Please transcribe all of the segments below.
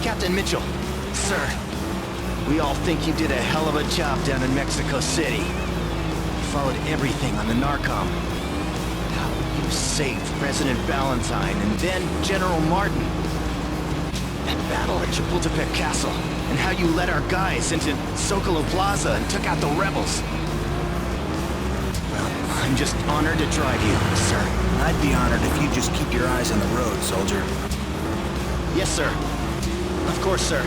Captain Mitchell, sir, we all think you did a hell of a job down in Mexico City. You followed everything on the Narcom. How you saved President Ballantyne and then General Martin. That battle at Chapultepec Castle, and how you led our guys into Zocalo Plaza and took out the rebels. Well, I'm just honored to drive you, sir. I'd be honored if you'd just keep your eyes on the road, soldier. Yes, sir. Of course, sir.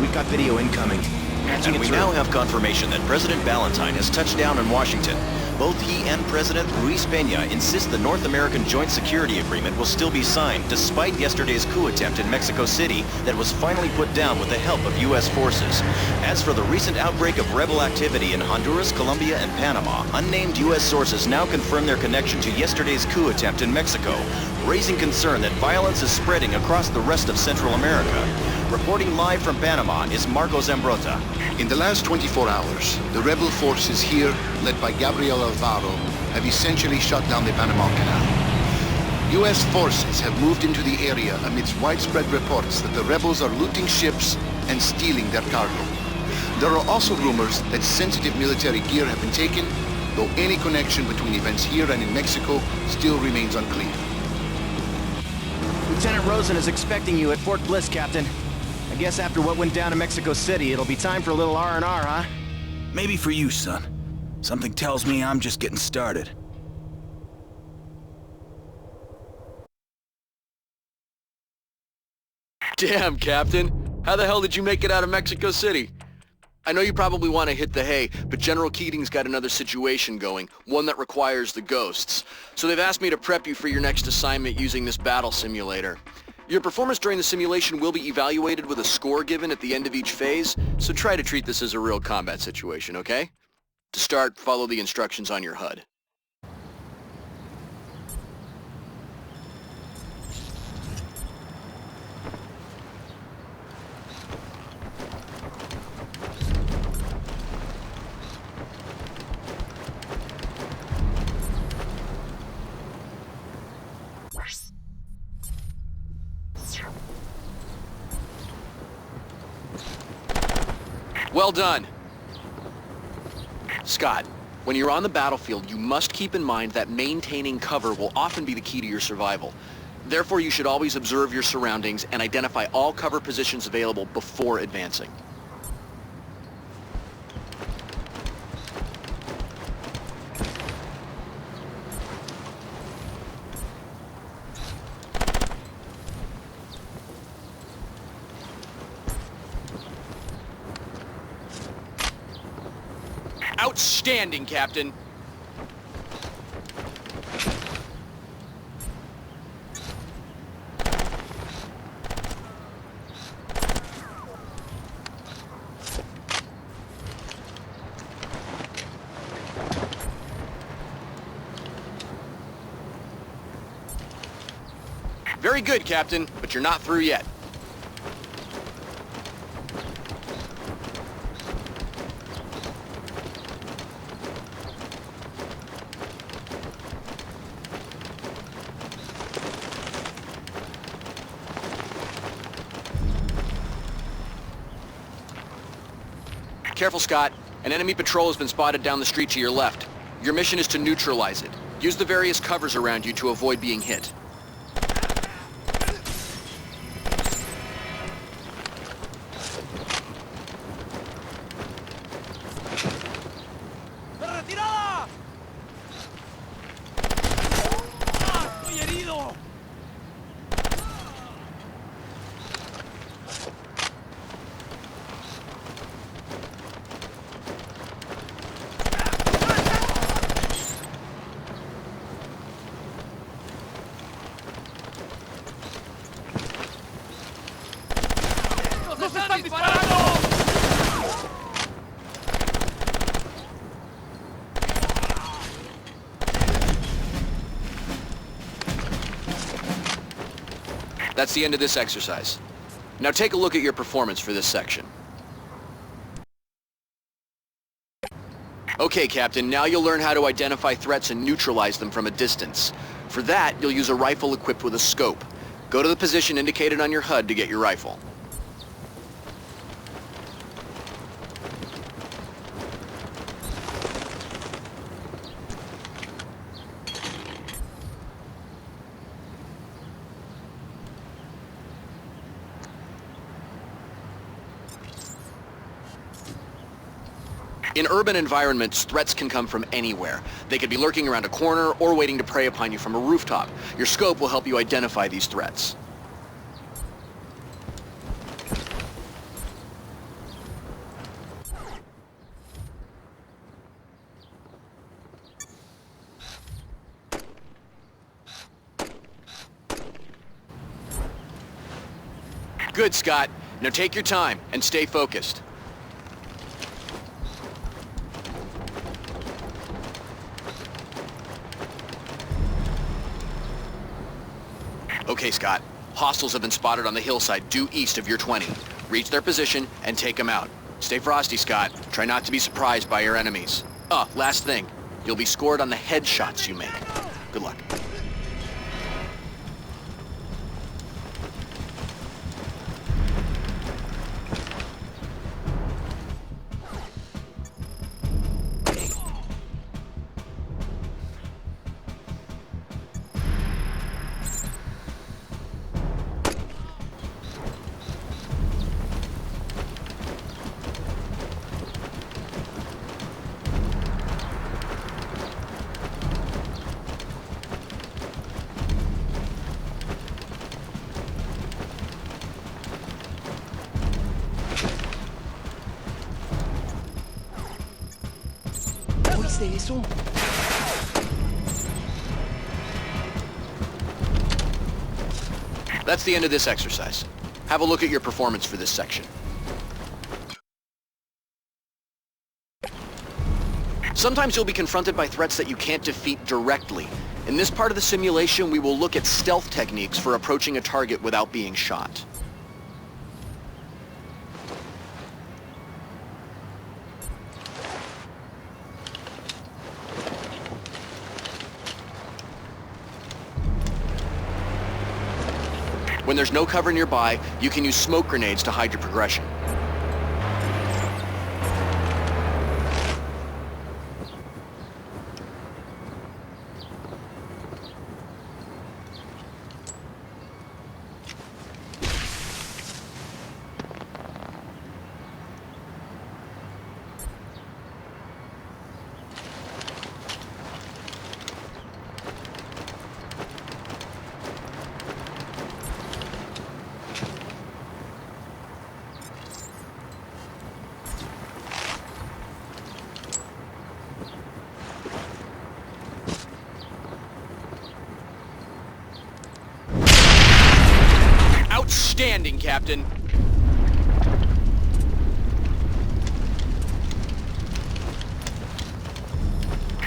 We've got video incoming. And we now have confirmation that President Ballantyne has touched down in Washington. Both he and President Ruiz Peña insist the North American Joint Security Agreement will still be signed, despite yesterday's coup attempt in Mexico City that was finally put down with the help of U.S. forces. As for the recent outbreak of rebel activity in Honduras, Colombia, and Panama, unnamed U.S. sources now confirm their connection to yesterday's coup attempt in Mexico, raising concern that violence is spreading across the rest of Central America. Reporting live from Panama is Marco Zambrota. In the last 24 hours, the rebel forces here, led by Gabriel Alvaro, have essentially shut down the Panama Canal. U.S. forces have moved into the area amidst widespread reports that the rebels are looting ships and stealing their cargo. There are also rumors that sensitive military gear have been taken, though any connection between events here and in Mexico still remains unclear. Lieutenant Rosen is expecting you at Fort Bliss, Captain. I guess after what went down in Mexico City, it'll be time for a little R&R, huh? Maybe for you, son. Something tells me I'm just getting started. Damn, Captain. How the hell did you make it out of Mexico City? I know you probably want to hit the hay, but General Keating's got another situation going, one that requires the ghosts. So they've asked me to prep you for your next assignment using this battle simulator. Your performance during the simulation will be evaluated with a score given at the end of each phase, so try to treat this as a real combat situation, okay? To start, follow the instructions on your HUD. Well done. Scott, when you're on the battlefield, you must keep in mind that maintaining cover will often be the key to your survival. Therefore, you should always observe your surroundings and identify all cover positions available before advancing. Outstanding, Captain. Very good, Captain, but you're not through yet. Careful, Scott. An enemy patrol has been spotted down the street to your left. Your mission is to neutralize it. Use the various covers around you to avoid being hit. That's the end of this exercise. Now take a look at your performance for this section. Okay, Captain, now you'll learn how to identify threats and neutralize them from a distance. For that, you'll use a rifle equipped with a scope. Go to the position indicated on your HUD to get your rifle. In urban environments, threats can come from anywhere. They could be lurking around a corner or waiting to prey upon you from a rooftop. Your scope will help you identify these threats. Good, Scott. Now take your time and stay focused. Okay, Scott. Hostiles have been spotted on the hillside due east of your 20. Reach their position and take them out. Stay frosty, Scott. Try not to be surprised by your enemies. Last thing. You'll be scored on the headshots you make. Good luck. That's the end of this exercise. Have a look at your performance for this section. Sometimes you'll be confronted by threats that you can't defeat directly. In this part of the simulation, we will look at stealth techniques for approaching a target without being shot. When there's no cover nearby, you can use smoke grenades to hide your progression. Outstanding, Captain.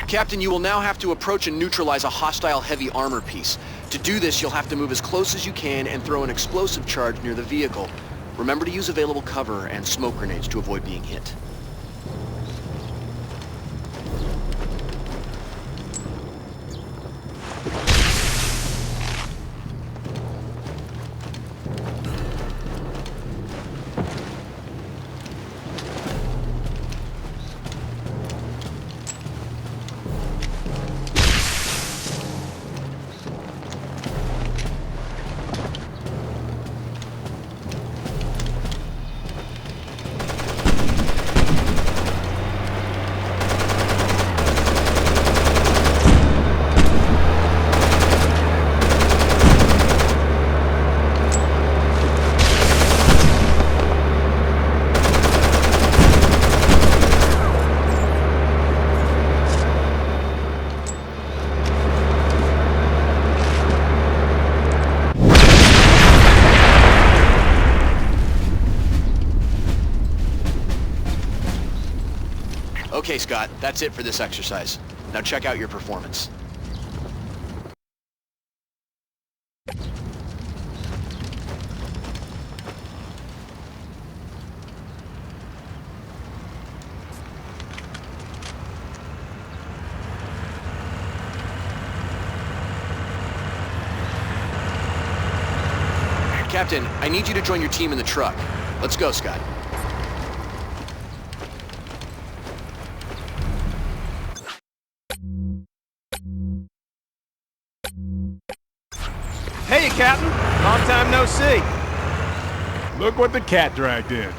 Captain, you will now have to approach and neutralize a hostile heavy armor piece. To do this, you'll have to move as close as you can and throw an explosive charge near the vehicle. Remember to use available cover and smoke grenades to avoid being hit. Okay, Scott, that's it for this exercise. Now check out your performance. Captain, I need you to join your team in the truck. Let's go, Scott. Hey, Captain. Long time no see. Look what the cat dragged in.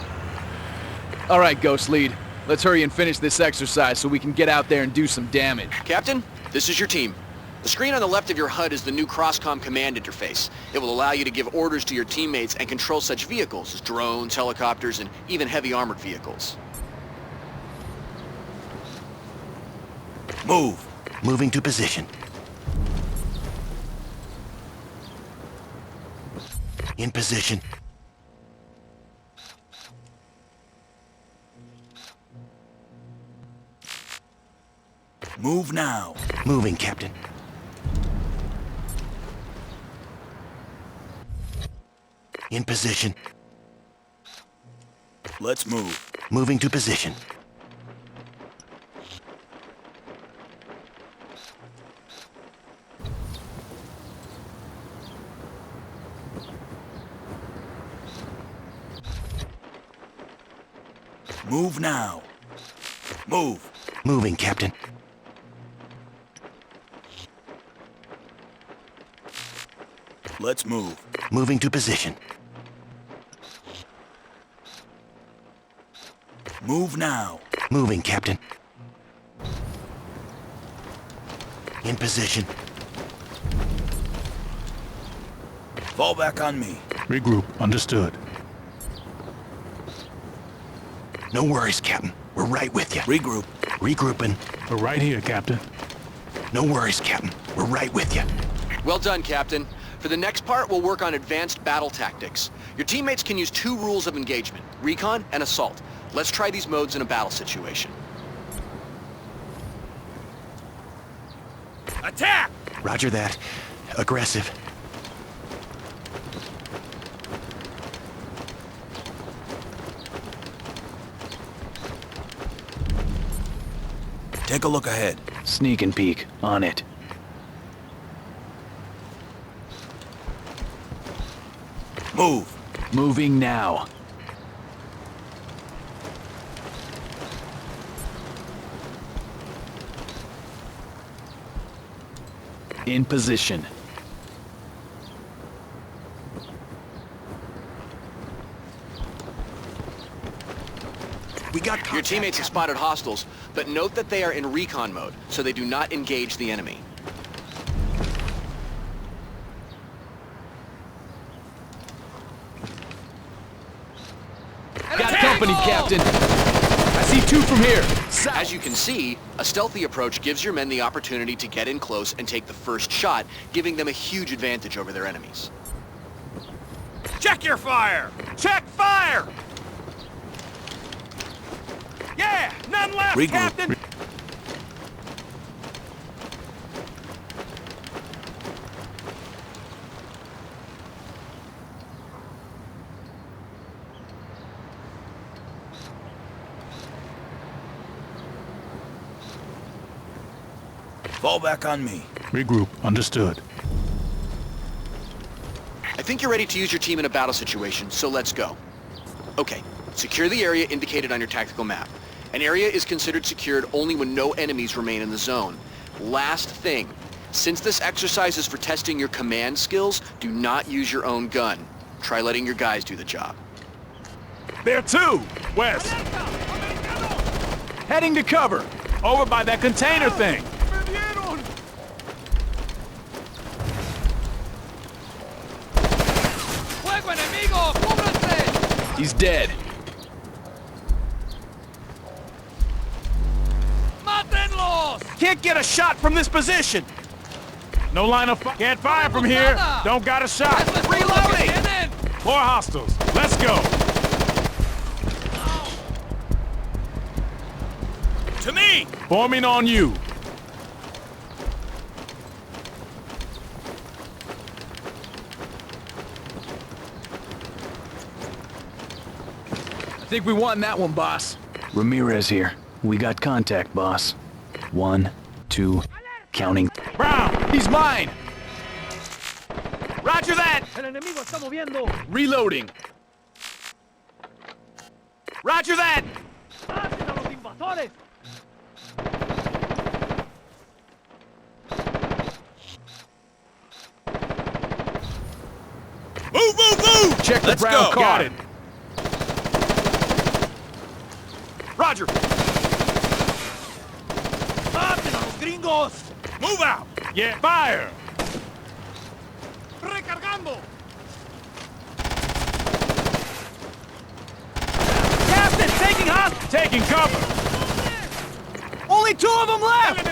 All right, Ghost Lead. Let's hurry and finish this exercise so we can get out there and do some damage. Captain, this is your team. The screen on the left of your HUD is the new Crosscom command interface. It will allow you to give orders to your teammates and control such vehicles as drones, helicopters, and even heavy armored vehicles. Move. Moving to position. In position. Move now. Moving, Captain. In position. Let's move. Moving to position. Move now. Move. Moving, Captain. Let's move. Moving to position. Move now. Moving, Captain. In position. Fall back on me. Regroup. Understood. No worries, Captain. We're right with you. Regroup. Regrouping. We're right here, Captain. No worries, Captain. We're right with you. Well done, Captain. For the next part, we'll work on advanced battle tactics. Your teammates can use two rules of engagement, recon and assault. Let's try these modes in a battle situation. Attack! Roger that. Aggressive. Take a look ahead. Sneak and peek. On it. Move. Moving now. In position. We got Your contact, teammates have Captain. spotted hostiles, but note that they are in recon mode, so they do not engage the enemy. Got company, Captain. I see two from here. As you can see, a stealthy approach gives your men the opportunity to get in close and take the first shot, giving them a huge advantage over their enemies. Check your fire! Check fire! Yeah! None left, Regroup. Captain! Fall back on me. Regroup. Understood. I think you're ready to use your team in a battle situation, so let's go. Okay, secure the area indicated on your tactical map. An area is considered secured only when no enemies remain in the zone. Last thing, since this exercise is for testing your command skills, do not use your own gun. Try letting your guys do the job. There are two! West! Heading to cover. Over by that container thing! He's dead. Can't get a shot from this position! No line of fire. Can't fire from here! Don't got a shot! Reloading! More hostiles! Let's go! To me! Forming on you! I think we won that one, boss. Ramirez here. We got contact, boss. 1, 2, counting. Brown! He's mine! Roger that! Reloading. Roger that! Move, move, move! Check the Let's brown go. car. Got it. Roger. Move out! Yeah, fire! Recargando! Captain, taking hostage! Taking cover! Only 2 of them left!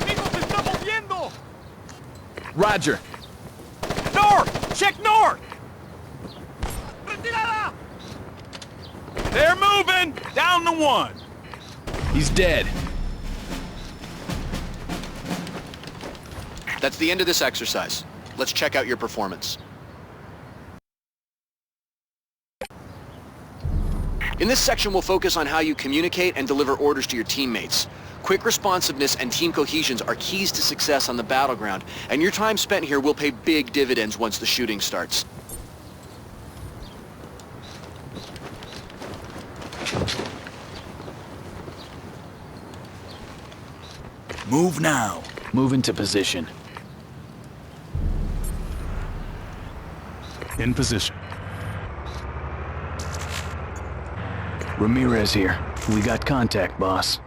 Roger. North! Check north! They're moving! Down to 1. He's dead. That's the end of this exercise. Let's check out your performance. In this section, we'll focus on how you communicate and deliver orders to your teammates. Quick responsiveness and team cohesions are keys to success on the battleground, and your time spent here will pay big dividends once the shooting starts. Move now. Move into position. In position. Ramirez here. We got contact, boss.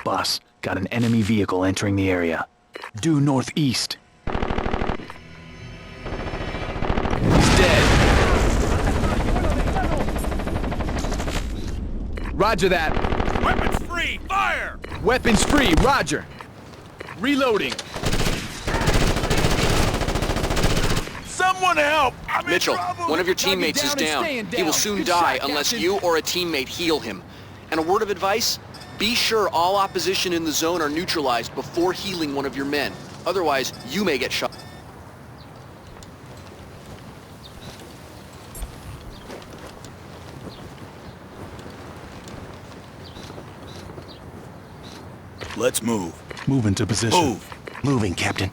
Boss, got an enemy vehicle entering the area. Due northeast. He's dead. Roger that. Weapons free! Fire! Weapons free. Roger. Reloading. Someone help! I'm Mitchell, in trouble! one of your teammates is down. He will soon die unless you or a teammate heal him. And a word of advice, be sure all opposition in the zone are neutralized before healing one of your men. Otherwise, you may get shot. Let's move. Move into position. Move. Moving, Captain.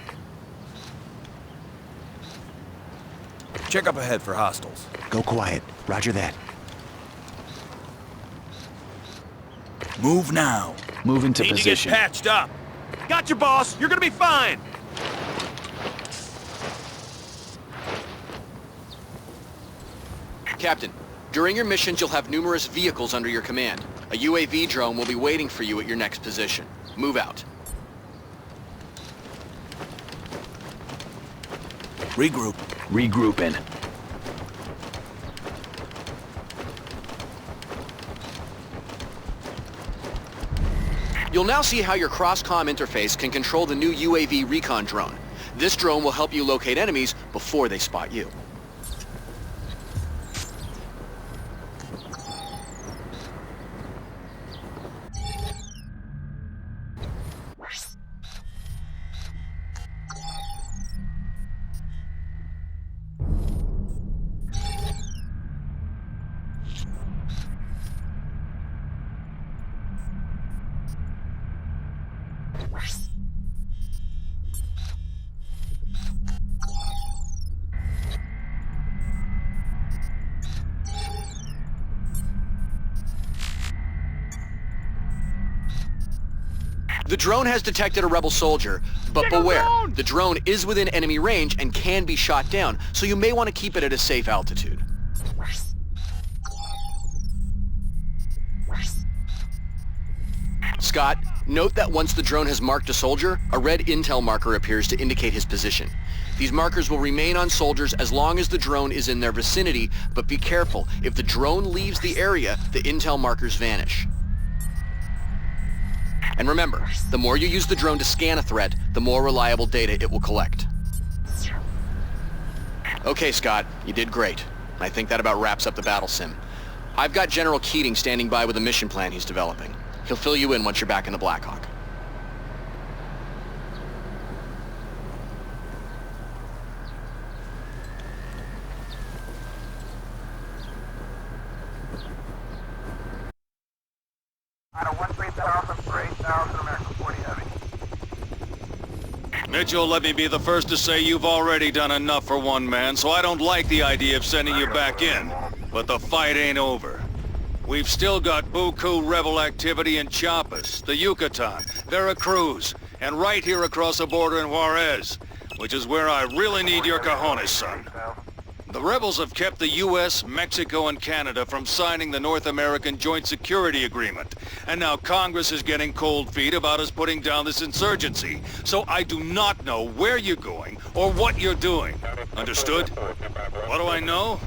Check up ahead for hostiles. Go quiet. Roger that. Move now. Move into Need position. to get patched up. Got you, boss! You're gonna be fine! Captain, during your missions, you'll have numerous vehicles under your command. A UAV drone will be waiting for you at your next position. Move out. Regroup. Regrouping. You'll now see how your cross-comm interface can control the new UAV Recon drone. This drone will help you locate enemies before they spot you. The drone has detected a rebel soldier, but beware, the drone is within enemy range and can be shot down, so you may want to keep it at a safe altitude. Scott, note that once the drone has marked a soldier, a red intel marker appears to indicate his position. These markers will remain on soldiers as long as the drone is in their vicinity, but be careful, if the drone leaves the area, the intel markers vanish. And remember, the more you use the drone to scan a threat, the more reliable data it will collect. Okay, Scott, you did great. I think that about wraps up the battle sim. I've got General Keating standing by with a mission plan he's developing. He'll fill you in once you're back in the Blackhawk. Mitchell, let me be the first to say you've already done enough for one man, so I don't like the idea of sending you back in. But the fight ain't over. We've still got buku rebel activity in Chiapas, the Yucatan, Veracruz, and right here across the border in Juarez, which is where I really need your cojones, son. The rebels have kept the U.S., Mexico, and Canada from signing the North American Joint Security Agreement. And now Congress is getting cold feet about us putting down this insurgency. So I do not know where you're going or what you're doing. Understood? What do I know?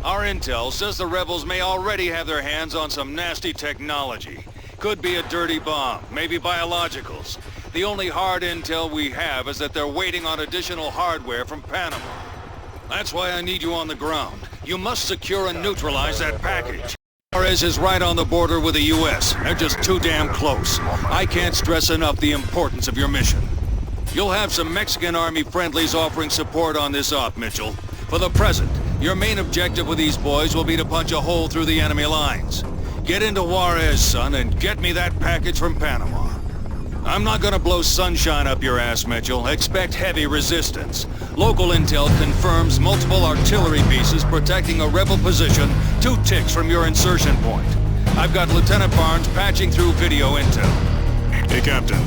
Our intel says the rebels may already have their hands on some nasty technology. Could be a dirty bomb, maybe biologicals. The only hard intel we have is that they're waiting on additional hardware from Panama. That's why I need you on the ground. You must secure and neutralize that package. Juarez is right on the border with the U.S. They're just too damn close. I can't stress enough the importance of your mission. You'll have some Mexican Army friendlies offering support on this op, Mitchell. For the present, your main objective with these boys will be to punch a hole through the enemy lines. Get into Juarez, son, and get me that package from Panama. I'm not gonna blow sunshine up your ass, Mitchell. Expect heavy resistance. Local intel confirms multiple artillery pieces protecting a rebel position 2 ticks from your insertion point. I've got Lieutenant Barnes patching through video intel. Hey, Captain.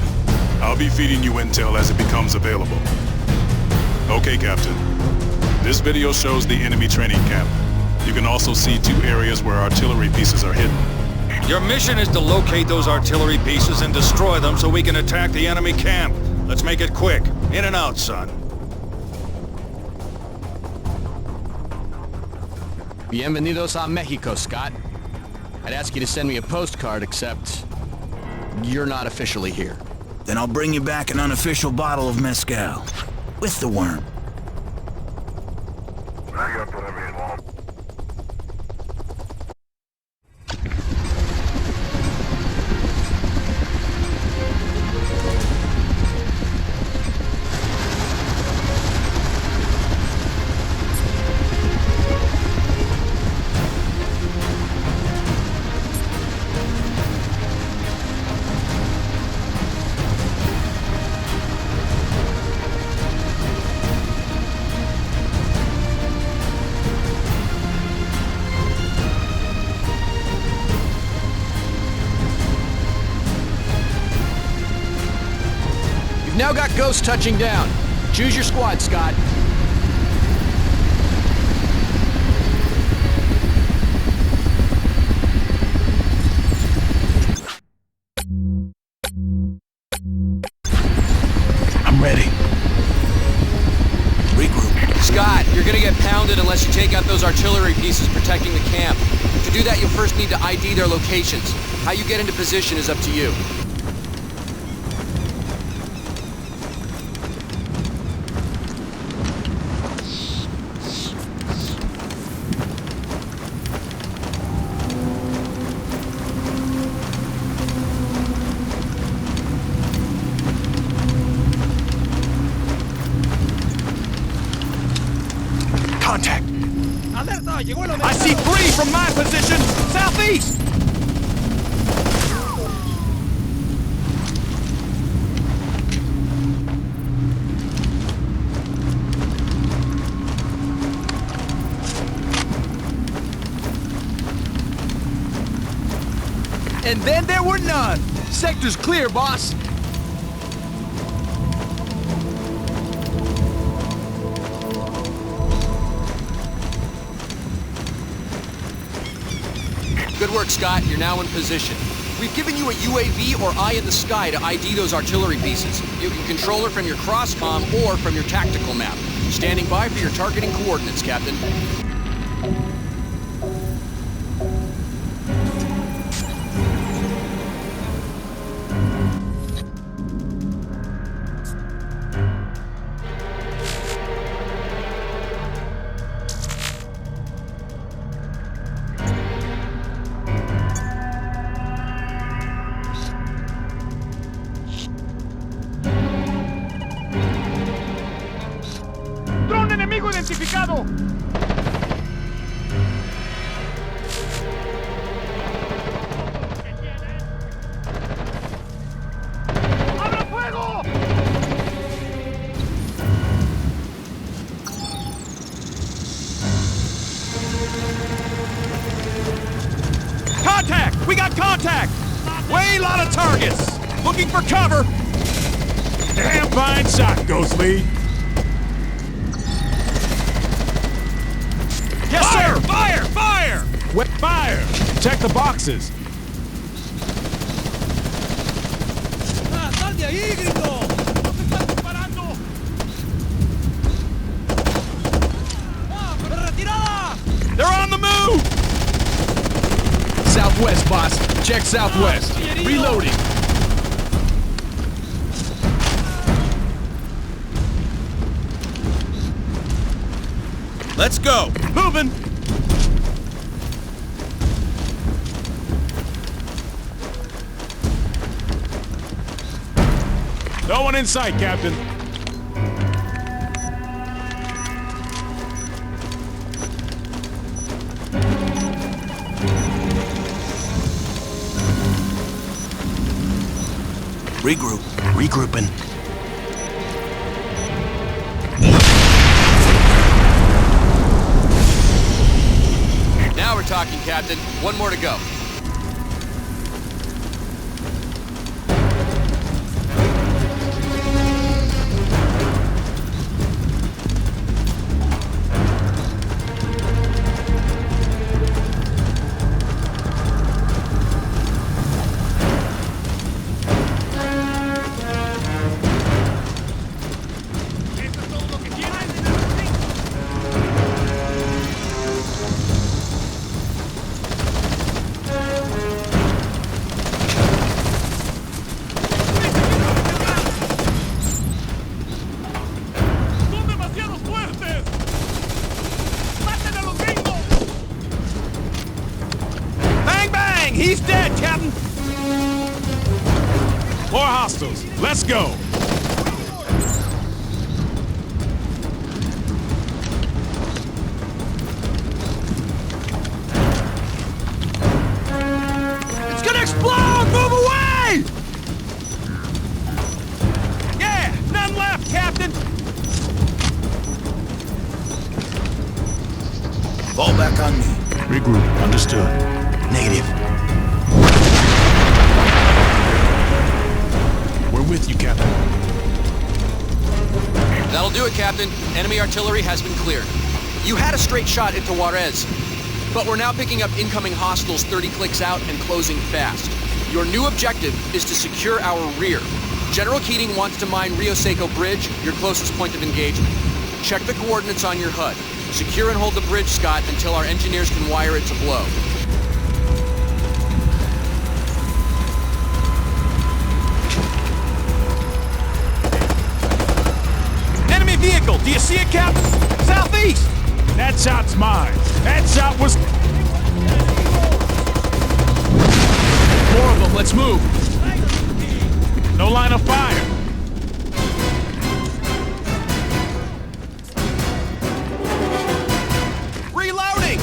I'll be feeding you intel as it becomes available. Okay, Captain. This video shows the enemy training camp. You can also see 2 areas where artillery pieces are hidden. Your mission is to locate those artillery pieces and destroy them so we can attack the enemy camp. Let's make it quick. In and out, son. Bienvenidos a Mexico, Scott. I'd ask you to send me a postcard, except you're not officially here. Then I'll bring you back an unofficial bottle of mezcal. With the worm. Now got ghosts touching down. Choose your squad, Scott. I'm ready. Regroup. Scott, you're gonna get pounded unless you take out those artillery pieces protecting the camp. To do that, you'll first need to ID their locations. How you get into position is up to you. Contact! I see 3 from my position, southeast! And then there were none. Sector's clear, boss. Good work, Scott. You're now in position. We've given you a UAV or eye in the sky to ID those artillery pieces. You can control it from your cross-comm or from your tactical map. Standing by for your targeting coordinates, Captain. ¡Dron enemigo identificado! ¡Abra fuego! A lot of targets! Looking for cover! Damn fine shot, Ghost Lead. Yes, Fire! sir! Fire! Fire! Wet fire! Check the boxes. ¡Sal de ahí, gringo! ¡No te están disparando! ¡Retirada! They're on the move! Southwest, boss. Check southwest. Reloading. Let's go! Moving! No one in sight, Captain. Regroup. Regrouping. Now we're talking, Captain. One more to go. ¡Son demasiado fuertes! ¡Maten a los gringos! Bang, bang! He's dead, Captain! More hostiles. Let's go! It's gonna explode! Move away! Yeah! None left, Captain! Fall back on me. Regroup. Understood. Negative. We're with you, Captain. That'll do it, Captain. Enemy artillery has been cleared. You had a straight shot into Juarez, but we're now picking up incoming hostiles 30 clicks out and closing fast. Your new objective is to secure our rear. General Keating wants to mine Rio Seco Bridge, your closest point of engagement. Check the coordinates on your HUD. Secure and hold the bridge, Scott, until our engineers can wire it to blow. Enemy vehicle! Do you see it, Captain? Southeast! That shot's mine. That shot was... More of them. Let's move. No line of fire. Reloading!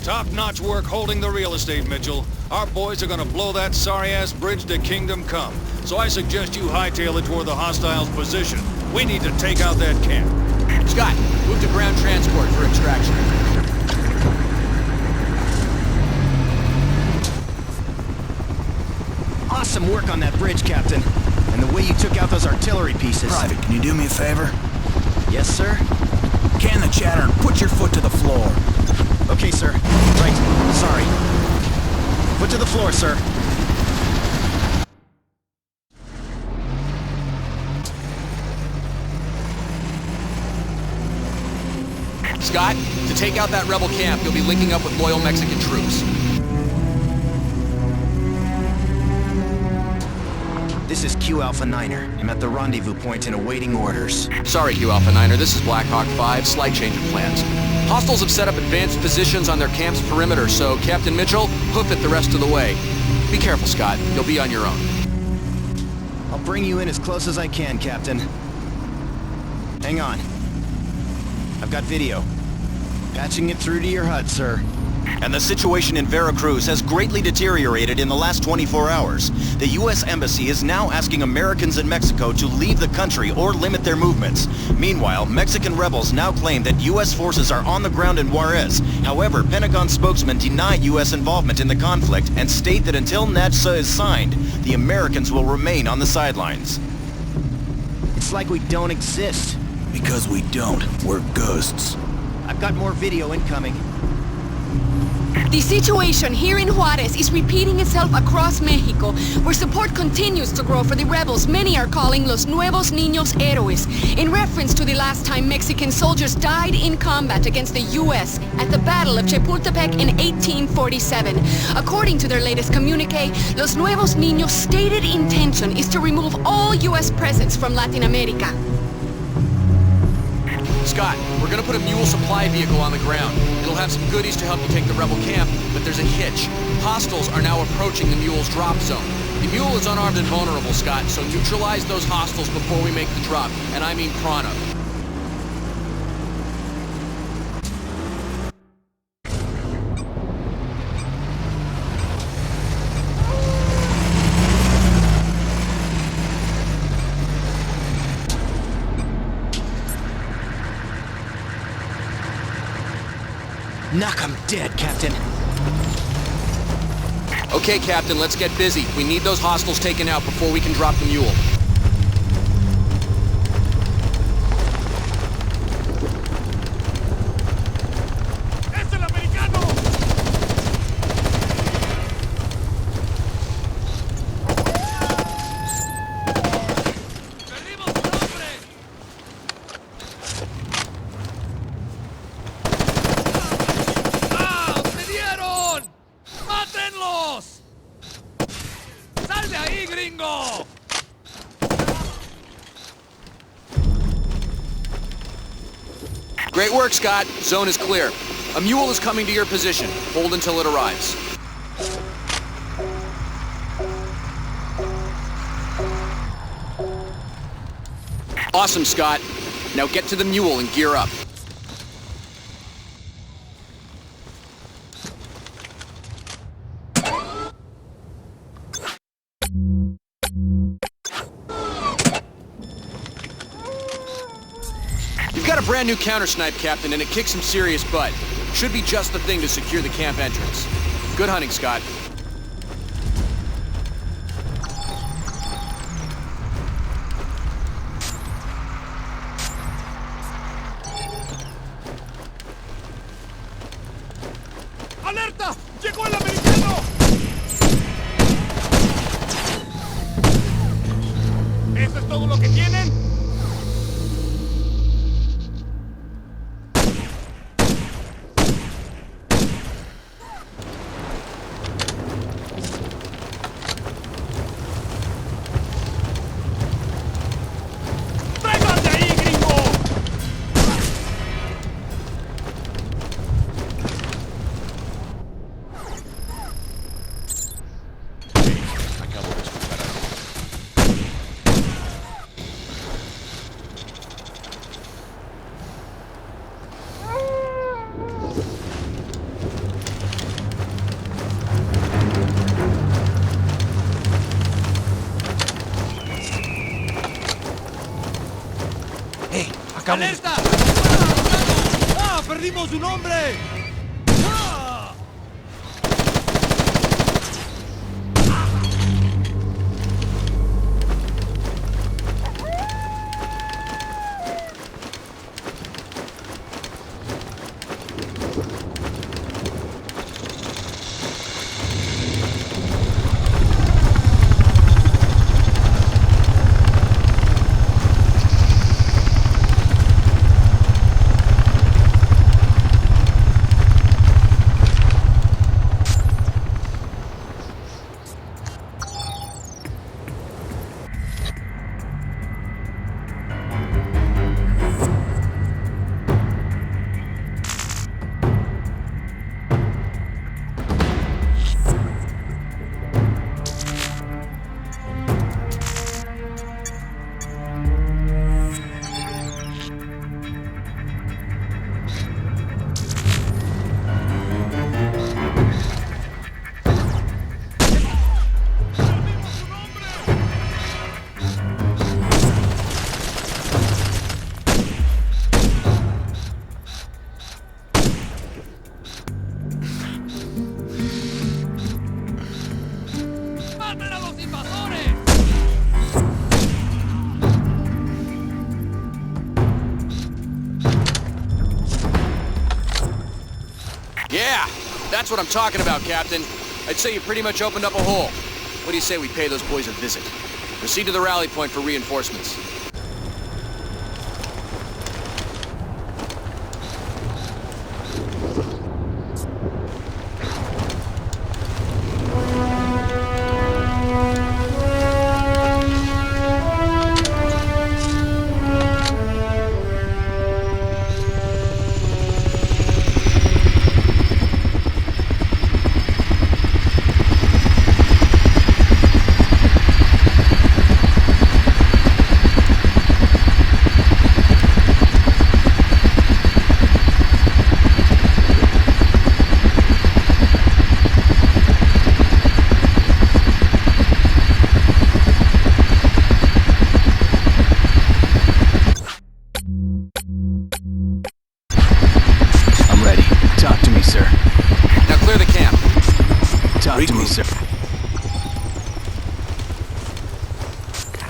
Top-notch work holding the real estate, Mitchell. Our boys are gonna blow that sorry-ass bridge to Kingdom Come. So I suggest you hightail it toward the hostiles' position. We need to take out that camp. Scott, move to ground transport for extraction. Awesome work on that bridge, Captain. And the way you took out those artillery pieces. Private, can you do me a favor? Yes, sir? Can the chatter and put your foot to the floor. Okay, sir. Right. Sorry. Foot to the floor, sir. Scott, to take out that rebel camp, you'll be linking up with loyal Mexican troops. This is Q Alpha Niner. I'm at the rendezvous point and awaiting orders. Sorry, Q Alpha Niner, this is Black Hawk 5, slight change of plans. Hostiles have set up advanced positions on their camp's perimeter, so Captain Mitchell, hoof it the rest of the way. Be careful, Scott. You'll be on your own. I'll bring you in as close as I can, Captain. Hang on. I've got video. Patching it through to your HUD, sir. And the situation in Veracruz has greatly deteriorated in the last 24 hours. The U.S. Embassy is now asking Americans in Mexico to leave the country or limit their movements. Meanwhile, Mexican rebels now claim that U.S. forces are on the ground in Juarez. However, Pentagon spokesmen deny U.S. involvement in the conflict and state that until NATSA is signed, the Americans will remain on the sidelines. It's like we don't exist. Because we don't. We're ghosts. I've got more video incoming. The situation here in Juarez is repeating itself across Mexico, where support continues to grow for the rebels many are calling Los Nuevos Niños Héroes, in reference to the last time Mexican soldiers died in combat against the U.S. at the Battle of Chapultepec in 1847. According to their latest communique, Los Nuevos Niños' stated intention is to remove all U.S. presence from Latin America. Scott, we're gonna put a mule supply vehicle on the ground. It'll have some goodies to help you take the rebel camp, but there's a hitch. Hostiles are now approaching the mule's drop zone. The mule is unarmed and vulnerable, Scott, so neutralize those hostiles before we make the drop, and I mean pronto. Knock 'em dead, Captain. Okay, Captain, let's get busy. We need those hostiles taken out before we can drop the mule. ¡Es el americano! ¡Perdimos un hombre! ¡Ah! ¡Me dieron! ¡Mátenlos! ¡Sal de ahí, gringo! Great work, Scott. Zone is clear. A mule is coming to your position. Hold until it arrives. Awesome, Scott. Now get to the mule and gear up. You've got a brand new counter-snipe, Captain, and it kicks some serious butt. Should be just the thing to secure the camp entrance. Good hunting, Scott. ¡Alerta! ¡Llegó el americano! ¿Eso es todo lo que tienen? ¡Traigan de ahí, gringo! ¡Alerta! ¡Ah! ¡Perdimos un hombre! ¡Ah! Yeah, that's what I'm talking about, Captain. I'd say you pretty much opened up a hole. What do you say we pay those boys a visit? Proceed to the rally point for reinforcements.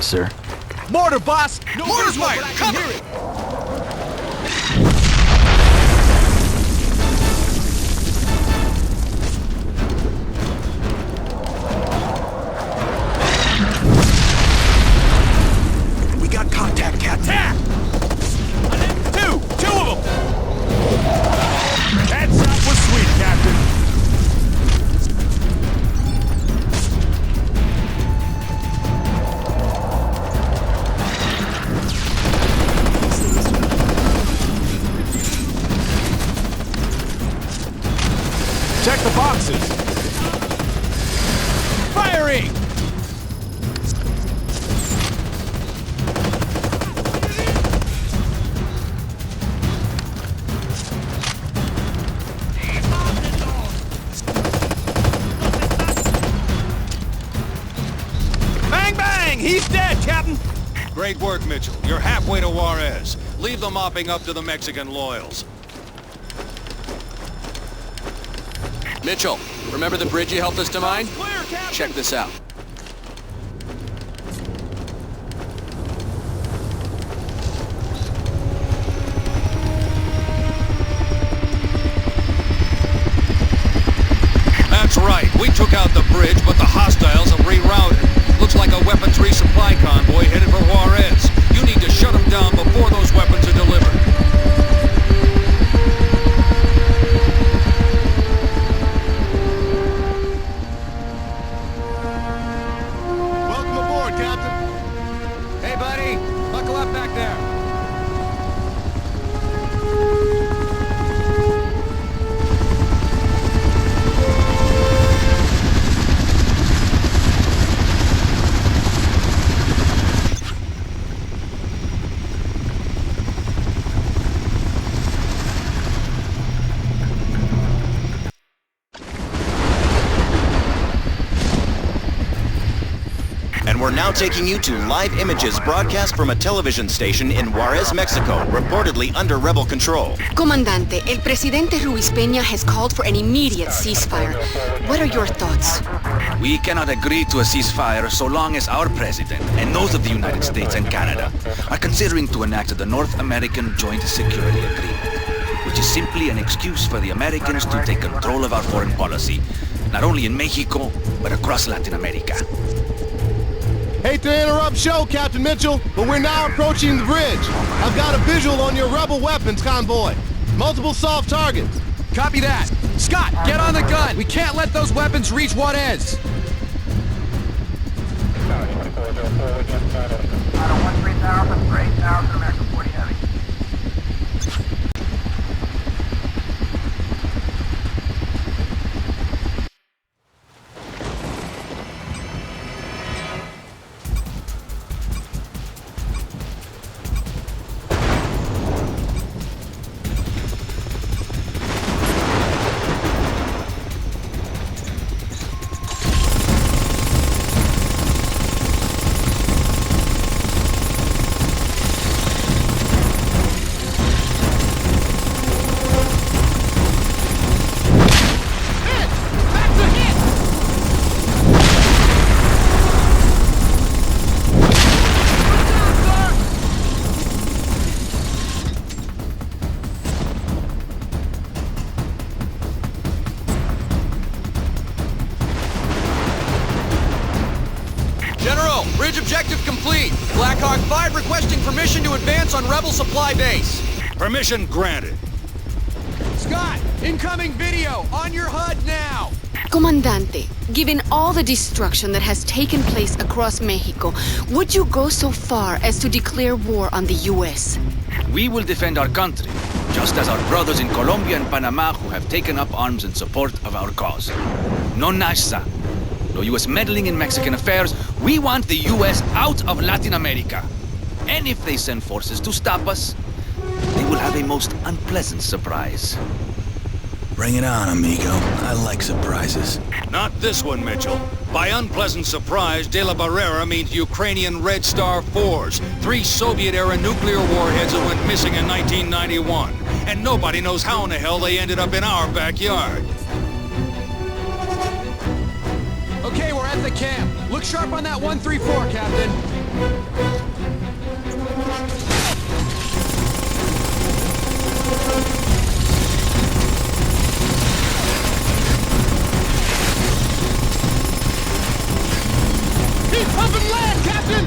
Sir. Mortar, boss! No Mortar's visual, fired! but I can Cover! hear it. We got contact, Captain. Attack! Two of them! That shot was sweet, Captain. Check the boxes. Firing! Bang, bang! He's dead, Captain. Great work, Mitchell. You're halfway to Juarez. Leave the mopping up to the Mexican loyals. Mitchell, remember the bridge you helped us to mine? Clear, Captain. Check this out. That's right. We took out the bridge, but the hostiles have rerouted. Looks like a weapons resupply convoy headed for Juarez. You need to shut them down before those weapons are delivered. Welcome aboard, Captain. Hey, buddy. Buckle up back there. And we're now taking you to live images broadcast from a television station in Juarez, Mexico, reportedly under rebel control. Comandante, el Presidente Ruiz Peña has called for an immediate ceasefire. What are your thoughts? We cannot agree to a ceasefire so long as our president and those of the United States and Canada are considering to enact the North American Joint Security Agreement, which is simply an excuse for the Americans to take control of our foreign policy, not only in Mexico, but across Latin America. Hate to interrupt show, Captain Mitchell, but we're now approaching the bridge. I've got a visual on your rebel weapons convoy. Multiple soft targets. Copy that. Scott, get on the gun. We can't let those weapons reach Juarez. Objective complete. Black Hawk 5 requesting permission to advance on Rebel supply base. Permission granted. Scott, incoming video on your HUD now. Comandante, given all the destruction that has taken place across Mexico, would you go so far as to declare war on the U.S.? We will defend our country, just as our brothers in Colombia and Panama who have taken up arms in support of our cause. No nasa. No U.S. meddling in Mexican affairs. We want the U.S. out of Latin America. And if they send forces to stop us, they will have a most unpleasant surprise. Bring it on, amigo. I like surprises. Not this one, Mitchell. By unpleasant surprise, De La Barrera means Ukrainian Red Star 4s, 3 Soviet-era nuclear warheads that went missing in 1991. And nobody knows how in the hell they ended up in our backyard. Okay, we're at the camp. Look sharp on that 134, Captain. He's pumping land, Captain!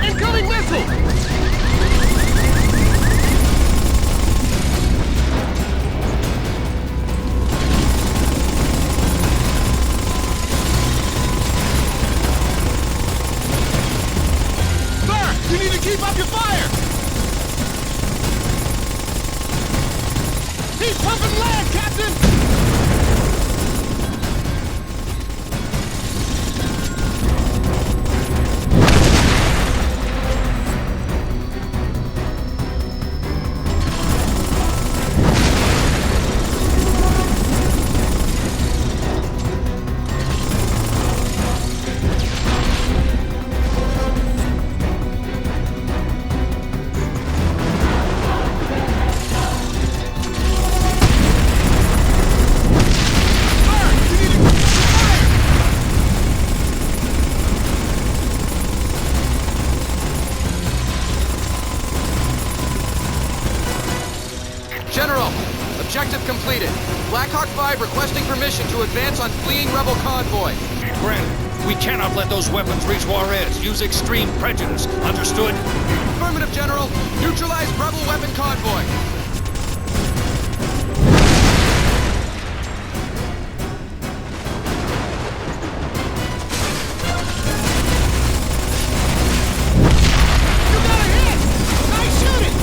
Incoming missile! You need to keep up your fire! He's pumping land, Captain! General, objective completed. Black Hawk 5 requesting permission to advance on fleeing rebel convoy. Granted, we cannot let those weapons reach Juarez. Use extreme prejudice. Understood? Affirmative, General. Neutralize rebel weapon convoy. You got a hit! Nice shooting!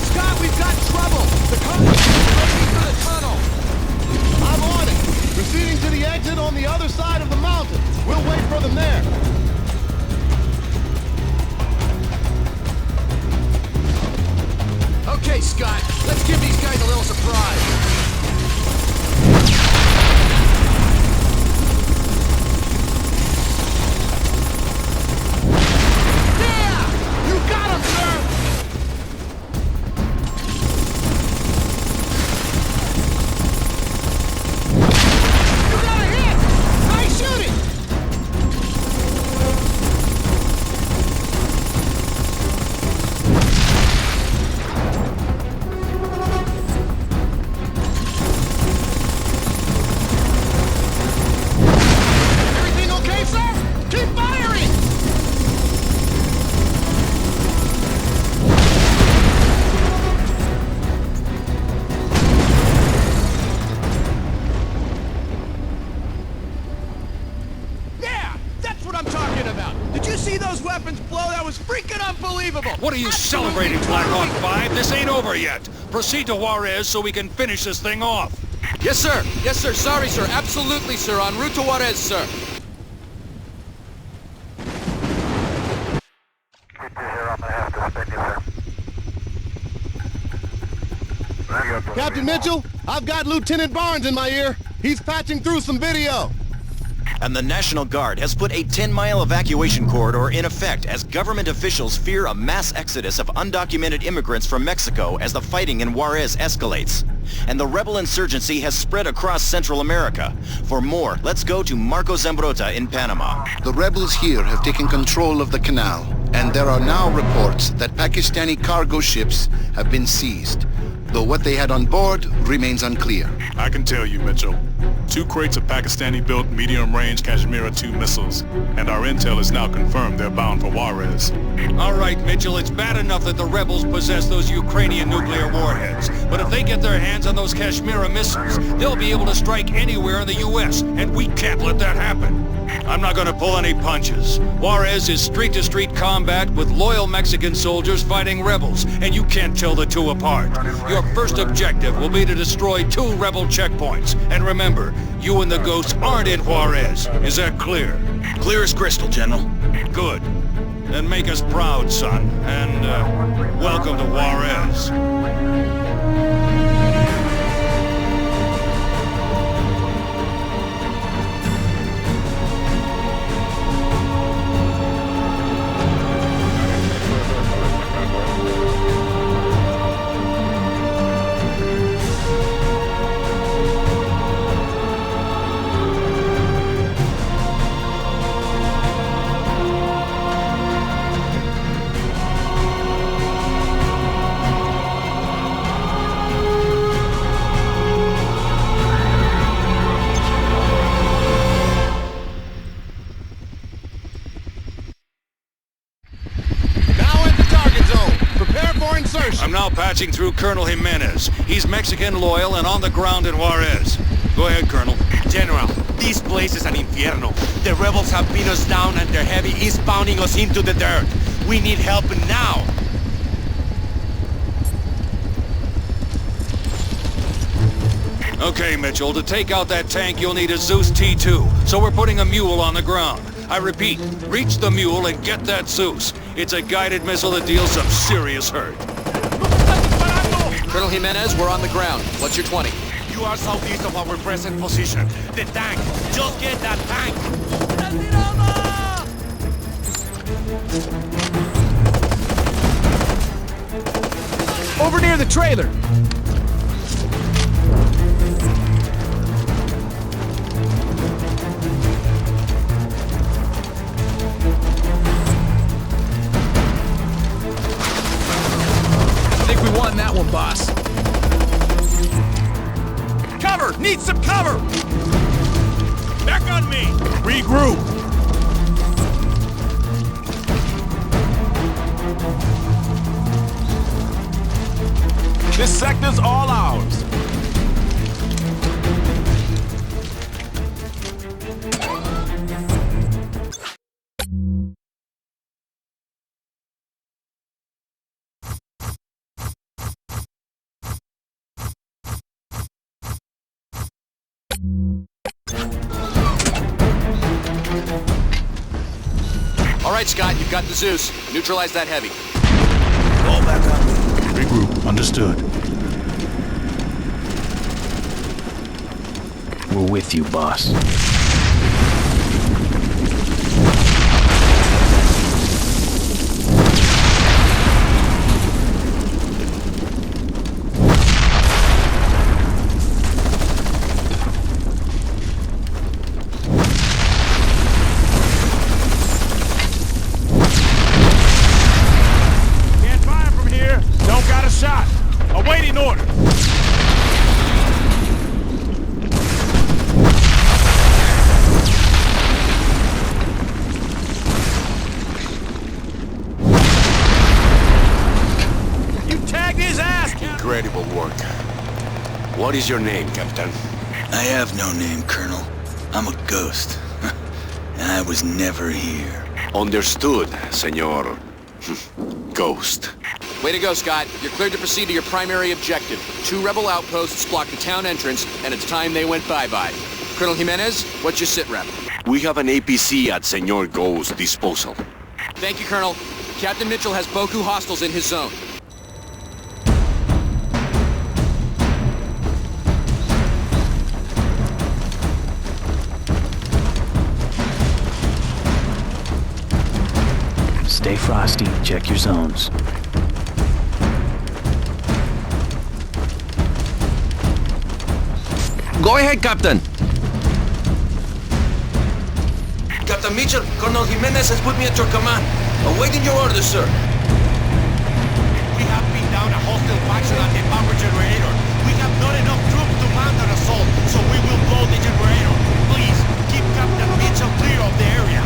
Scott, we've got trouble! The convoy is racing for the tunnel! I'm on it! Proceeding to the exit on the other side of the mountain. We'll wait for them there. Okay, Scott, let's give these guys a little surprise. Yeah! You got him, sir! You got a hit! Nice shooting! Everything okay, sir? Keep firing! Yeah! That's what I'm talking about! Did you see those weapons blow? That was freaking unbelievable! What are you celebrating, Black Hawk 5? This ain't over yet. Proceed to Juarez so we can finish this thing off. Yes, sir. Yes, sir. Sorry, sir. Absolutely, sir. En route to Juarez, sir. Here, I'm gonna have to suspend you, sir. Captain Mitchell, I've got Lieutenant Barnes in my ear. He's patching through some video. And the National Guard has put a 10-mile evacuation corridor in effect as government officials fear a mass exodus of undocumented immigrants from Mexico as the fighting in Juarez escalates. And the rebel insurgency has spread across Central America. For more, let's go to Marco Zambrota in Panama. The rebels here have taken control of the canal, and there are now reports that Pakistani cargo ships have been seized, though what they had on board remains unclear. I can tell you, Mitchell. 2 crates of Pakistani-built medium-range Kashmir-2 missiles, and our intel is now confirmed they're bound for Juarez. All right, Mitchell, it's bad enough that the rebels possess those Ukrainian nuclear warheads. But if they get their hands on those Kashmir missiles, they'll be able to strike anywhere in the U.S., and we can't let that happen. I'm not gonna pull any punches. Juarez is street-to-street combat with loyal Mexican soldiers fighting rebels, and you can't tell the two apart. Your first objective will be to destroy 2 rebel checkpoints. And remember, you and the Ghosts aren't in Juarez. Is that clear? Clear as crystal, General. Good. Then make us proud, son. And, welcome to Juarez. I'm now patching through Colonel Jimenez. He's Mexican loyal and on the ground in Juarez. Go ahead, Colonel. General, this place is an infierno. The rebels have pinned us down and their heavy is pounding us into the dirt. We need help now. Okay, Mitchell, to take out that tank, you'll need a Zeus T2. So we're putting a mule on the ground. I repeat, reach the mule and get that Zeus. It's a guided missile that deals some serious hurt. Colonel Jimenez, we're on the ground. What's your 20? You are southeast of our present position. The tank. Just get that tank. Over near the trailer. I think we won that one, boss. Cover! Need some cover! Back on me! Regroup! This sector's all ours. All right, Scott, you've got the Zeus. Neutralize that heavy. Fall back on me. Regroup. Understood. We're with you, boss. Can't fire from here. Don't got a shot. Awaiting order. Incredible work. What is your name, Captain? I have no name, Colonel. I'm a ghost. And I was never here. Understood, Senor Ghost. Way to go, Scott. You're cleared to proceed to your primary objective. 2 rebel outposts block the town entrance, and it's time they went bye-bye. Colonel Jimenez, what's your sit rep? We have an APC at Senor Ghost's disposal. Thank you, Colonel. Captain Mitchell has Boku hostiles in his zone. Frosty, check your zones. Go ahead, Captain. Captain Mitchell, Colonel Jimenez has put me at your command. Awaiting your orders, sir. We have been down a hostile faction at the power generator. We have not enough troops to mount an assault, so we will blow the generator. Please, keep Captain Mitchell clear of the area.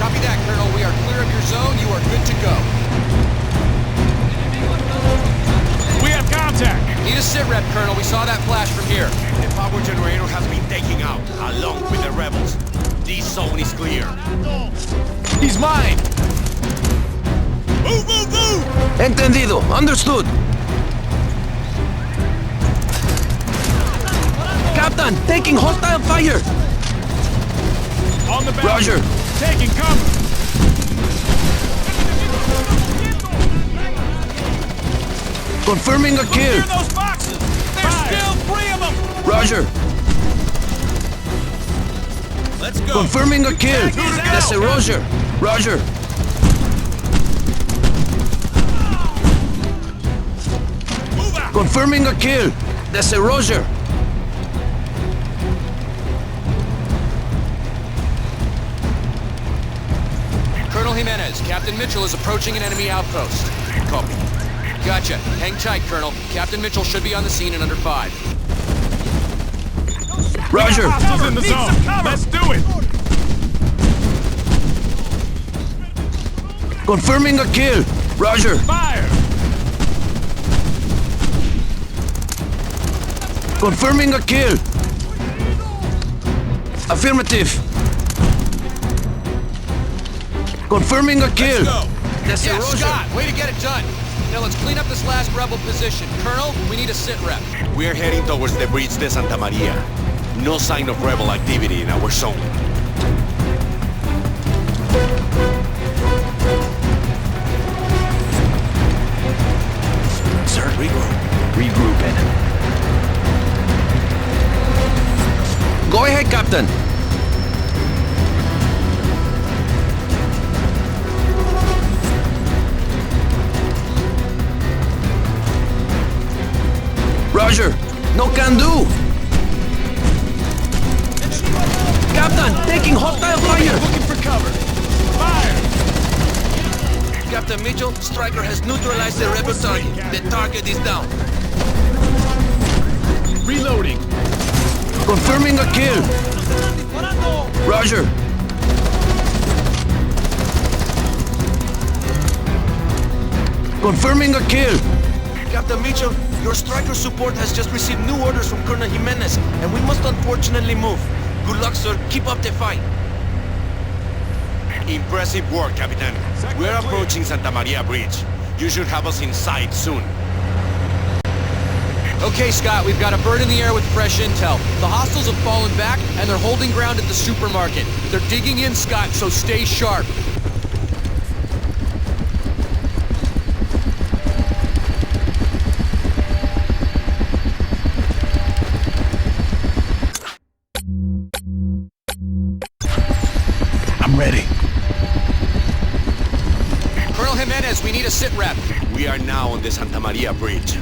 Copy that, Colonel. We are clear of your zone. You are good to go. We have contact. Need a sit rep, Colonel. We saw that flash from here. The power generator has been taken out, along with the rebels. This zone is clear. He's mine. Move, move, move! Entendido. Understood. Captain, taking hostile fire. On the bounty. Roger. Taking cover. Confirming a kill. Clear those boxes. There's still 3 of them. Roger. Let's go. Confirming a kill. That's a Roger. Roger. Move out. Confirming a kill. That's a Roger. Colonel Jimenez, Captain Mitchell is approaching an enemy outpost. Copy. Gotcha. Hang tight, Colonel. Captain Mitchell should be on the scene in under 5. Roger. Hostiles in the zone. Let's do it. Confirming a kill. Roger. Fire. Confirming a kill. Affirmative. Confirming a kill. That's Yeah, a Roger. Scott, way to get it done. Now let's clean up this last rebel position. Colonel, we need a sit rep. We're heading towards the bridge de Santa Maria. No sign of rebel activity in our zone. Sir, regroup. Regrouping. Go ahead, Captain. Roger. No can do. Captain, taking hostile fire. Looking for cover. Fire. Captain Mitchell, Stryker has neutralized the rebel target. The target is down. Reloading. Confirming a kill. Roger. Confirming a kill. Captain Mitchell, your Stryker support has just received new orders from Colonel Jimenez, and we must unfortunately move. Good luck, sir. Keep up the fight. Impressive work, Capitan. We're approaching Santa Maria Bridge. You should have us in sight soon. Okay, Scott, we've got a bird in the air with fresh intel. The hostiles have fallen back, and they're holding ground at the supermarket. They're digging in, Scott, so stay sharp. I'm ready. Colonel Jimenez, we need a sit rep. We are now on the Santa Maria Bridge.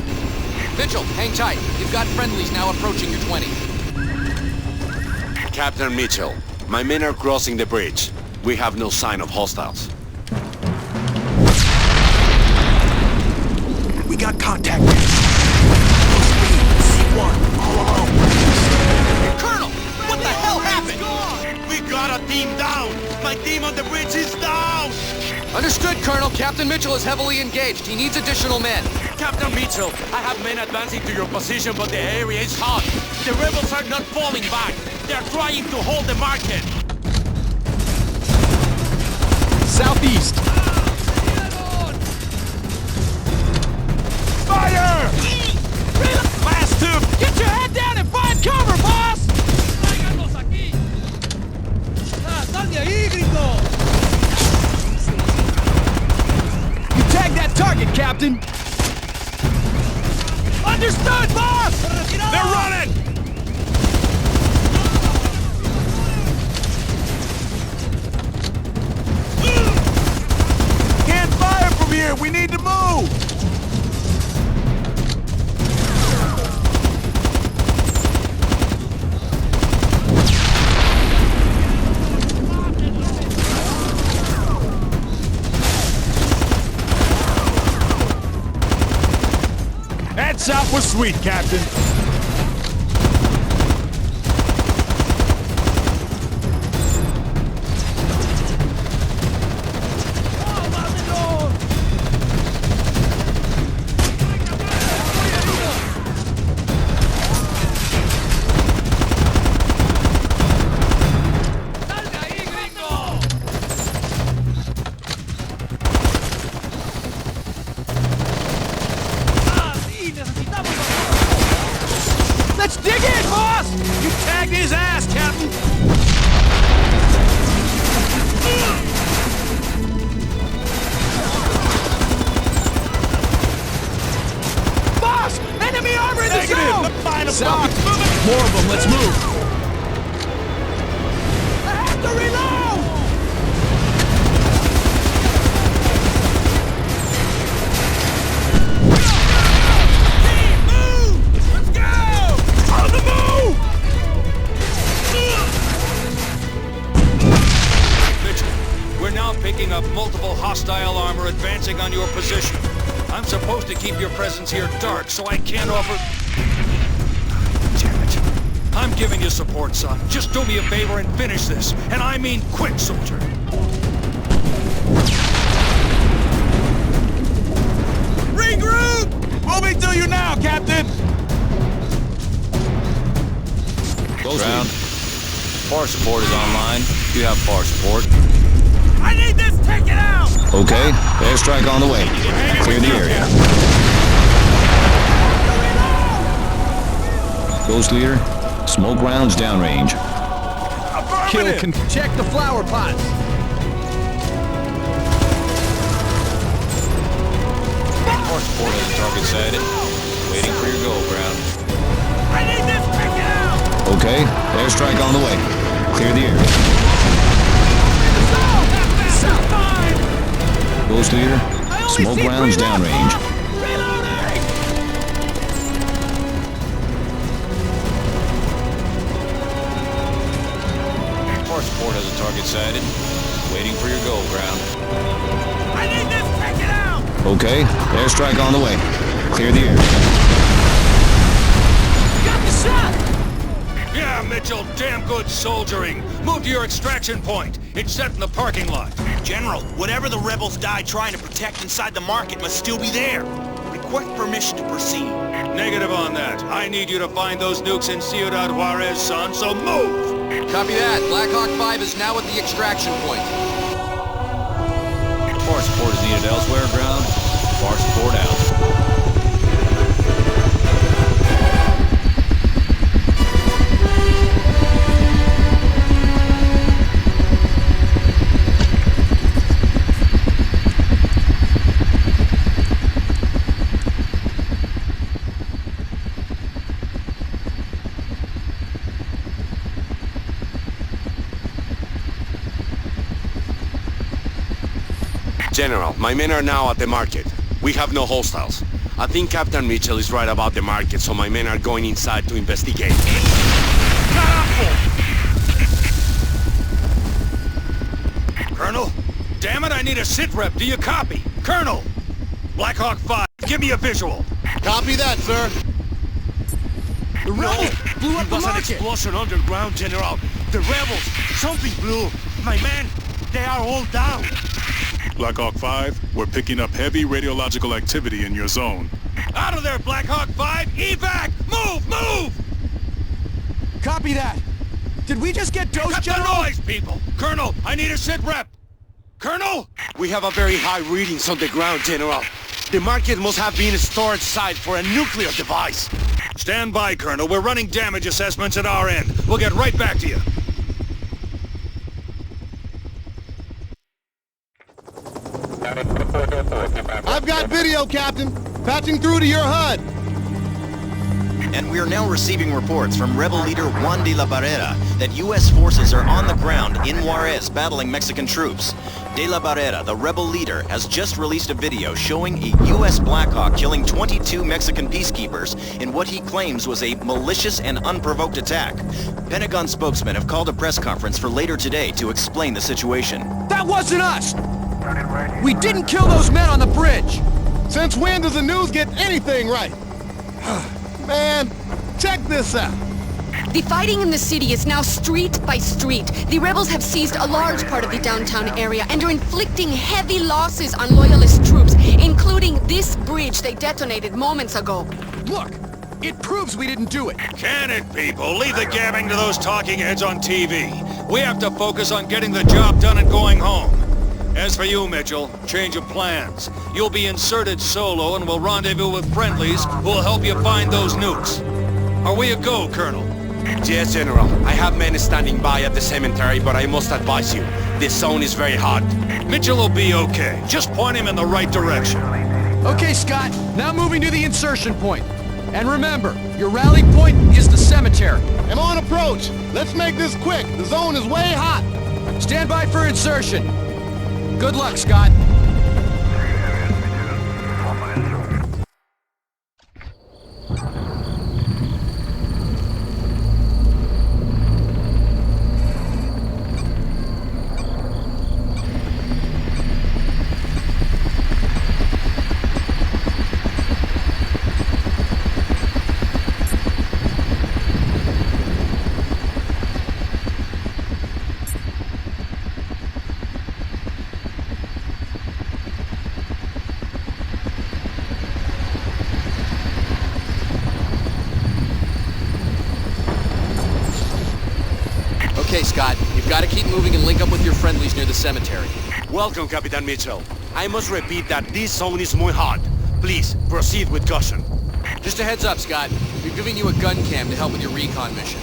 Mitchell, hang tight. You've got friendlies now approaching your 20. Captain Mitchell, my men are crossing the bridge. We have no sign of hostiles. We got contact. C1, all alone. Colonel, what the hell happened? We got a team down! My team on the bridge is down! Understood, Colonel. Captain Mitchell is heavily engaged. He needs additional men. Captain Mitchell, I have men advancing to your position, but the area is hot. The rebels are not falling back. They're trying to hold the market. Southeast. Fire! Last 2. Get your head down and find cover, boss! You tag that target, Captain! Understood, boss! They're running! Can't was sweet, Captain. Let's dig in, boss! You tagged his ass, Captain! Boss! Enemy armor in the zone! South. More of them, let's move! I have to reload! Picking up multiple hostile armor advancing on your position. I'm supposed to keep your presence here dark, so I can't offer... Damn it. I'm giving you support, son. Just do me a favor and finish this. And I mean quick, soldier. Regroup! Moving to you now, Captain! Ground. Far support is online. You have far support. I need this taken out! Okay, airstrike on the way. Clear the area. Ghost leader, smoke rounds downrange. Kill check the flower pots. Far support has a target sighted. Waiting for your go, ground. I need this taken out! Okay, airstrike on the way. Clear the area. Ghost leader, smoke rounds downrange. Far support has a target sighted. Waiting for your go, ground. I need this taken out! Okay, airstrike on the way. Clear the area. Got the shot! Yeah, Mitchell, damn good soldiering. Move to your extraction point. It's set in the parking lot. General, whatever the rebels died trying to protect inside the market must still be there. Request permission to proceed. Negative on that. I need you to find those nukes in Ciudad Juarez, son, so move! Copy that. Black Hawk 5 is now at the extraction point. Far support is needed elsewhere, ground. Far support out. General, my men are now at the market. We have no hostiles. I think Captain Mitchell is right about the market, so my men are going inside to investigate. Colonel? Damn it, I need a sit rep. Do you copy? Colonel! Black Hawk 5, give me a visual. Copy that, sir. The rebels blew up the was an market. explosion underground, General. The rebels, something blew. My men, they are all down. Black Hawk 5, we're picking up heavy radiological activity in your zone. Out of there, Black Hawk 5! Evac! Move! Move! Copy that. Did we just get dosed, Cut General? the noise, people! Colonel, I need a sit rep! Colonel? We have a very high readings on the ground, General. The market must have been a storage site for a nuclear device. Stand by, Colonel. We're running damage assessments at our end. We'll get right back to you. I've got video, Captain. Patching through to your HUD. And we are now receiving reports from rebel leader Juan de la Barrera that U.S. forces are on the ground in Juarez battling Mexican troops. De la Barrera, the rebel leader, has just released a video showing a U.S. Black Hawk killing 22 Mexican peacekeepers in what he claims was a malicious and unprovoked attack. Pentagon spokesmen have called a press conference for later today to explain the situation. That wasn't us! We didn't kill those men on the bridge! Since when does the news get anything right? Man, check this out. The fighting in the city is now street by street. The rebels have seized a large part of the downtown area and are inflicting heavy losses on loyalist troops, including this bridge they detonated moments ago. Look, it proves we didn't do it. Can it, people? Leave the gabbing to those talking heads on TV. We have to focus on getting the job done and going home. As for you, Mitchell, change of plans. You'll be inserted solo and will rendezvous with friendlies who will help you find those nukes. Are we a go, Colonel? Yes, General. I have men standing by at the cemetery, but I must advise you, this zone is very hot. Mitchell will be okay. Just point him in the right direction. Okay, Scott, now moving to the insertion point. And remember, your rally point is the cemetery. I'm on approach. Let's make this quick. The zone is way hot. Stand by for insertion. Good luck, Scott. Okay, Scott, you've got to keep moving and link up with your friendlies near the cemetery. Welcome, Captain Mitchell. I must repeat that this zone is muy hot. Please, proceed with caution. Just a heads up, Scott. We've given you a gun cam to help with your recon mission.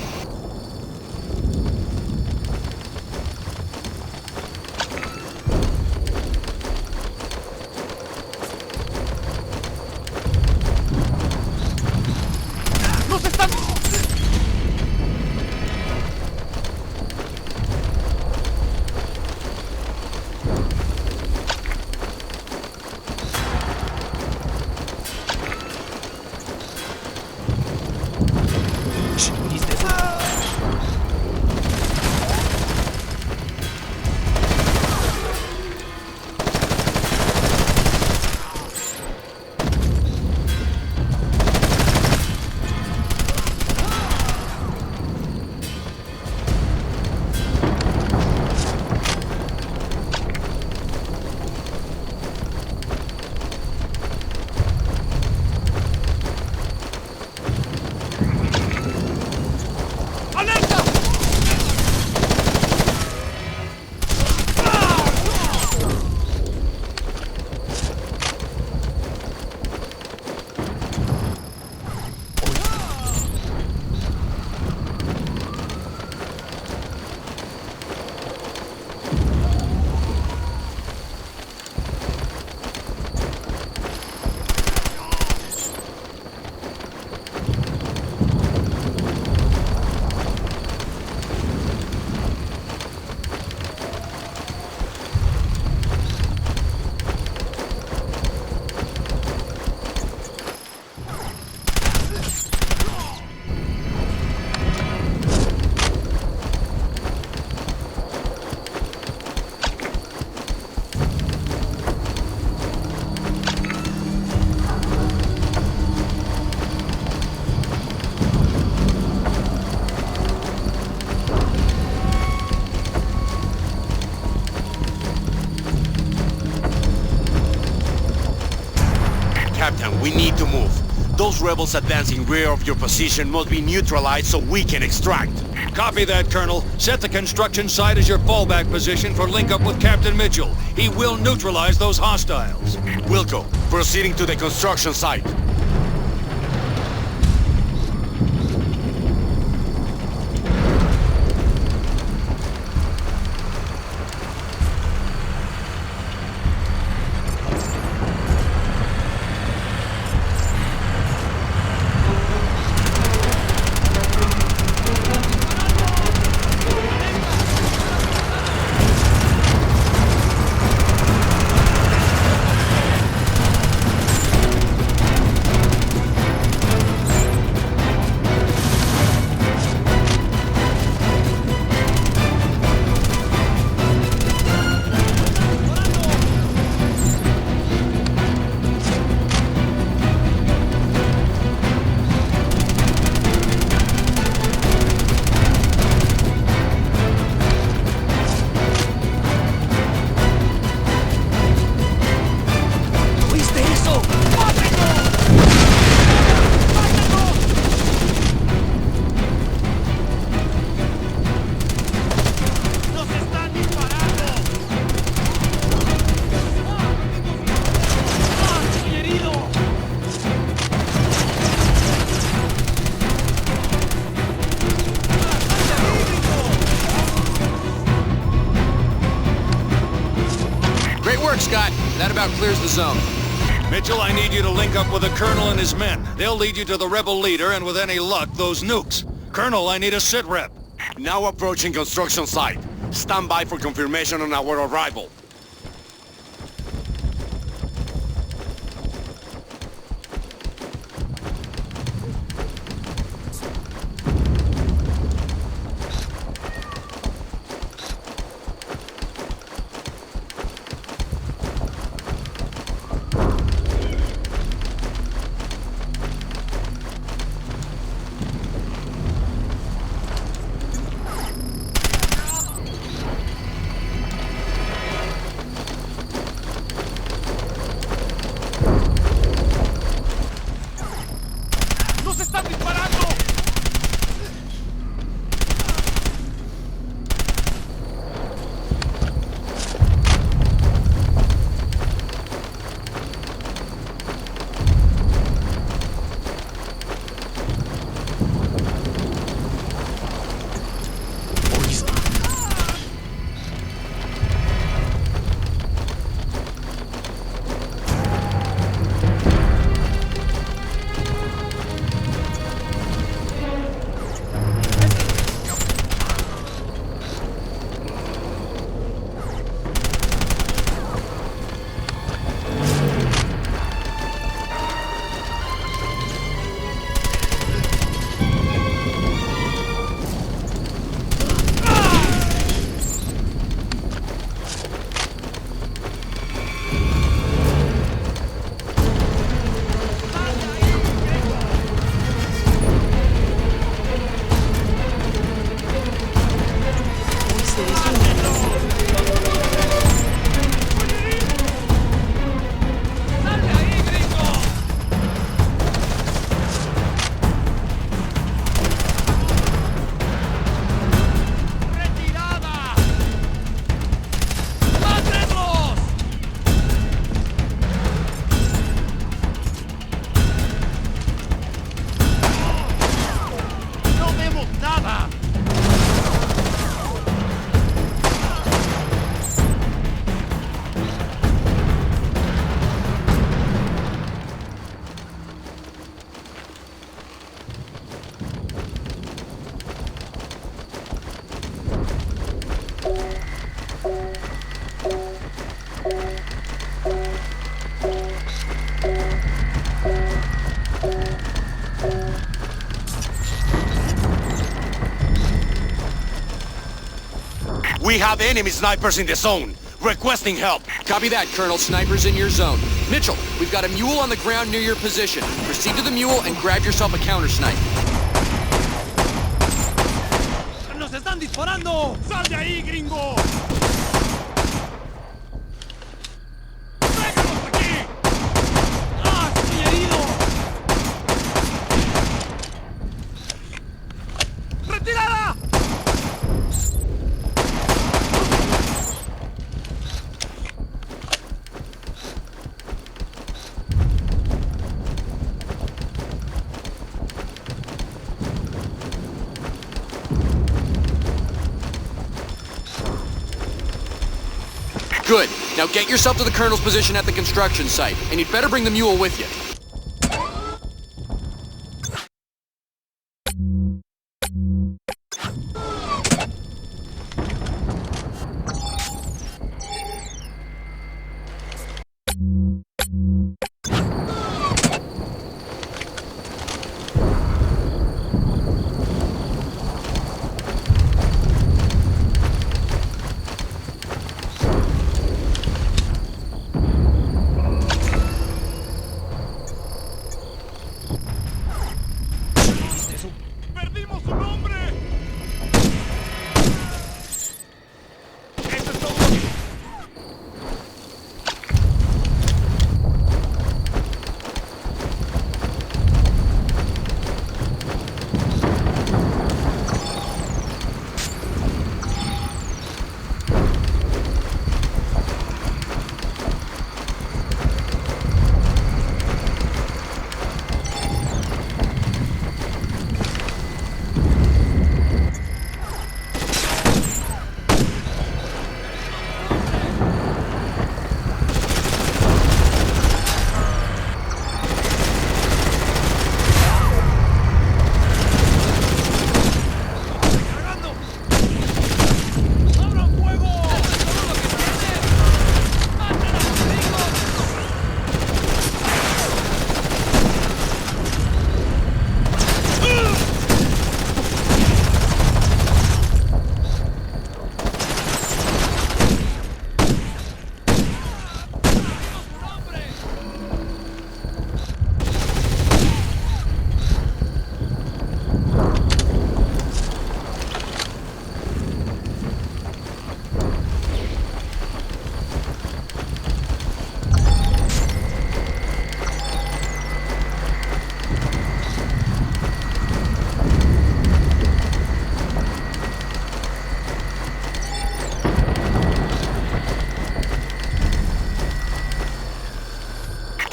Captain, we need to move. Those rebels advancing rear of your position must be neutralized so we can extract. Copy that, Colonel. Set the construction site as your fallback position for link-up with Captain Mitchell. He will neutralize those hostiles. Wilco, proceeding to the construction site. Scott, that about clears the zone. Mitchell, I need you to link up with the Colonel and his men. They'll lead you to the rebel leader, and with any luck, those nukes. Colonel, I need a sit rep. Now approaching construction site. Stand by for confirmation on our arrival. We have enemy snipers in the zone, requesting help. Copy that, Colonel. Snipers in your zone. Mitchell, we've got a mule on the ground near your position. Proceed to the mule and grab yourself a counter snipe. ¡Nos están disparando! ¡Sal de ahí, gringo! ¡Tráiganos aquí! ¡Ah, estoy herido! ¡Retirada! Good. Now get yourself to the Colonel's position at the construction site, and you'd better bring the mule with you.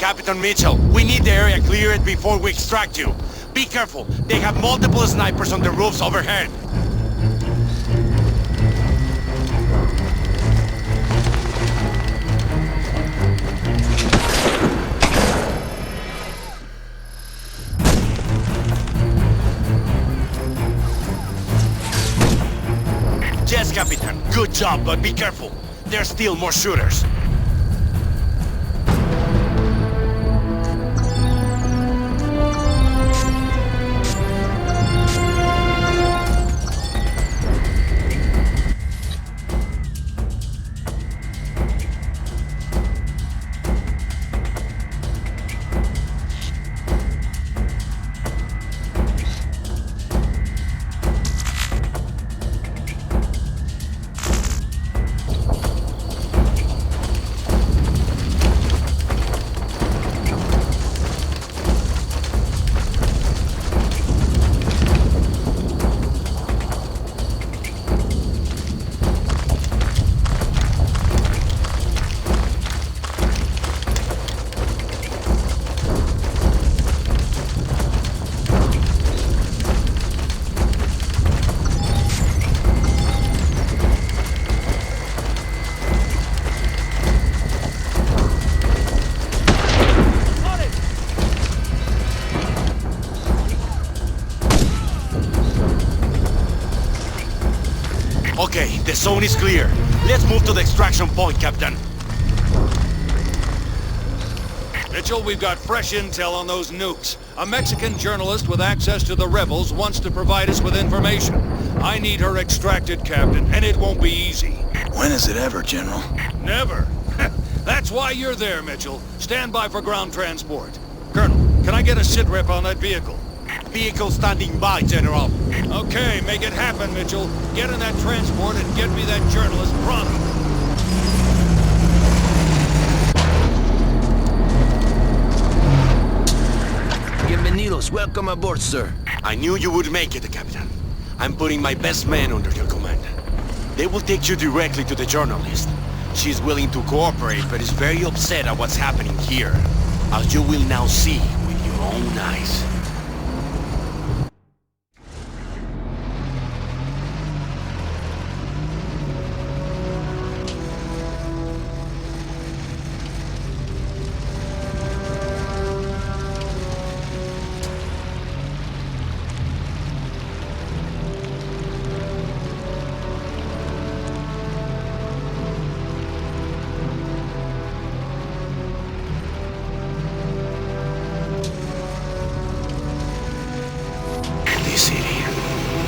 Captain Mitchell, we need the area cleared before we extract you. Be careful. They have multiple snipers on the roofs overhead. Yes, Capitan. Good job, but be careful. There's still more shooters. Okay, the zone is clear. Let's move to the extraction point, Captain. Mitchell, we've got fresh intel on those nukes. A Mexican journalist with access to the rebels wants to provide us with information. I need her extracted, Captain, and it won't be easy. When is it ever, General? Never. That's why you're there, Mitchell. Stand by for ground transport. Colonel, can I get a sit rep on that vehicle? Vehicle standing by, General. Okay, make it happen, Mitchell. Get in that transport and get me that journalist pronto. Bienvenidos. Welcome aboard, sir. I knew you would make it, Captain. I'm putting my best men under your command. They will take you directly to the journalist. She's willing to cooperate, but is very upset at what's happening here, as you will now see with your own eyes.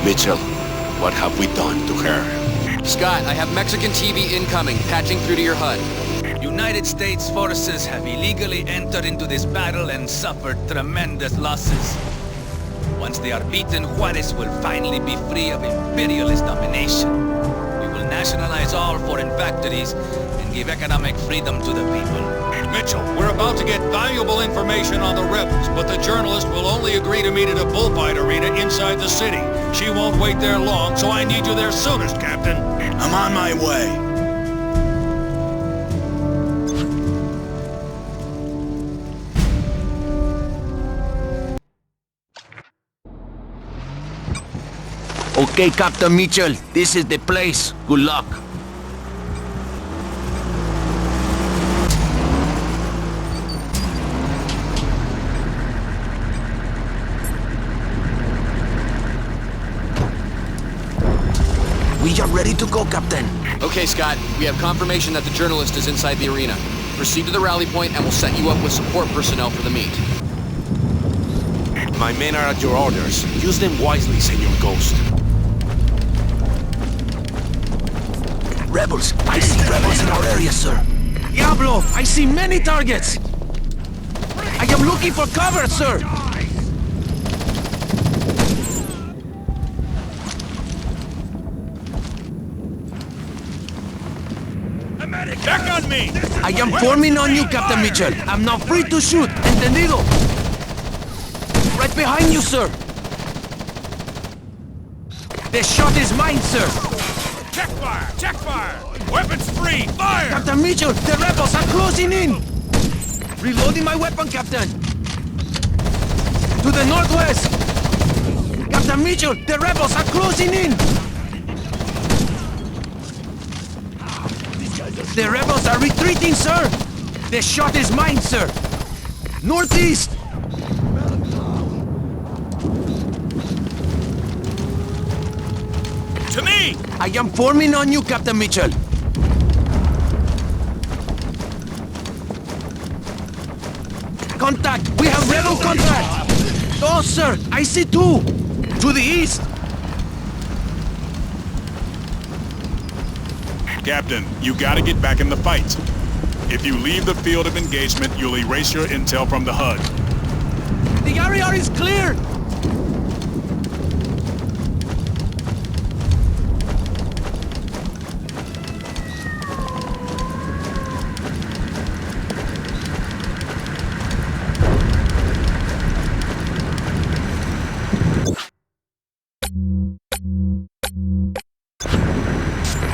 Mitchell, what have we done to her? Scott, I have Mexican TV incoming, patching through to your HUD. United States forces have illegally entered into this battle and suffered tremendous losses. Once they are beaten, Juarez will finally be free of imperialist domination. We will nationalize all foreign factories and give economic freedom to the people. Mitchell, we're about to get valuable information on the rebels, but the journalist will only agree to meet at a bullfight arena inside the city. She won't wait there long, so I need you there soonest, Captain. I'm on my way. Okay, Captain Mitchell, this is the place. Good luck. We are ready to go, Captain. Okay, Scott, we have confirmation that the journalist is inside the arena. Proceed to the rally point and we'll set you up with support personnel for the meet. My men are at your orders. Use them wisely, Senor Ghost. Rebels! I see rebels in our area, sir. Diablo! I see many targets! I am looking for cover, sir! Back on me! I am forming on you, Captain Mitchell. I'm now free to shoot. Entendido? Right behind you, sir. The shot is mine, sir. Check fire! Check fire! Weapons free! Fire! Captain Mitchell, the rebels are closing in! Reloading my weapon, Captain! To the northwest! Captain Mitchell, the rebels are closing in! The rebels are retreating, sir! The shot is mine, sir! Northeast! To me! I am forming on you, Captain Mitchell! Contact! We have rebel contact! Oh, sir! I see two! To the east! Captain, you gotta get back in the fight. If you leave the field of engagement, you'll erase your intel from the HUD. The area is clear!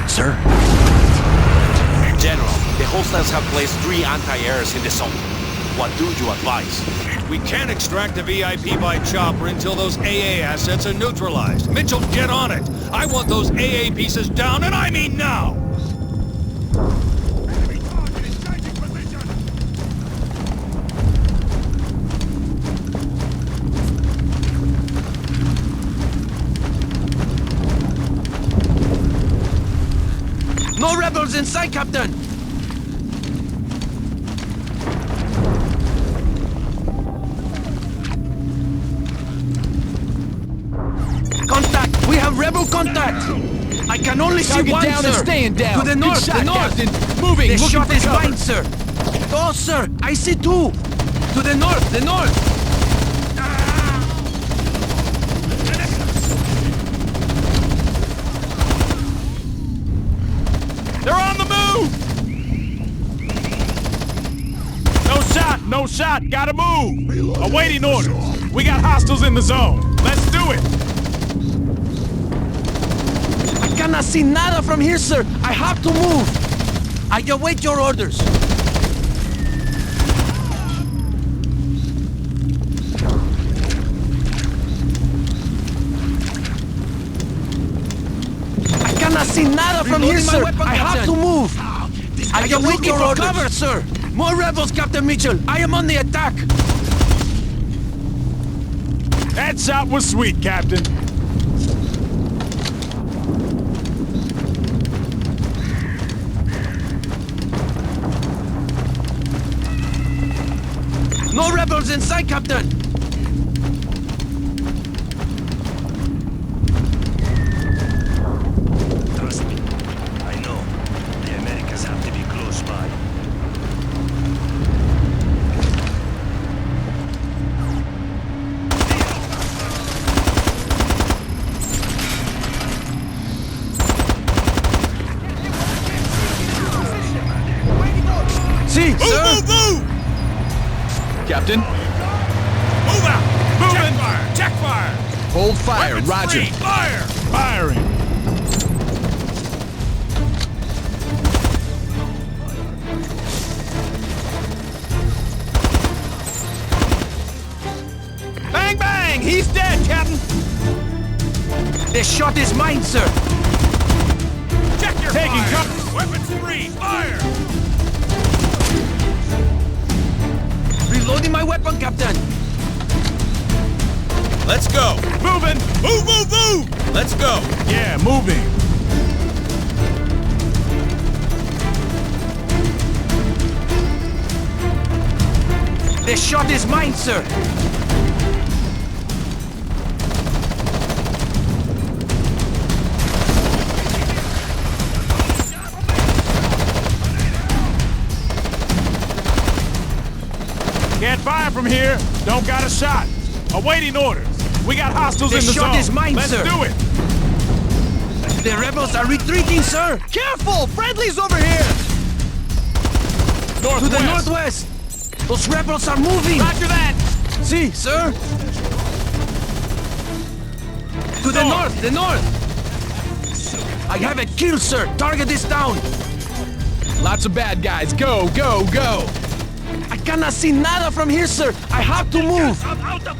Sir? General, the hostiles have placed 3 anti-airs in the zone. What do you advise? We can't extract the VIP by chopper until those AA assets are neutralized. Mitchell, get on it! I want those AA pieces down, and I mean now! No rebels in sight, Captain! Contact! We have rebel contact! I can only see one, down sir! and staying down. To the Good north, shot, the north! Captain. Moving, The looking shot for is cover. mine, sir! Oh, sir! I see two! To the north, the north! They're on the move! No shot, no shot, gotta move! Awaiting orders. We got hostiles in the zone. Let's do it! I cannot see nada from here, sir! I have to move! I await your orders! I cannot see nada from here, sir! I have to move! I await your orders! Cover, sir! More rebels, Captain Mitchell! I am on the attack! That shot was sweet, Captain. No rebels in sight, Captain! Trust me. I know. The Americans have to be close by. See, sir! Move, move! Captain, Move out! Moving. Check fire! Check fire! hold fire, Weapons roger. free, fire! Firing. Bang, bang! He's dead, Captain! The shot is mine, sir! Check your Taking fire! cover. Weapons free, fire! Reloading my weapon, Captain! Let's go! Moving! Move, move, move! Let's go! Yeah, moving. The shot is mine, sir! Can't fire from here. Don't got a shot. Awaiting orders. We got hostiles The in the shot zone. is mine, Let's sir. do it. The rebels are retreating, sir! Careful! Friendly's over here! To the northwest! Those rebels are moving! Roger that! See, sir? To the north, the north! I have a kill, sir! Target is down! Lots of bad guys. Go, go, go! I cannot see nada from here, sir. I have to move.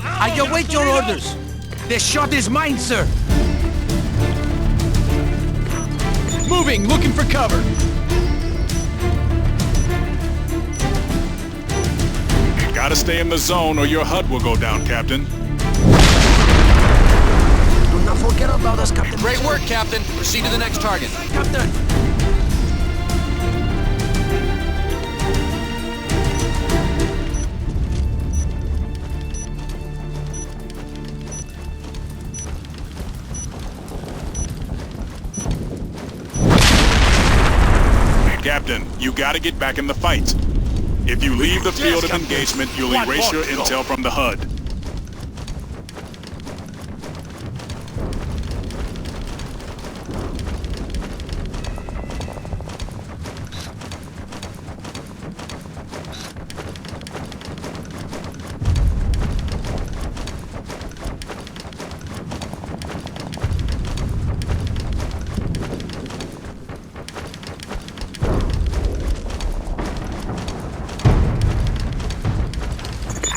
I await your orders. The shot is mine, sir. Moving, looking for cover. Gotta stay in the zone or your HUD will go down, Captain. Do not forget about us, Captain. Great work, Captain. Proceed to the next target. Captain. Captain, you gotta get back in the fight. If you leave the field of engagement, you'll erase your intel from the HUD.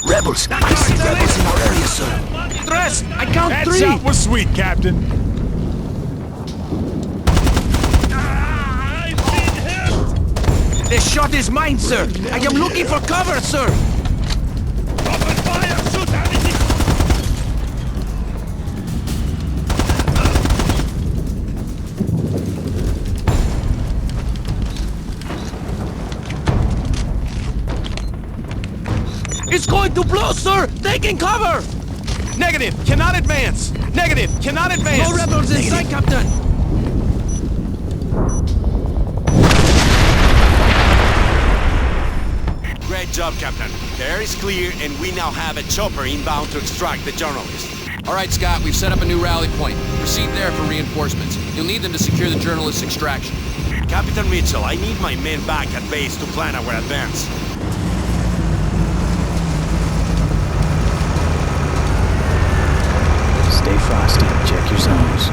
Rebels! I see rebels in our area, sir! Tres! I count That three! shot was sweet, Captain. The shot is mine, sir! I am looking for cover, sir! Open fire! Shoot anything! It's going to blow, sir! Taking cover! Negative! Cannot advance! Negative! Cannot advance! No rebels in sight, Captain! Great job, Captain. The air is clear, and we now have a chopper inbound to extract the journalist. All right, Scott, we've set up a new rally point. Proceed there for reinforcements. You'll need them to secure the journalist's extraction. Captain Mitchell, I need my men back at base to plan our advance. Stay frosty. Check your zones.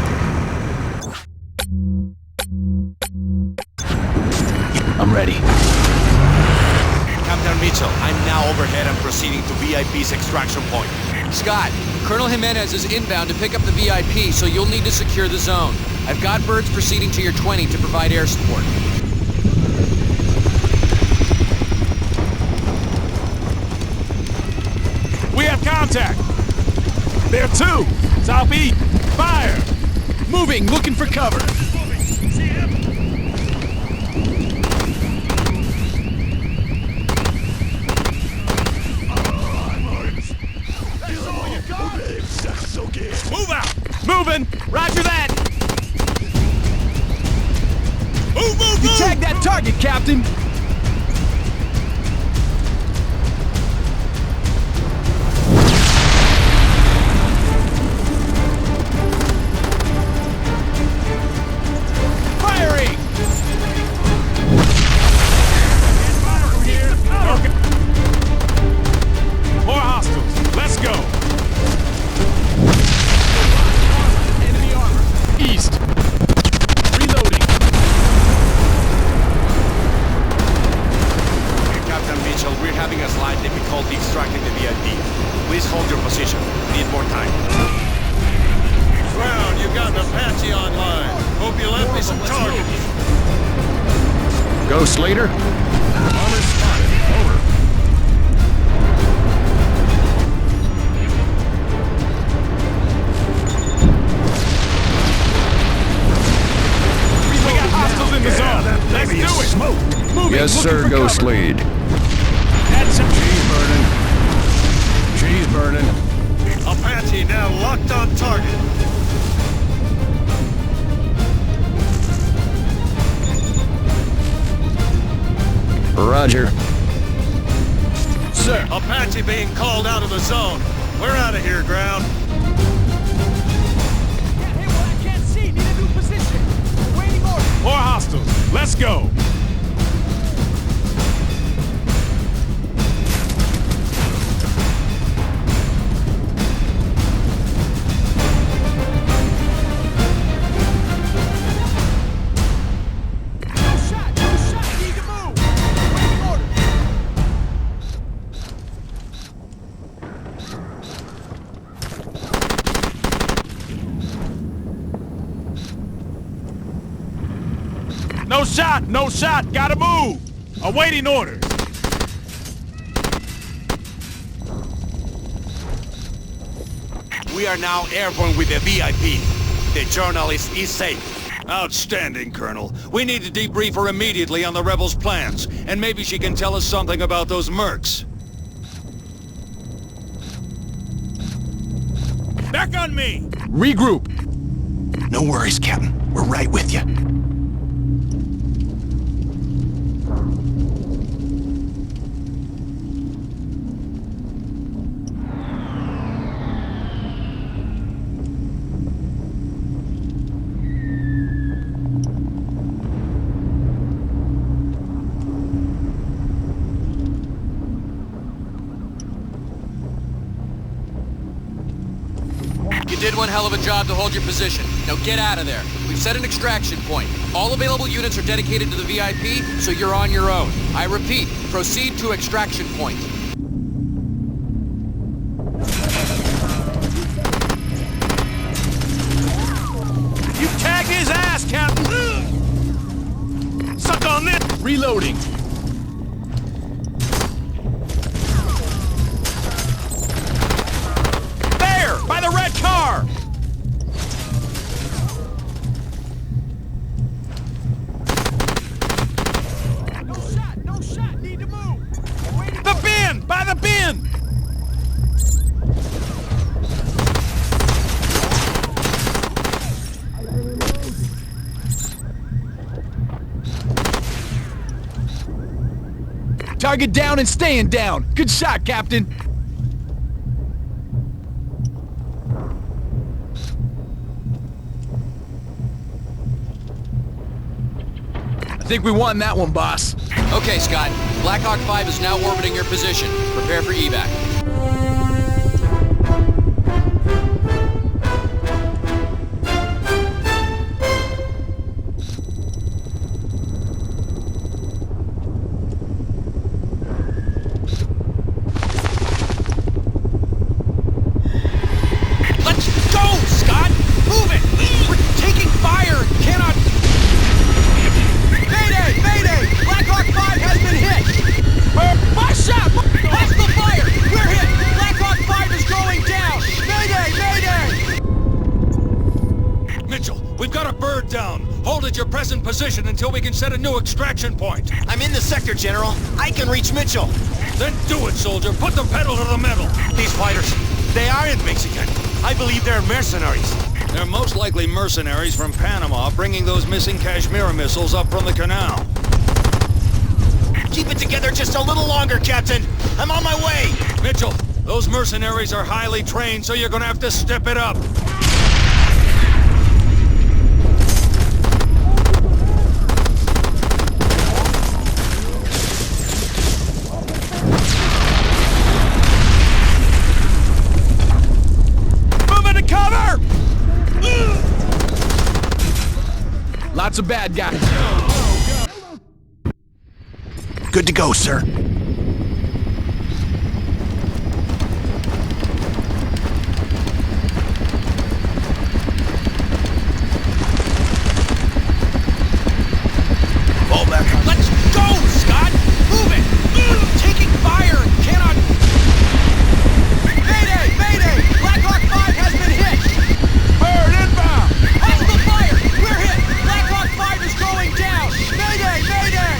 I'm ready. Captain Mitchell, I'm now overhead and proceeding to VIP's extraction point. Scott, Colonel Jimenez is inbound to pick up the VIP, so you'll need to secure the zone. I've got birds proceeding to your 20 to provide air support. We have contact! There are two! Southeast! Fire! Moving, looking for cover! Move out! Moving! Roger that! Move, move, move! You tagged that target, Captain! Firing! Okay. More hostiles. Let's go! Enemy armor. East. Reloading. Captain Mitchell, we're having a slight difficulty extracting the VIP. Please hold your position. Need more time. Brown, you got an Apache online. Hope you left me some targets. Ghost leader. Armor spotted. Over. We got hostiles in the zone. Let's do it. Smoke. Moving. Yes, sir, Ghost Lead. That's some cheese burning. Apache now locked on target. Roger. Sir. Apache being called out of the zone. We're out of here, ground. More hostiles. Let's go. No shot! No shot! Gotta move! Awaiting orders! We are now airborne with the VIP. The journalist is safe. Outstanding, Colonel. We need to debrief her immediately on the rebels' plans, and maybe she can tell us something about those mercs. Back on me! Regroup! No worries, Captain. We're right with you. You did one hell of a job to hold your position. Now get out of there. We've set an extraction point. All available units are dedicated to the VIP, so you're on your own. I repeat, proceed to extraction point. You tagged his ass, Captain! Suck on this! Reloading! There! By the red car! No shot! No shot! Need to move! The bin! By the bin! Target down and staying down! Good shot, Captain! I think we won that one, boss. Okay, Scott. Black Hawk 5 is now orbiting your position. Prepare for evac. Let's go, Scott! Move it! We're taking fire! Cannot... Mayday! Mayday! Black Hawk 5 has been hit! My shot! Hostile fire! We're hit! Black Hawk 5 is going down! Mayday! Mayday! Mitchell, we've got a bird down. Hold at your present position until we can set a new extraction point. I'm in the sector, General. I can reach Mitchell. Then do it, soldier. Put the pedal to the metal. These fighters, they aren't Mexican. I believe they're mercenaries. They're most likely mercenaries from Panama bringing those missing Kashmir missiles up from the canal. Keep it together just a little longer, Captain. I'm on my way. Mitchell, those mercenaries are highly trained, so you're gonna have to step it up. Lots of bad guys. Good to go, sir. Fall back. Let's go, Scott! Move it! Taking fire! Cannot... Mayday! Mayday! Black Hawk 5 has been hit! Bird inbound! Hostile fire! We're hit! Black Hawk 5 is going down! Mayday! Mayday!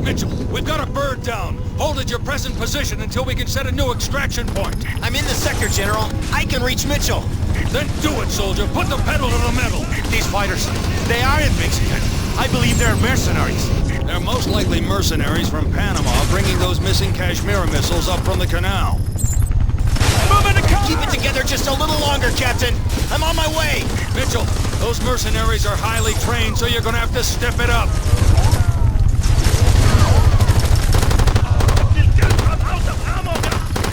Mitchell, we've got a bird down. Hold at your present position until we can set a new extraction point. I'm in the sector, General. I can reach Mitchell. Then do it, soldier. Put the pedal to the metal. These fighters, they aren't Mexican. I believe they're mercenaries. They're most likely mercenaries from Panama bringing those missing Kashmir missiles up from the canal. Keep it together just a little longer, Captain. I'm on my way. Mitchell, those mercenaries are highly trained, so you're gonna have to step it up.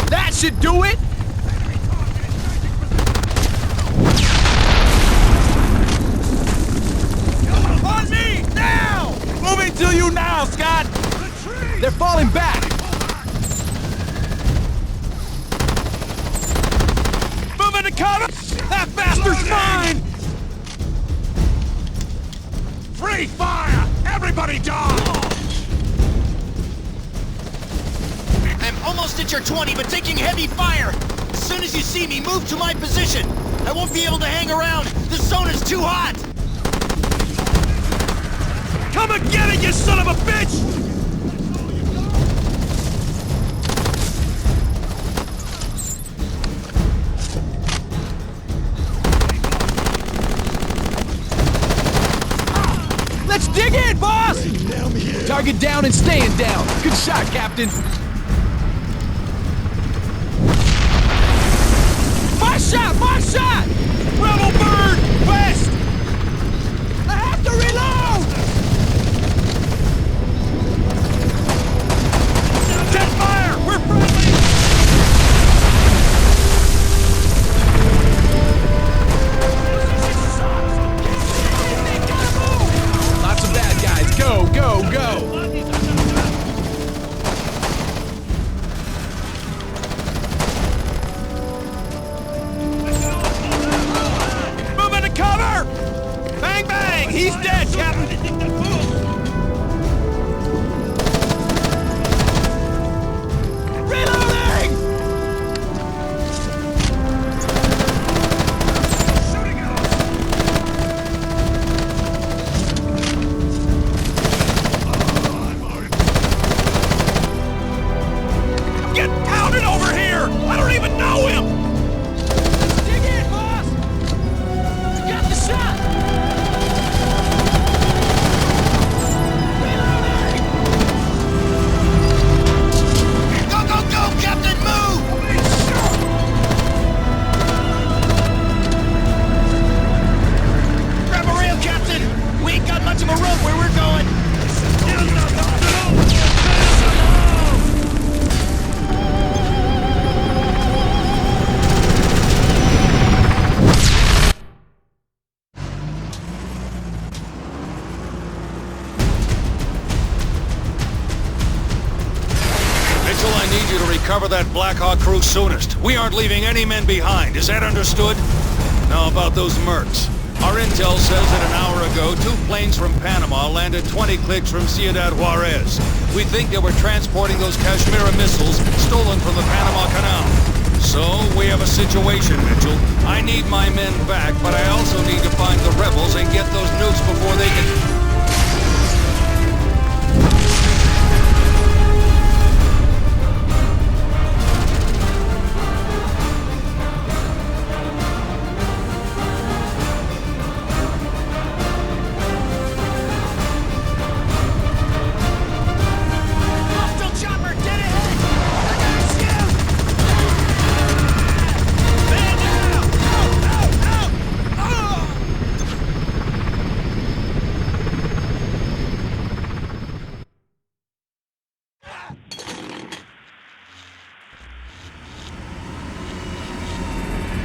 That should do it! On me! Now! Moving to you now, Scott! They're falling back! Moving to cover! That bastard's mine! Free fire! Everybody die! I'm almost at your 20, but taking heavy fire! As soon as you see me, move to my position! I won't be able to hang around! The zone is too hot! Come and get it, you son of a bitch! Let's dig in, boss! Target down and staying down. Good shot, Captain. My shot! My shot! Rebel bird! West! I have to reload! Check fire! We're friendly! Lots of bad guys. Go, go, go! Move into cover! Bang, bang! He's dead, Captain! Reloading! Get pounded over here! I don't even know him! Dig in, boss! You got the shot! Go, go, go, Captain! Move! Grab a rail, Captain! We ain't got much of a rope where we're going! Mitchell, I need you to recover that Black Hawk crew soonest. We aren't leaving any men behind. Is that understood? Now about those mercs. Our intel says that an hour ago, 2 planes from Panama landed 20 clicks from Ciudad Juarez. We think they were transporting those Kashmira missiles stolen from the Panama Canal. So, we have a situation, Mitchell. I need my men back, but I also need to find the rebels and get those nukes before they can... Hostile chopper, dead ahead! I gotta shoot! Man down! Out!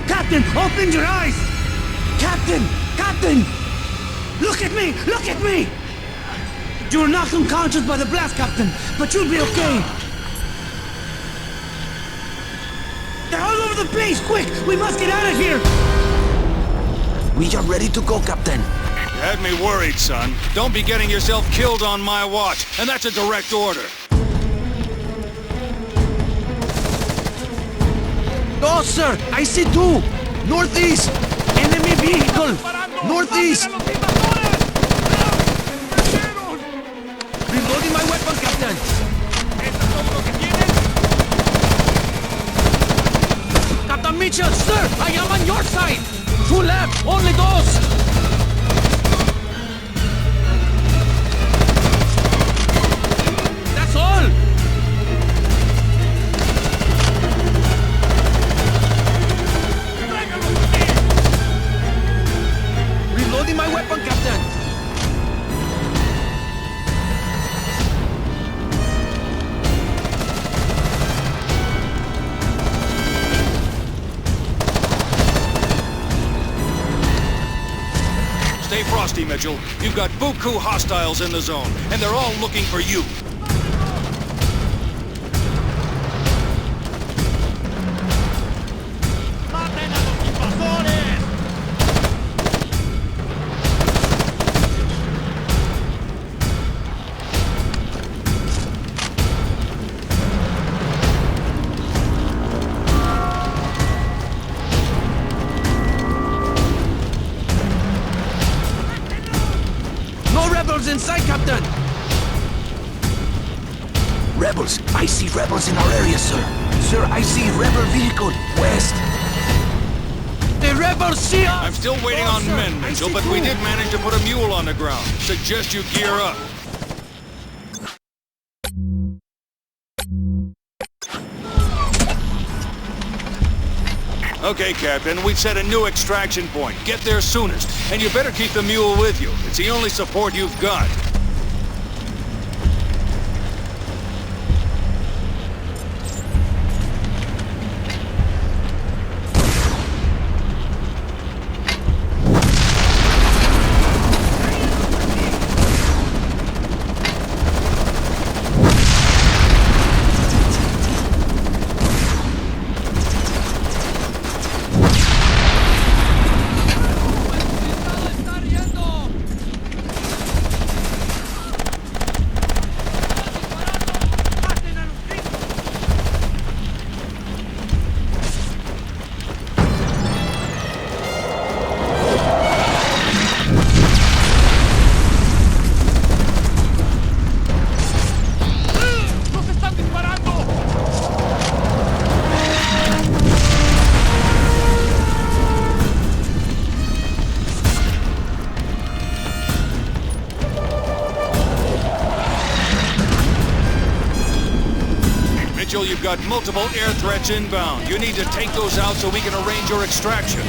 Captain, open your eyes! Captain! Captain! Look at me! Look at me! You were knocked unconscious by the blast, Captain, but you'll be okay. They're all over the place! Quick! We must get out of here! We are ready to go, Captain. You had me worried, son. Don't be getting yourself killed on my watch, and that's a direct order. Oh, sir! I see 2! Northeast! Enemy vehicle! Northeast! Reloading my weapon, Captain! Captain Mitchell, sir! I am on your side! 2 left! Only those! That's all! Reloading my weapon, Captain! Stay frosty, Mitchell. You've got buku hostiles in the zone, and they're all looking for you. rebels in sight, Captain! Rebels! I see rebels in our area, sir. Sir, I see rebel vehicle west. The rebels see us! I'm still waiting on men, Mitchell, but we did manage to put a mule on the ground. Suggest you gear up. Okay, Captain, we've set a new extraction point. Get there soonest, and you better keep the mule with you. It's the only support you've got. You've got multiple air threats inbound. You need to take those out so we can arrange your extraction.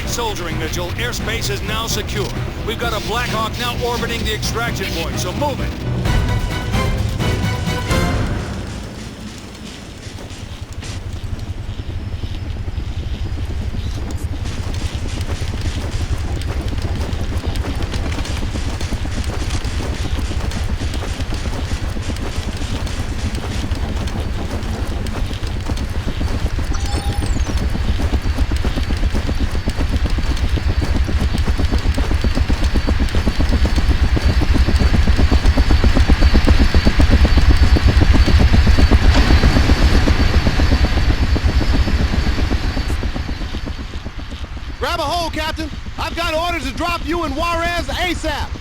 Soldiering, Mitchell. Airspace is now secure. We've got a Black Hawk now orbiting the extraction point, so move it. Grab a hold, Captain. I've got orders to drop you in Juarez ASAP.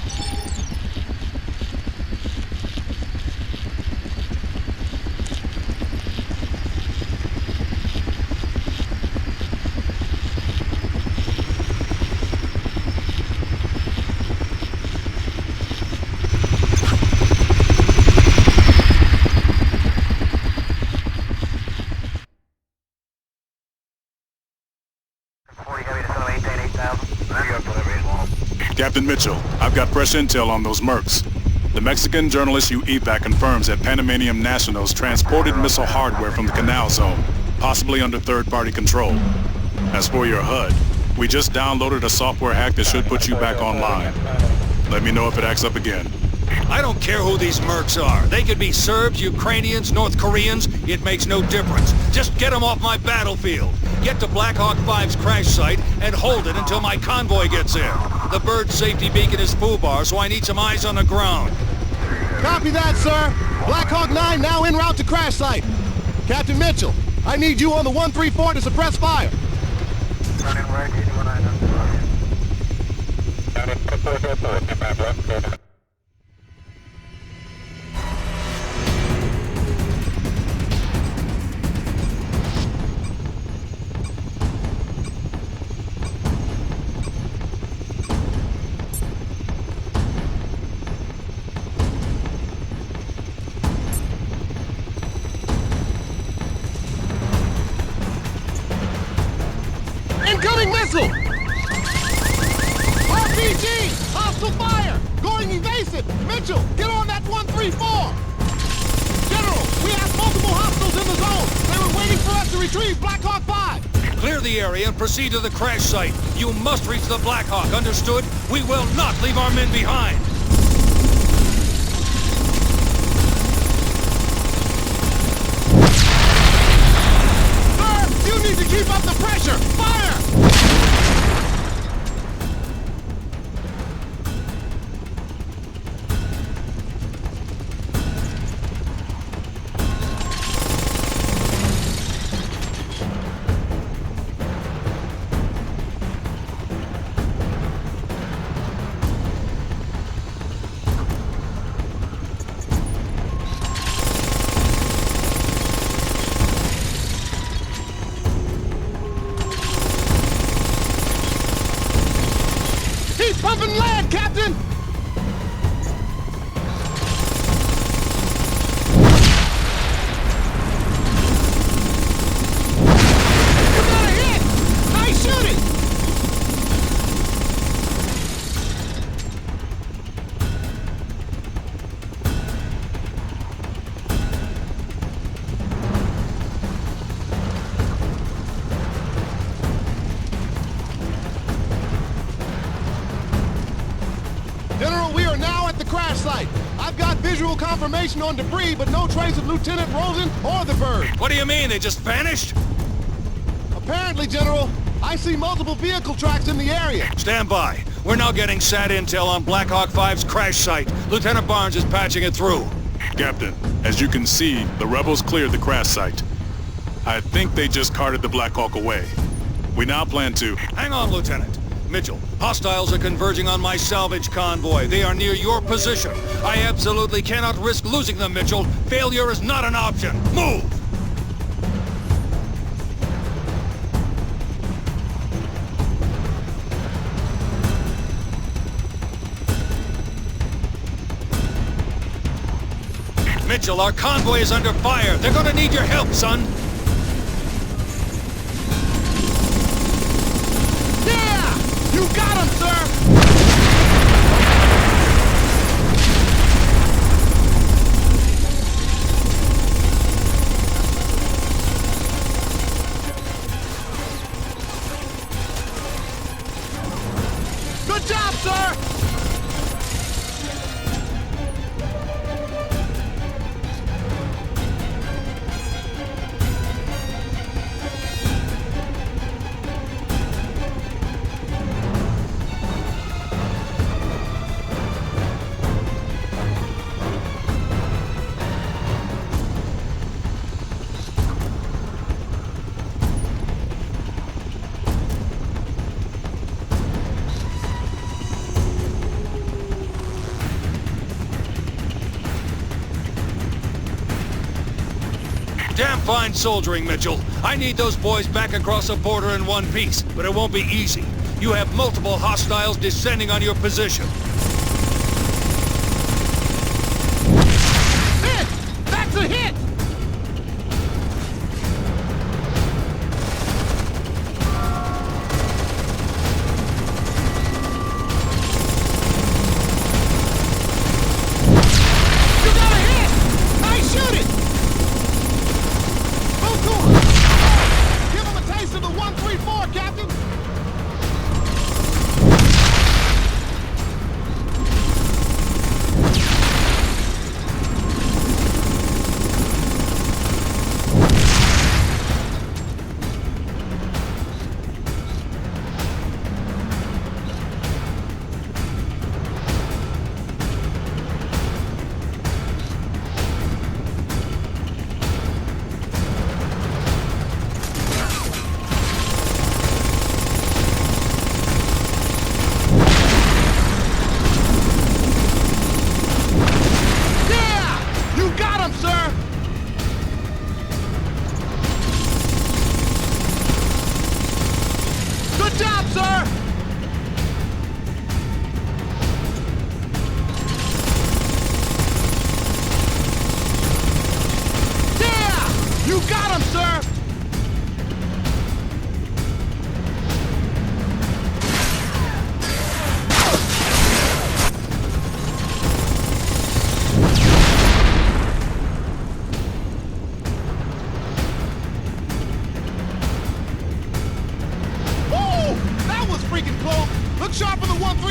Captain Mitchell, I've got fresh intel on those mercs. The Mexican journalist you evac confirms that Panamanian nationals transported missile hardware from the Canal Zone, possibly under third-party control. As for your HUD, we just downloaded a software hack that should put you back online. Let me know if it acts up again. I don't care who these mercs are. They could be Serbs, Ukrainians, North Koreans. It makes no difference. Just get them off my battlefield. Get to Black Hawk 5's crash site and hold it until my convoy gets there. The bird safety beacon is FUBAR, so I need some eyes on the ground. Copy that, sir. Black Hawk 9 now en route to crash site. Captain Mitchell, I need you on the 134 to suppress fire. Running right, 81 identified. Incoming missile! RPG! Hostile fire! Going evasive! Mitchell, get on that 134! General, we have multiple hostiles in the zone! They were waiting for us to retrieve Black Hawk 5! Clear the area and proceed to the crash site. You must reach the Black Hawk, understood? We will not leave our men behind! Sir, you need to keep up the pressure! Fire! He's pumping lead, Captain! You got a hit! Nice shooting! General, we are now at the crash site. I've got visual confirmation on debris, but no trace of Lieutenant Rosen or the bird. What do you mean? They just vanished? Apparently, General, I see multiple vehicle tracks in the area. Stand by. We're now getting SAT intel on Black Hawk 5's crash site. Lieutenant Barnes is patching it through. Captain, as you can see, the rebels cleared the crash site. I think they just carted the Black Hawk away. We now plan to... Hang on, Lieutenant. Mitchell, hostiles are converging on my salvage convoy. They are near your position. I absolutely cannot risk losing them, Mitchell. Failure is not an option. Move! Mitchell, our convoy is under fire. They're gonna need your help, son. Yeah! You got him, sir! Good job, sir! Damn fine soldiering, Mitchell. I need those boys back across the border in one piece, but it won't be easy. You have multiple hostiles descending on your position. Hit! That's a hit! You got a hit! Nice shooting! Give him a taste of the 134, Captain!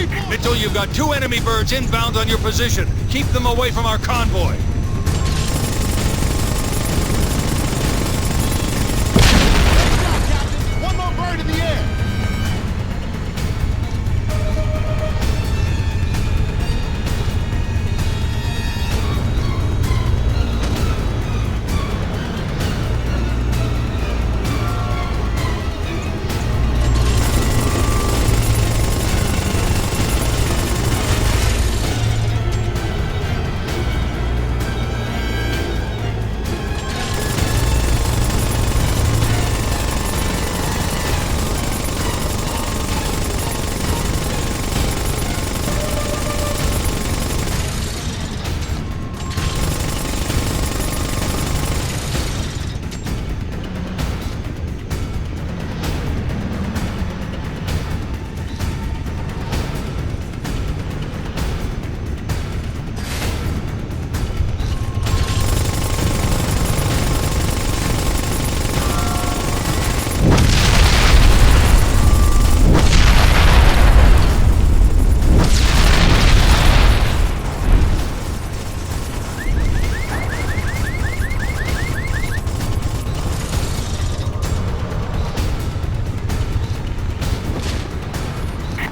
134! Mitchell, you've got 2 enemy birds inbound on your position. Keep them away from our convoy. One more bird in the air!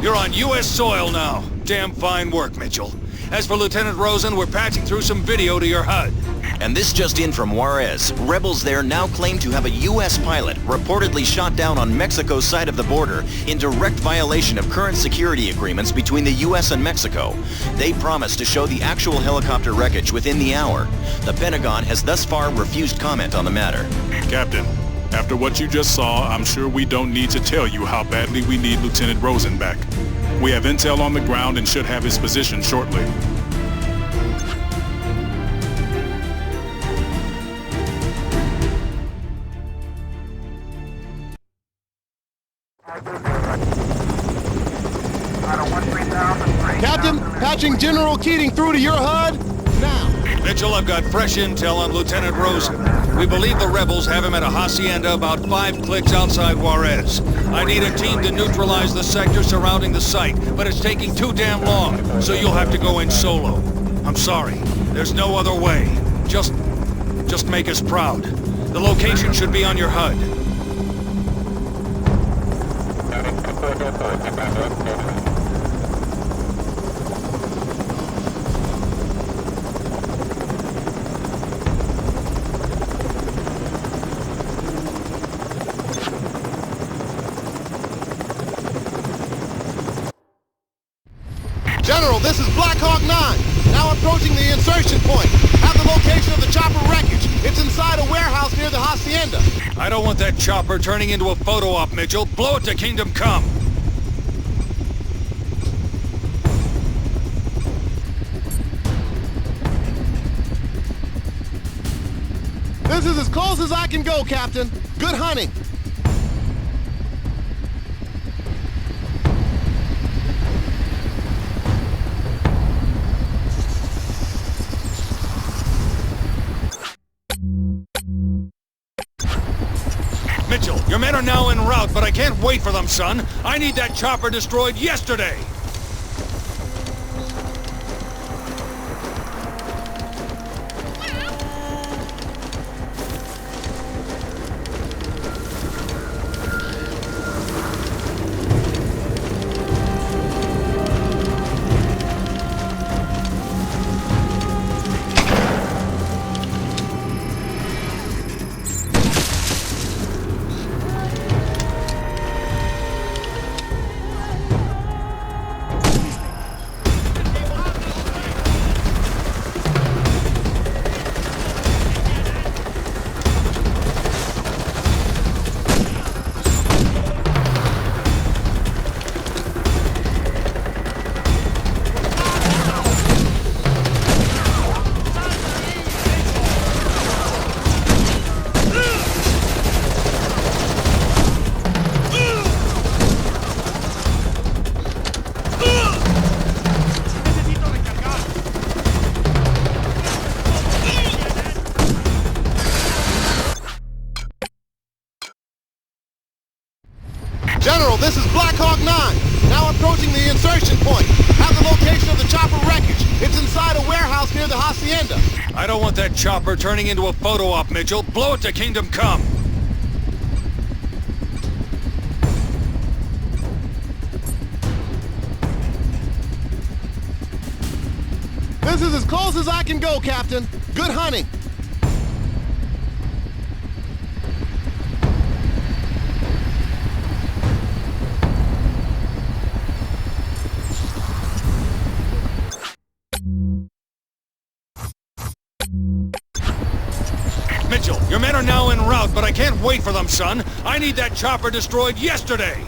You're on U.S. soil now. Damn fine work, Mitchell. As for Lieutenant Rosen, we're patching through some video to your HUD. And this just in from Juarez. Rebels there now claim to have a U.S. pilot reportedly shot down on Mexico's side of the border in direct violation of current security agreements between the U.S. and Mexico. They promised to show the actual helicopter wreckage within the hour. The Pentagon has thus far refused comment on the matter. Captain, after what you just saw, I'm sure we don't need to tell you how badly we need Lieutenant Rosen back. We have intel on the ground and should have his position shortly. Captain, patching General Keating through to your HUD now. Mitchell, I've got fresh intel on Lieutenant Rosen. We believe the rebels have him at a hacienda about 5 clicks outside Juarez. I need a team to neutralize the sector surrounding the site, but it's taking too damn long, so you'll have to go in solo. I'm sorry. There's no other way. Just make us proud. The location should be on your HUD. General, this is Black Hawk 9. Now approaching the insertion point. Have the location of the chopper wreckage. It's inside a warehouse near the hacienda. I don't want that chopper turning into a photo op, Mitchell. Blow it to Kingdom Come. This is as close as I can go, Captain. Good hunting. Mitchell, your men are now en route, but I can't wait for them, son. I need that chopper destroyed yesterday. the hacienda. I don't want that chopper turning into a photo op, Mitchell. Blow it to Kingdom Come. This is as close as I can go, Captain. Good hunting. Mitchell, your men are now en route, but I can't wait for them, son. I need that chopper destroyed yesterday.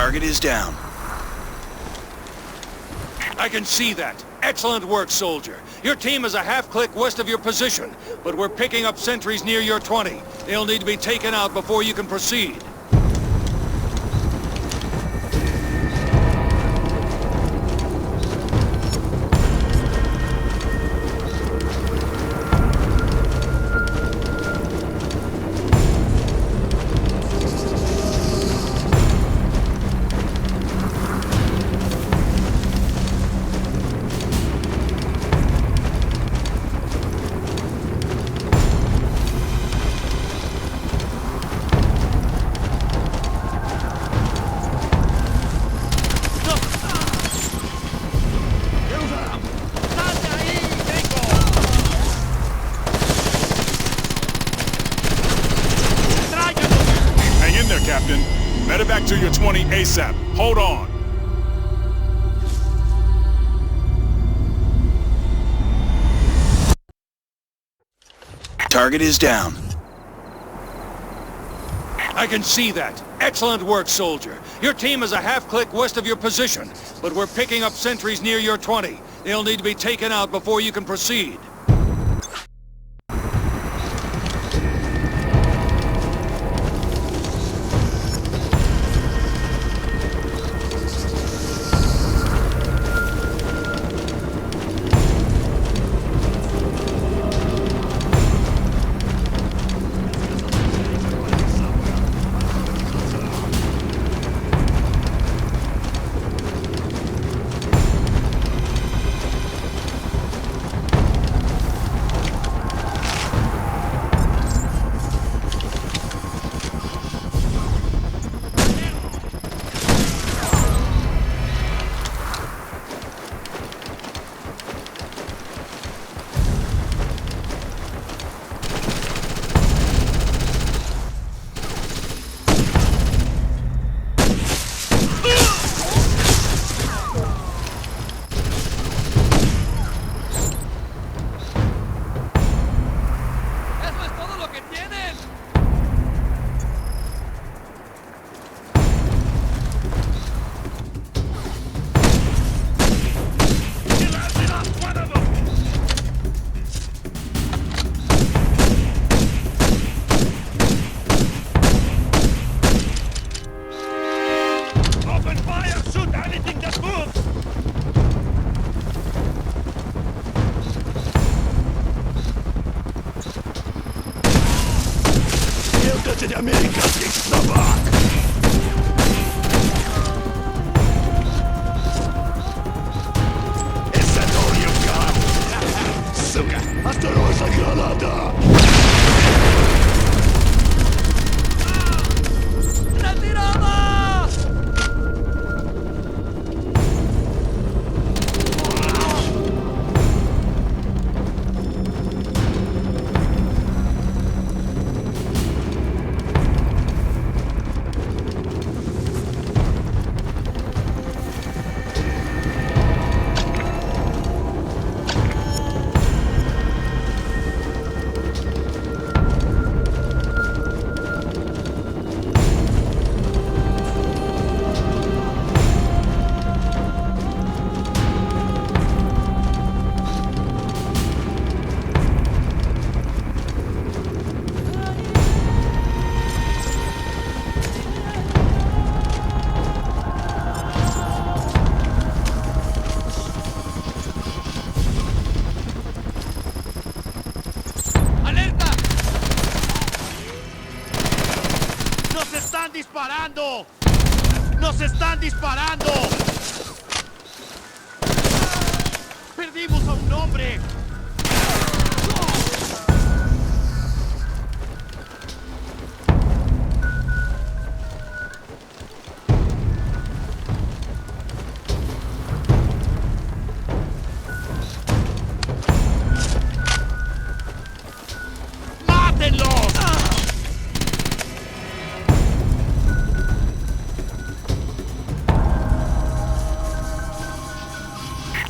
Target is down. I can see that. Excellent work, soldier. Your team is a half-click west of your position, but we're picking up sentries near your 20. They'll need to be taken out before you can proceed. Captain. Medevac to your 20 ASAP. Hold on. Target is down. I can see that. Excellent work, soldier. Your team is a half-click west of your position, but we're picking up sentries near your 20. They'll need to be taken out before you can proceed. заботить американских собак! Is that all you've got? Сука! Осторожно, граната! disparando! ¡Nos están disparando! ¡Perdimos a un hombre!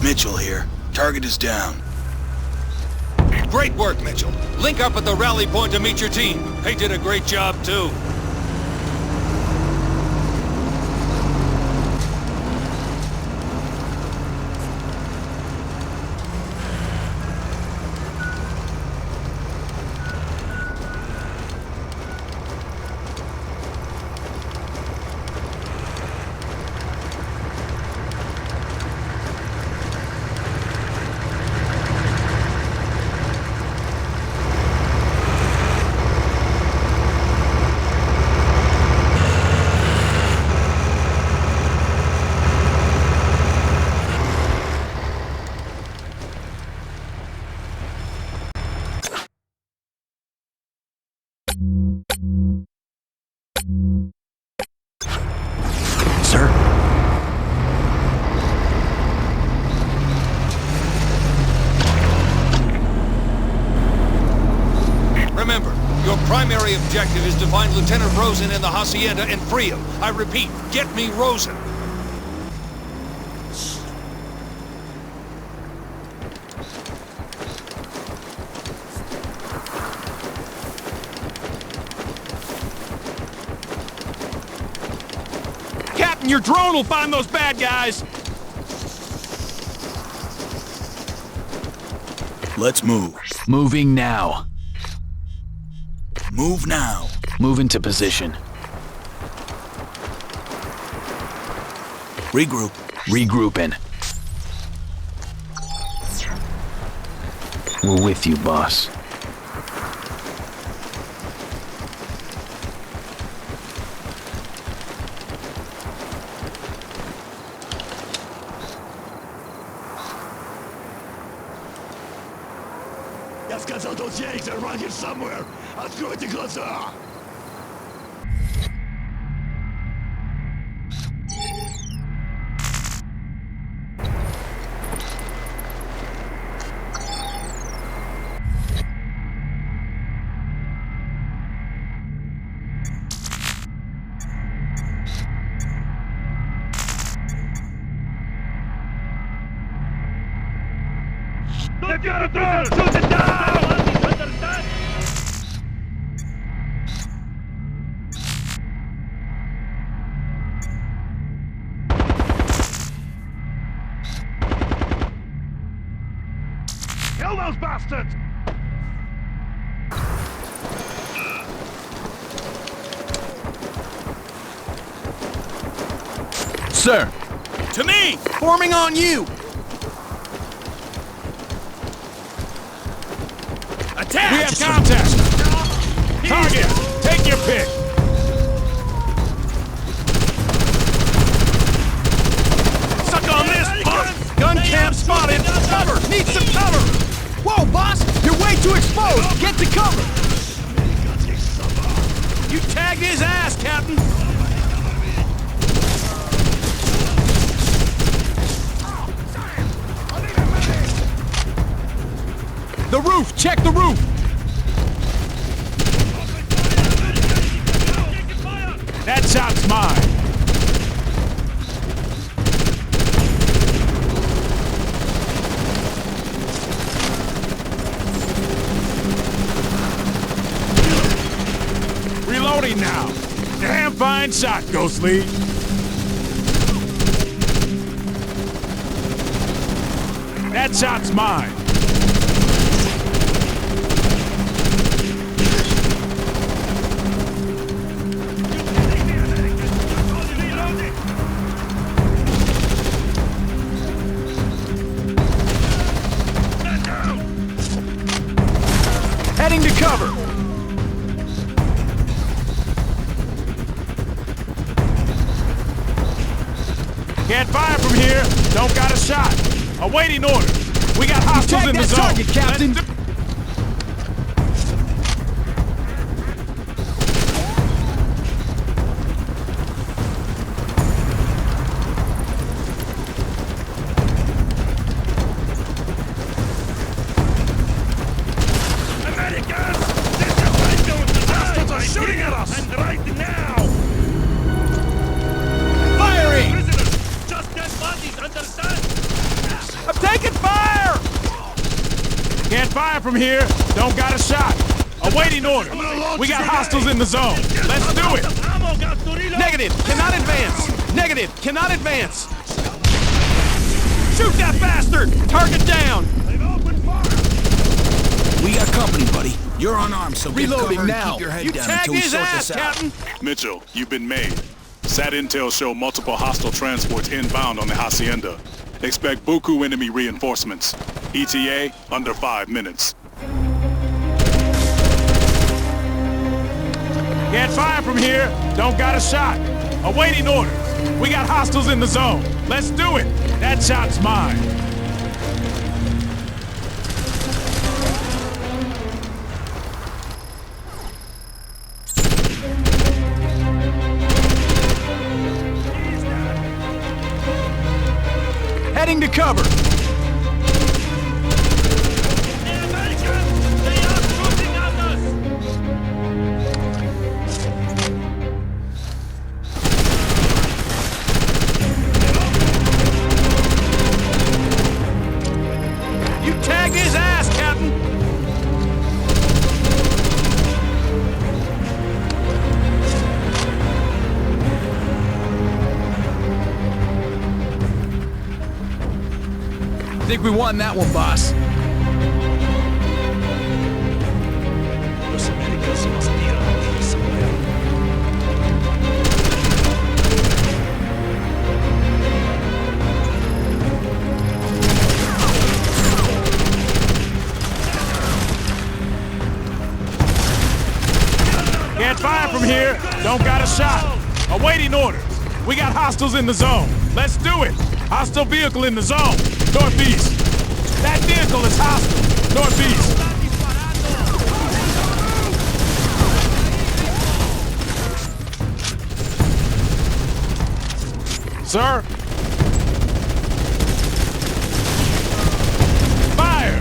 Mitchell here. Target is down. Great work, Mitchell. Link up at the rally point to meet your team. They did a great job, too. Sir? Remember, your primary objective is to find Lieutenant Rosen in the hacienda and free him. I repeat, get me Rosen. Captain, your drone will find those bad guys! Let's move. Moving now. Move now. Move into position. Regroup. Regrouping. We're with you, boss. Я сказал, тут есть around here somewhere. Откройте глаза! They've got a drone! Shoot it down! Understand? Kill those bastards! Sir! To me! Forming on you! Attack! We have contact! Target! Take your pick. Suck on this, boss. Gun camp spotted. Cover. Need some cover. Whoa, boss! You're way too exposed! Get to cover! You tagged his ass, Captain! The roof! Check the roof! That shot's mine! Reloading now! Damn fine shot, Ghost Lead! That shot's mine! Heading to cover! Can't fire from here. Don't got a shot. Awaiting orders. We got hostiles in the zone. Target, Captain. Americans! This is right down to die! Hostiles are shooting at us! And right now! Firing! Prisoners! Just dead bodies, understand? I'm taking fire! Can't fire from here. Don't got a shot. Awaiting orders. We got hostiles in the zone. Let's do it. Negative. Cannot advance. Negative. Cannot advance. Shoot that bastard! Target down. We got company, buddy. You're unarmed, so get Reloading cover now. and keep your head You down tagged until we his sort ass, this out. Captain. Mitchell, you've been made. SAT intel show multiple hostile transports inbound on the Hacienda. Expect buku enemy reinforcements. ETA under 5 minutes. Can't fire from here. Don't got a shot. Awaiting orders. We got hostiles in the zone. Let's do it. That shot's mine. Heading to cover. You tagged his ass, Captain. I think we won that one, boss. Los Americans must be around here somewhere. Can't fire from here. Don't got a shot. Awaiting orders. We got hostiles in the zone. Let's do it. Hostile vehicle in the zone. Northeast. That vehicle is hostile. Northeast. Sir? Fire!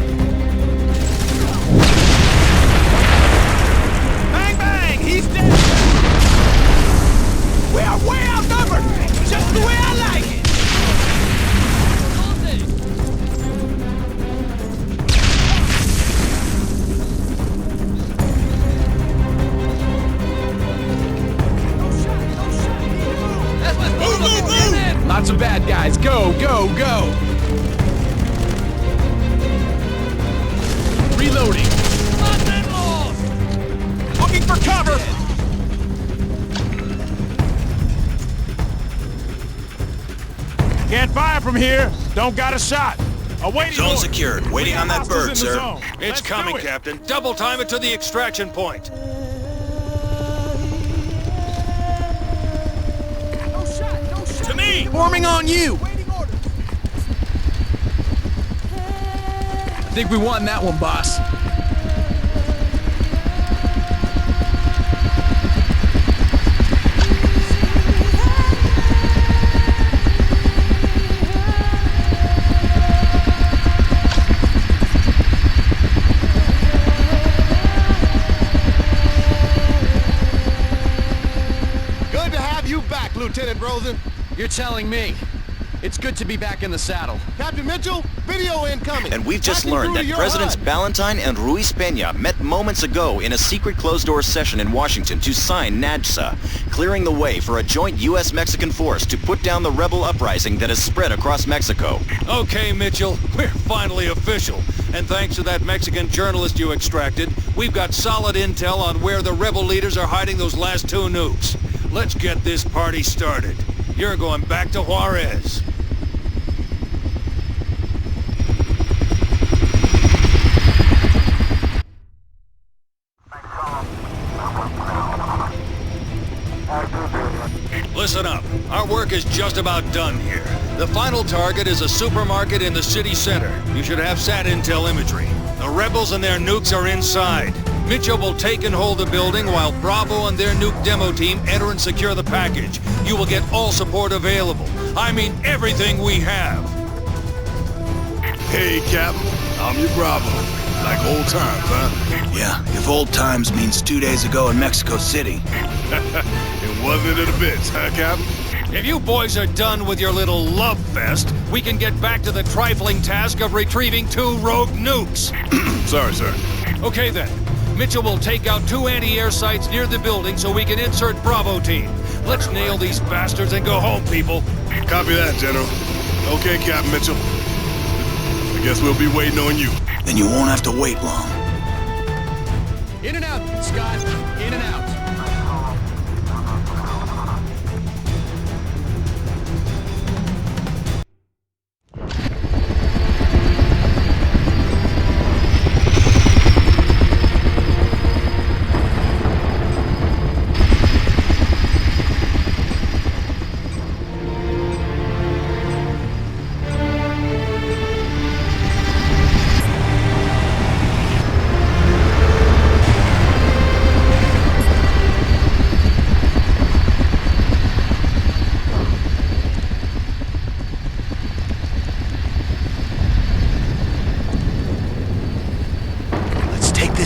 Bang, bang! He's dead! We are way outnumbered! Just the way I like it! Lots of bad guys. Go, go, go! Reloading. Looking for cover! Can't fire from here. Don't got a shot. Awaiting Zone orders. secured. Waiting We got on that hostiles bird, in the sir. zone. It's Let's do coming, it. Captain. Double time it to the extraction point. To me! Forming on you! I think we won that one, boss. Good to have you back, Lieutenant Rosen. You're telling me. It's good to be back in the saddle. Captain Mitchell, video incoming. And we've just Passing learned through that your Presidents HUD. Ballantyne and Ruiz Peña met moments ago in a secret closed-door session in Washington to sign NAJSA, clearing the way for a joint U.S.-Mexican force to put down the rebel uprising that has spread across Mexico. Okay, Mitchell, we're finally official. And thanks to that Mexican journalist you extracted, we've got solid intel on where the rebel leaders are hiding those last 2 nukes. Let's get this party started. You're going back to Juarez. Listen up. Our work is just about done here. The final target is a supermarket in the city center. You should have sat intel imagery. The rebels and their nukes are inside. Mitchell will take and hold the building while Bravo and their nuke demo team enter and secure the package. You will get all support available. I mean everything we have. Hey, Captain. I'm your Bravo. Like old times, huh? Yeah, if old times means 2 days ago in Mexico City. It wasn't a bit, huh, Captain? If you boys are done with your little love fest, we can get back to the trifling task of retrieving 2 rogue nukes. Sorry, sir. Okay then. Mitchell will take out 2 anti-air sites near the building so we can insert Bravo team. Let's nail these bastards and go home, people. Copy that, General. Okay, Captain Mitchell. I guess we'll be waiting on you. Then you won't have to wait long. In and out, Scott. In and out.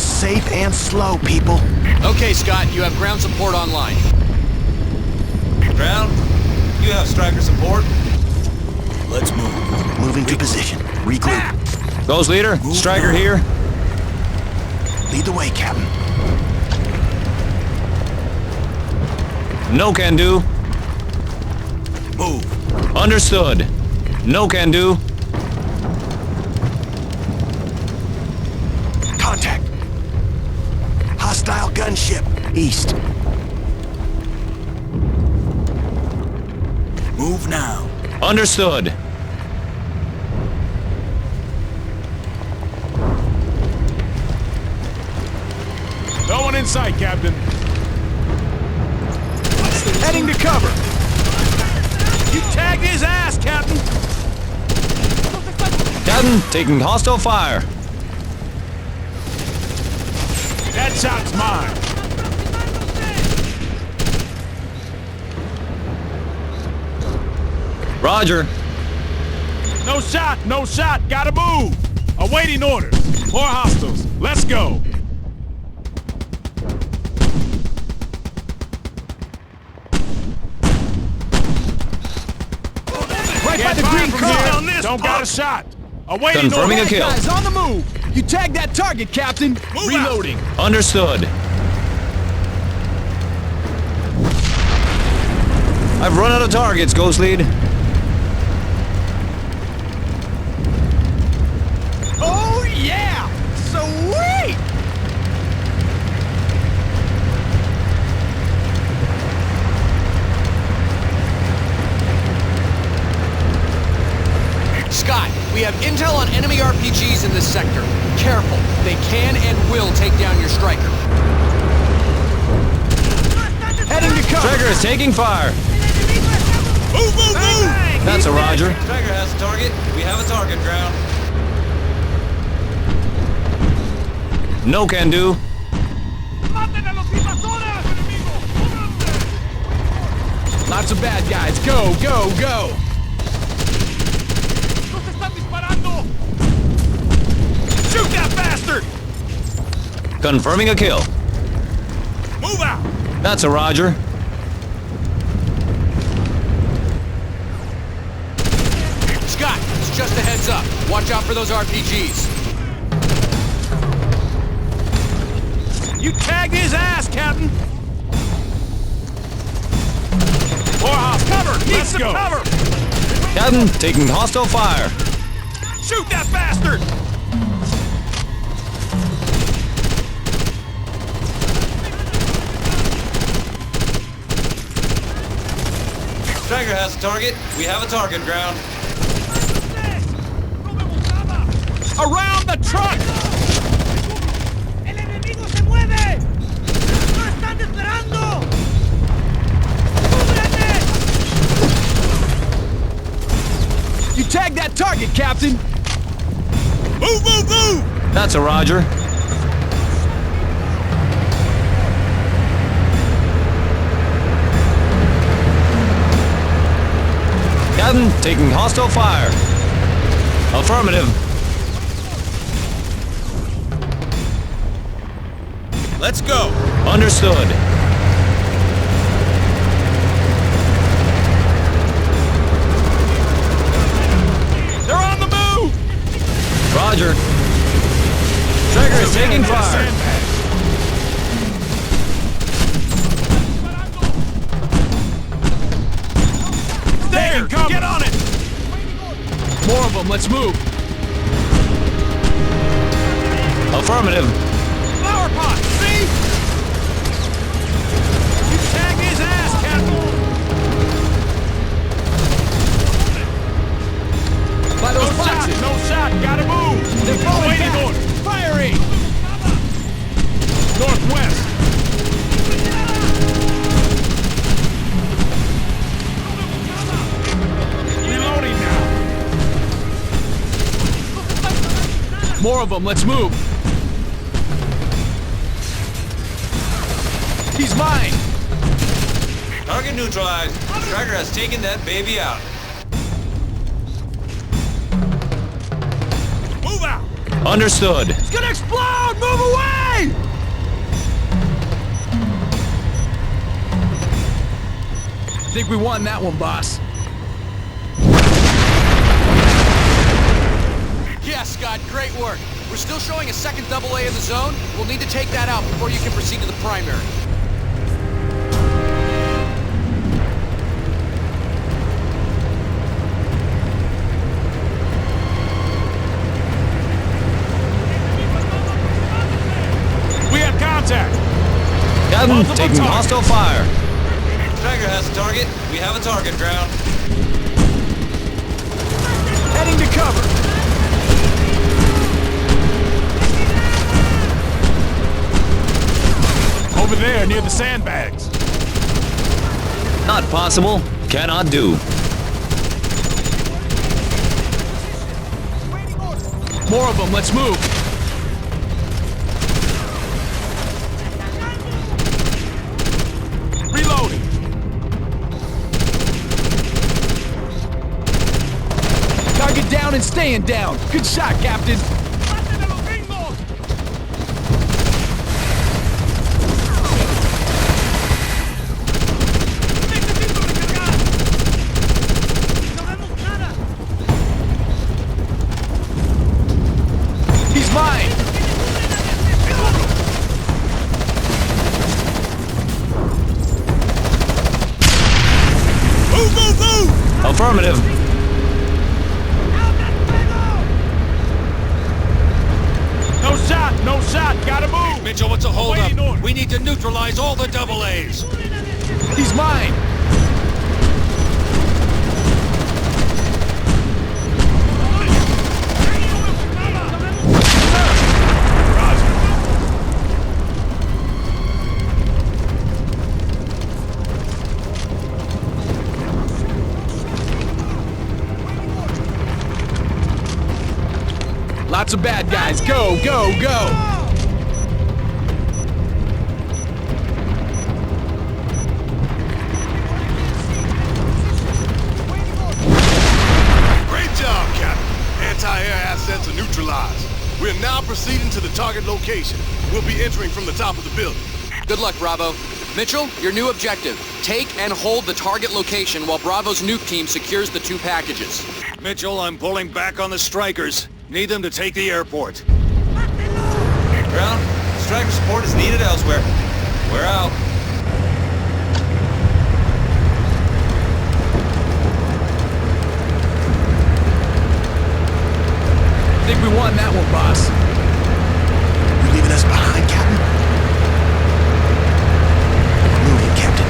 Safe and slow, people. Okay, Scott, you have ground support online. Ground? You have striker support? Let's move. Moving to position. Regroup. Ghost leader, Striker here. Lead the way, Captain. No can do. Move. Understood. No can do. Contact. Hostile gunship. East. Move now. Understood. No one in sight, Captain. Heading to cover. You tagged his ass, Captain. Captain, taking hostile fire. That shot's mine. Roger. No shot, no shot. Gotta move. Awaiting orders. More hostiles. Let's go. Right by Can't the fire green from car. here. On this Don't got a shot. Awaiting Confirming orders. a kill. Guys, on the move. You tagged that target, Captain. Reloading. Understood. I've run out of targets, Ghost Lead. Oh, yeah! Sweet! Scott, we have intel on enemy RPGs in this sector. Careful, they can and will take down your striker. Heading to cover. Striker is taking fire. Move, move, move! That's a roger. Striker has a target. We have a target ground. No can do. Lots of bad guys. Go, go, go! Shoot that bastard! Confirming a kill. Move out! That's a roger. Scott, it's just a heads up. Watch out for those RPGs. You tagged his ass, Captain! Poorhouse, cover! Need some cover! Captain, taking hostile fire. Shoot that bastard! Striker has a target. We have a target ground. Around the truck! ¡El enemigo se mueve! ¡No están esperando! ¡Cúbrete! You tagged that target, Captain! Move, move, move! That's a roger. Captain, taking hostile fire. Affirmative. Let's go! Understood. They're on the move! Roger. Striker is taking fire. There! Get on it! More of them, let's move! Affirmative. Flower pot, see? You tagged his ass, Captain! By those boxes! No shot, gotta move! They're falling Waiting back. order! Firing! Northwest! Reloading now! More of them, let's move! He's mine! Target neutralized. Striker has taken that baby out. Move out! Understood. It's gonna explode! Move away! I think we won that one, boss. Yeah, Scott, great work. We're still showing a second AA in the zone. We'll need to take that out before you can proceed to the primary. We have contact! Captain, Multiple taking targets. hostile fire. Striker has a target. We have a target ground. Heading to cover! Over there, near the sandbags. Not possible. Cannot do. More of them, let's move! Reloading! Target down and staying down! Good shot, Captain! He's mine! Move, move, move! Affirmative. No shot, no shot, gotta move! Mitchell, what's a Waiting holdup? order. We need to neutralize all the AAs. He's mine! Lots of bad guys. Go, go, go! Great job, Captain. Anti-air assets are neutralized. We're now proceeding to the target location. We'll be entering from the top of the building. Good luck, Bravo. Mitchell, your new objective. Take and hold the target location while Bravo's nuke team secures the 2 packages. Mitchell, I'm pulling back on the strikers. Need them to take the airport. Ground, striker support is needed elsewhere. We're out. I think we won that one, boss. You're leaving us behind, Captain? We're moving, Captain.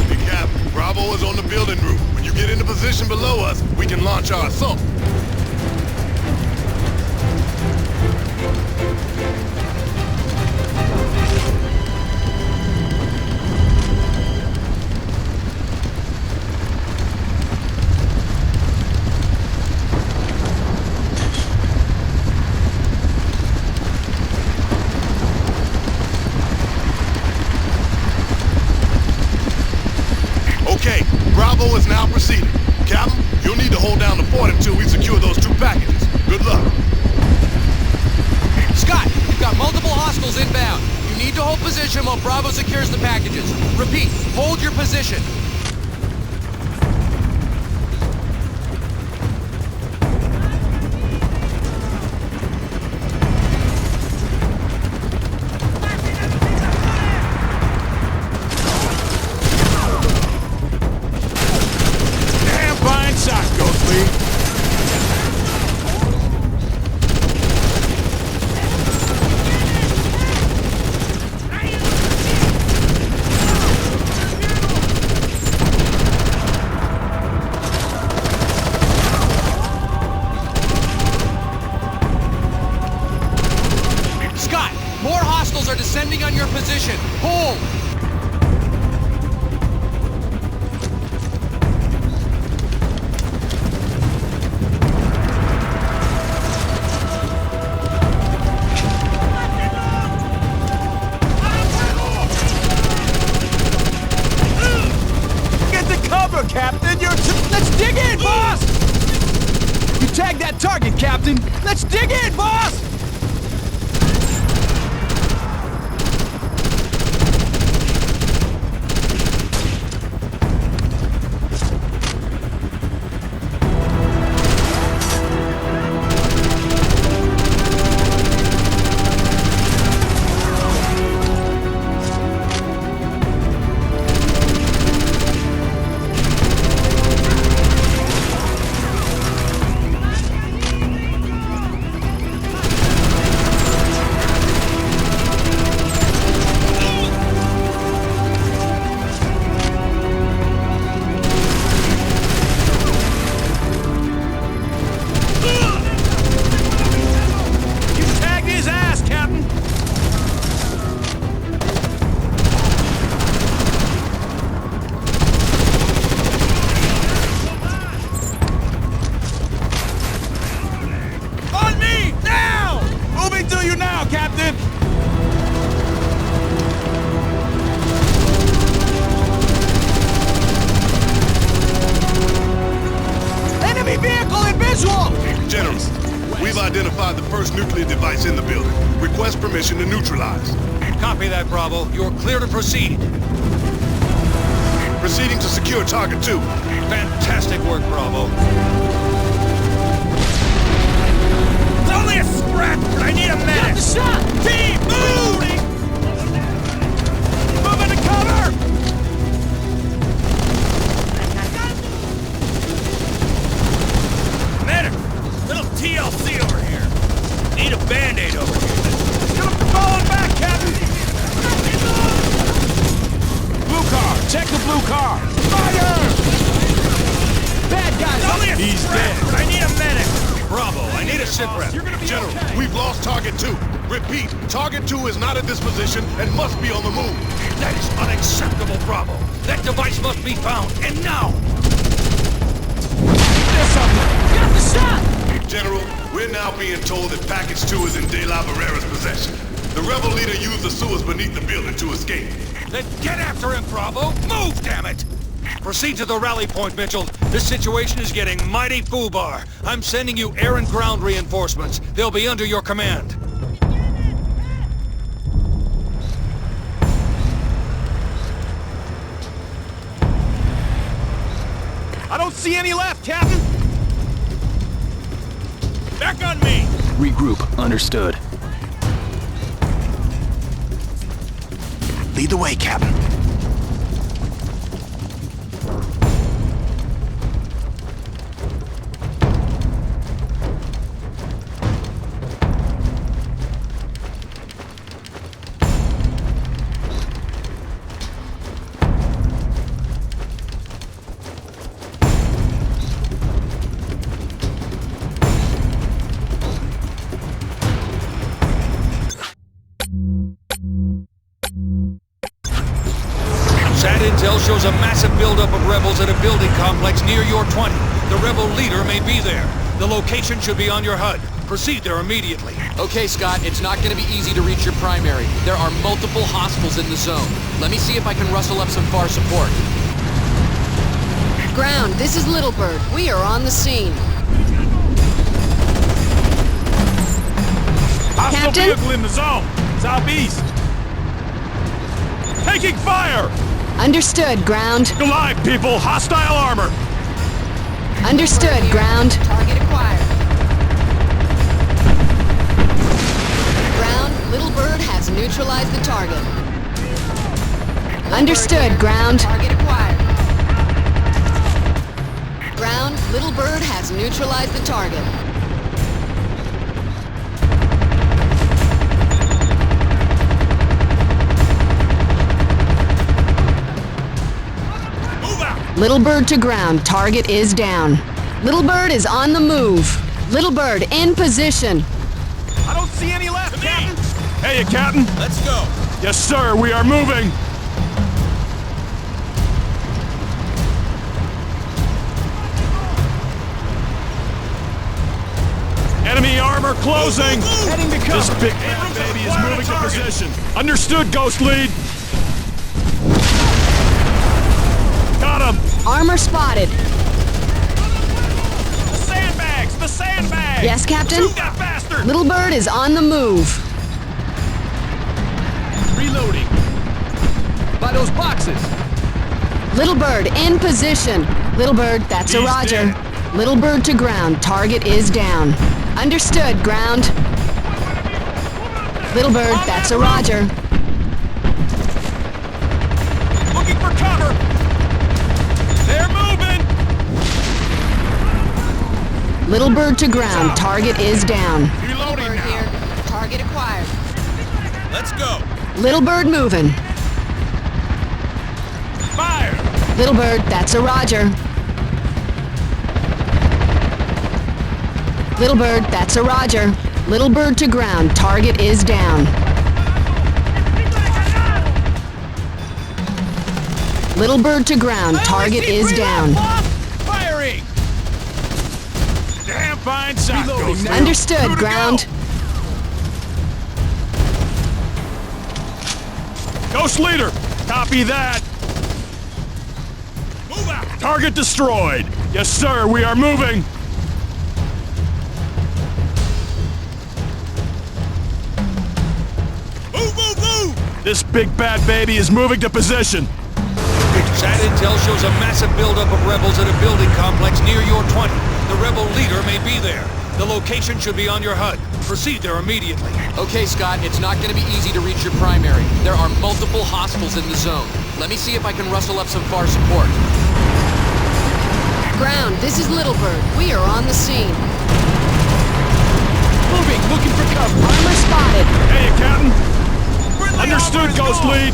Hey, Captain, Bravo is on the building roof. When you get into position below us, we can launch our assault. Okay, Bravo is now proceeding. Captain, you'll need to hold down the fort until we secure those 2 packages. Good luck. Scott, you've got multiple hostiles inbound. You need to hold position while Bravo secures the packages. Repeat, hold your position. Damn fine shot, Ghostly. Scott, more hostiles are descending on your position. Hold! Get the cover, Captain! Let's dig in, boss! You tagged that target, Captain! Let's dig in, boss! You tagged his ass, Captain! On me! Now! Moving to you now, Captain! Enemy vehicle in visual! General, we've identified the first nuclear device in the building. Request permission to neutralize. Copy that, Bravo. You're clear to proceed. Proceeding to secure target 2. Fantastic work, Bravo. It's only a scratch, but I need a medic! Got the shot! Team, move! Move into cover! Medic! Little TLC over here. Need a Band-Aid over here. Get him falling back, Captain! Blue car! Check the blue car! Fire! Bad guys! Only a He's dead. I need a medic. Bravo, I need a sitrep. General, we've lost target 2. Repeat, target 2 is not at this position and must be on the move. That is unacceptable, Bravo. That device must be found, and now! There's something. Got the shot! General, we're now being told that package 2 is in De La Barrera's possession. The rebel leader used the sewers beneath the building to escape. Then get after him, Bravo! Move, damn it! Proceed to the rally point, Mitchell. This situation is getting mighty foobar. I'm sending you air and ground reinforcements. They'll be under your command. I don't see any left, Captain. Back on me. Regroup. Understood. Lead the way, Captain. SAT intel shows a massive buildup of rebels at a building complex near your 20. The rebel leader may be there. The location should be on your HUD. Proceed there immediately. Okay, Scott, it's not gonna be easy to reach your primary. There are multiple hostiles in the zone. Let me see if I can rustle up some far support. Ground, this is Little Bird. We are on the scene. Hostile Captain? vehicle in the zone. Southeast. Taking fire! Understood, Ground. Go live, people! Hostile armor! Understood, Ground. Target acquired. Ground, Little Bird has neutralized the target. Understood, Ground. Target acquired. Ground, Little Bird has neutralized the target. Little Bird to ground. Target is down. Little Bird is on the move. Little Bird in position. I don't see any left, Captain! Hey, Captain! Let's go! Yes, sir, we are moving! Enemy armor closing! Heading to cover. This big bad baby is moving to position. Understood, Ghost Lead! Got him! Armor spotted. The sandbags! The sandbags! Yes, Captain? Shoot that bastard! Little Bird is on the move. Reloading. By those boxes! Little Bird in position. Little Bird, that's a He's roger. dead. Little Bird to ground. Target is down. Understood, ground. Little Bird, that's a roger. Looking for cover! They're moving! Little Bird to ground. Target is down. Reloading now. Here. Target acquired. Let's go! Little Bird moving. Fire! Little Bird, that's a roger. Little Bird, that's a roger. Little Bird to ground. Target is down. Little Bird to ground. Target is down. Firing! Damn fine shot, Ghost. Understood, ground. Ghost Leader, copy that. Move out. Target destroyed. Yes, sir, we are moving. Move, move, move! This big bad baby is moving to position. SAT intel shows a massive buildup of rebels at a building complex near your 20. The rebel leader may be there. The location should be on your HUD. Proceed there immediately. Okay, Scott, it's not gonna be easy to reach your primary. There are multiple hostiles in the zone. Let me see if I can rustle up some far support. Ground, this is Little Bird. We are on the scene. Moving, looking for cover. Armor spotted. Hey, Captain. Understood, Ghost Lead.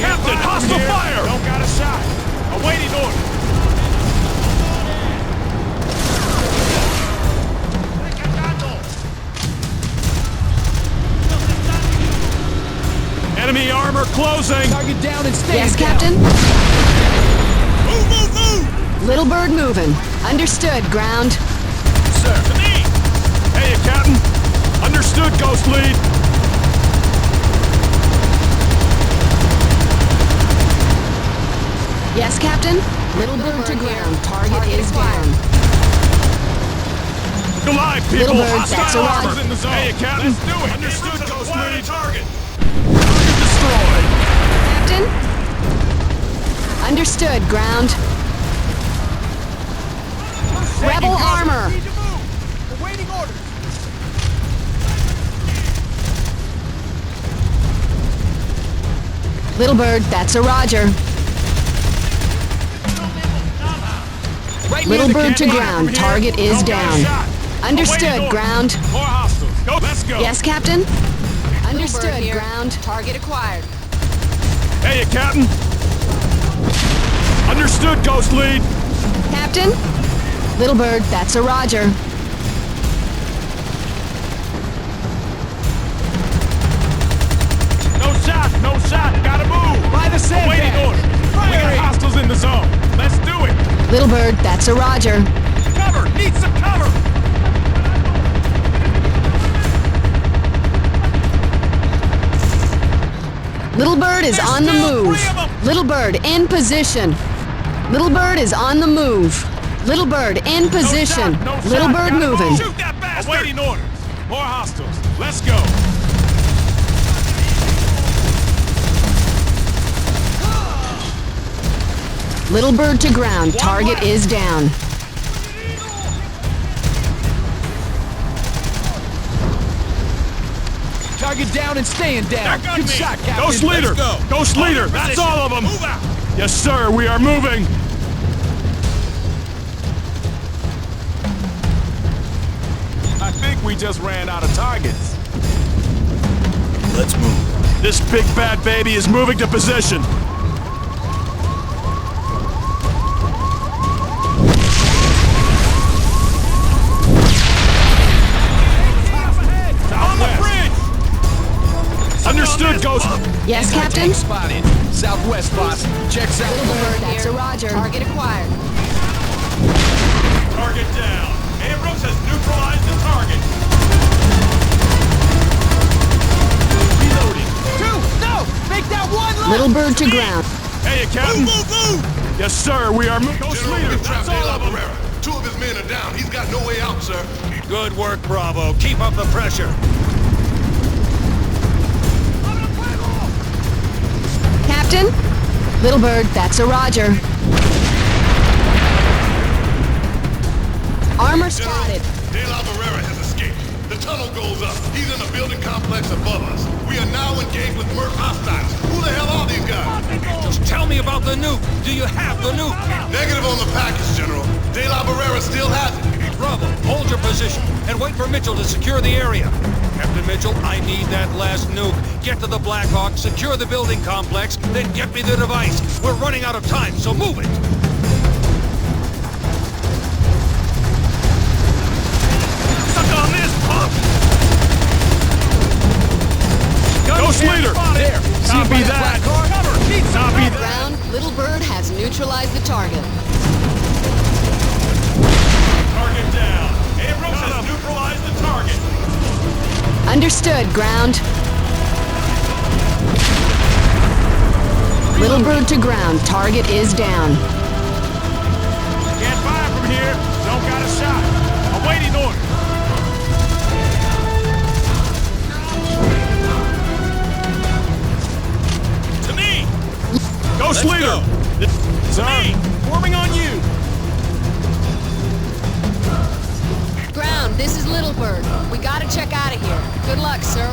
Captain, hostile fire! Don't got a shot. Awaiting order. Enemy armor closing! Target down and stay Yes, down. Captain? Move, move, move! Little bird moving. Understood, ground. Sir. To me! Hey, Captain. Understood, Ghost Lead. Yes, Captain? Little bird to ground. Target is down. Alive, people! Little bird, that's a Hostile roger. armors in the zone. Hey, Captain. Let's do it! Understood, Ghost Lead. Target! Target destroyed. Captain? Understood, ground. Rebel armor. Awaiting orders. Little bird, that's a roger. Right Little near the bird to cannon. ground. From here. Target is Don't get a down. shot. Understood, Awaiting ground. orders. More hostiles. Go. Let's go. Yes, Captain? Understood, ground. Target acquired. Hey, Captain. Understood, Ghost Lead. Captain? Little bird, that's a roger. No shot. No shot. Gotta move. By the Awaiting sandbag. order. We got hostiles in the zone. Let's do it. Little bird, that's a roger. Cover. Need some cover. Little bird is There's on the still move. 3 of 'em. Little bird in position. Little bird is on the move. Little bird in position. No shot. Little bird Gotta moving. move. Shoot that bastard. Awaiting orders. More hostiles. Let's go. Little bird to ground. Target is down. Target down and staying down. Back on Good me. shot, Captain. Ghost Leader. go. Ghost Hold Leader. your That's position. all of them. Move out. Yes, sir. We are moving. I think we just ran out of targets. Let's move. This big bad baby is moving to position. On the bridge! Understood, Ghost. Yes, Captain? Spotted. Southwest, boss. Checks out. Little bird, that's a roger. Target acquired. Target down. Abrams has neutralized the target. Reloading. Two. No. Make that one left. Little bird to ground. Hey, Captain. Move, move, move! Yes, sir. We are moving. Ghost General, Leader. we've trapped That's De all La of them. Barrera. 2 of his men are down. He's got no way out, sir. Good work, Bravo. Keep up the pressure. Captain? Little bird, that's a roger. Armor spotted. De La Barrera has escaped. The tunnel goes up. He's in a building complex above us. We are now engaged with Merc hostiles. Who the hell are these guys? Just tell me about the nuke. Do you have the nuke? Negative on the package, General. De La Barrera still has it. Bravo, hold your position and wait for Mitchell to secure the area. Captain Mitchell, I need that last nuke. Get to the Blackhawk, secure the building complex, then get me the device. We're running out of time, so move it. Suck on this, punk! Ghost Leader. There. Copy that. Copy that. Ground, Little bird has neutralized the target. Target down. Abrams has neutralized the target. Understood, ground. Little bird to ground. Target is down. Can't fire from here. Don't got a shot. Awaiting order. To me. Ghost Let's Leader. To me. Forming on you. Ground, this is Little Bird. We gotta check out of here. Good luck, sir.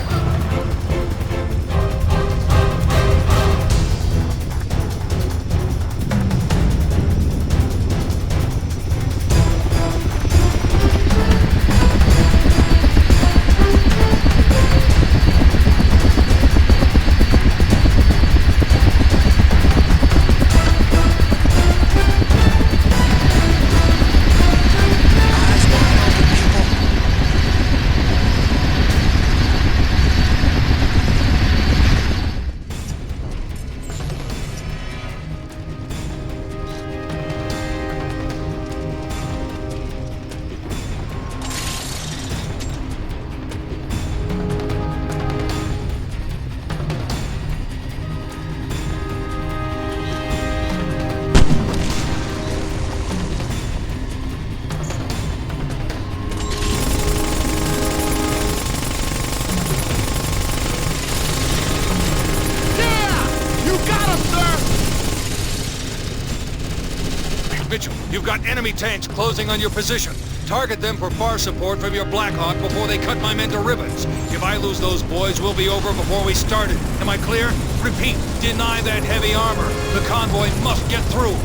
You've got enemy tanks closing on your position. Target them for fire support from your Blackhawk before they cut my men to ribbons. If I lose those boys, we'll be over before we started. Am I clear? Repeat, deny that heavy armor. The convoy must get through.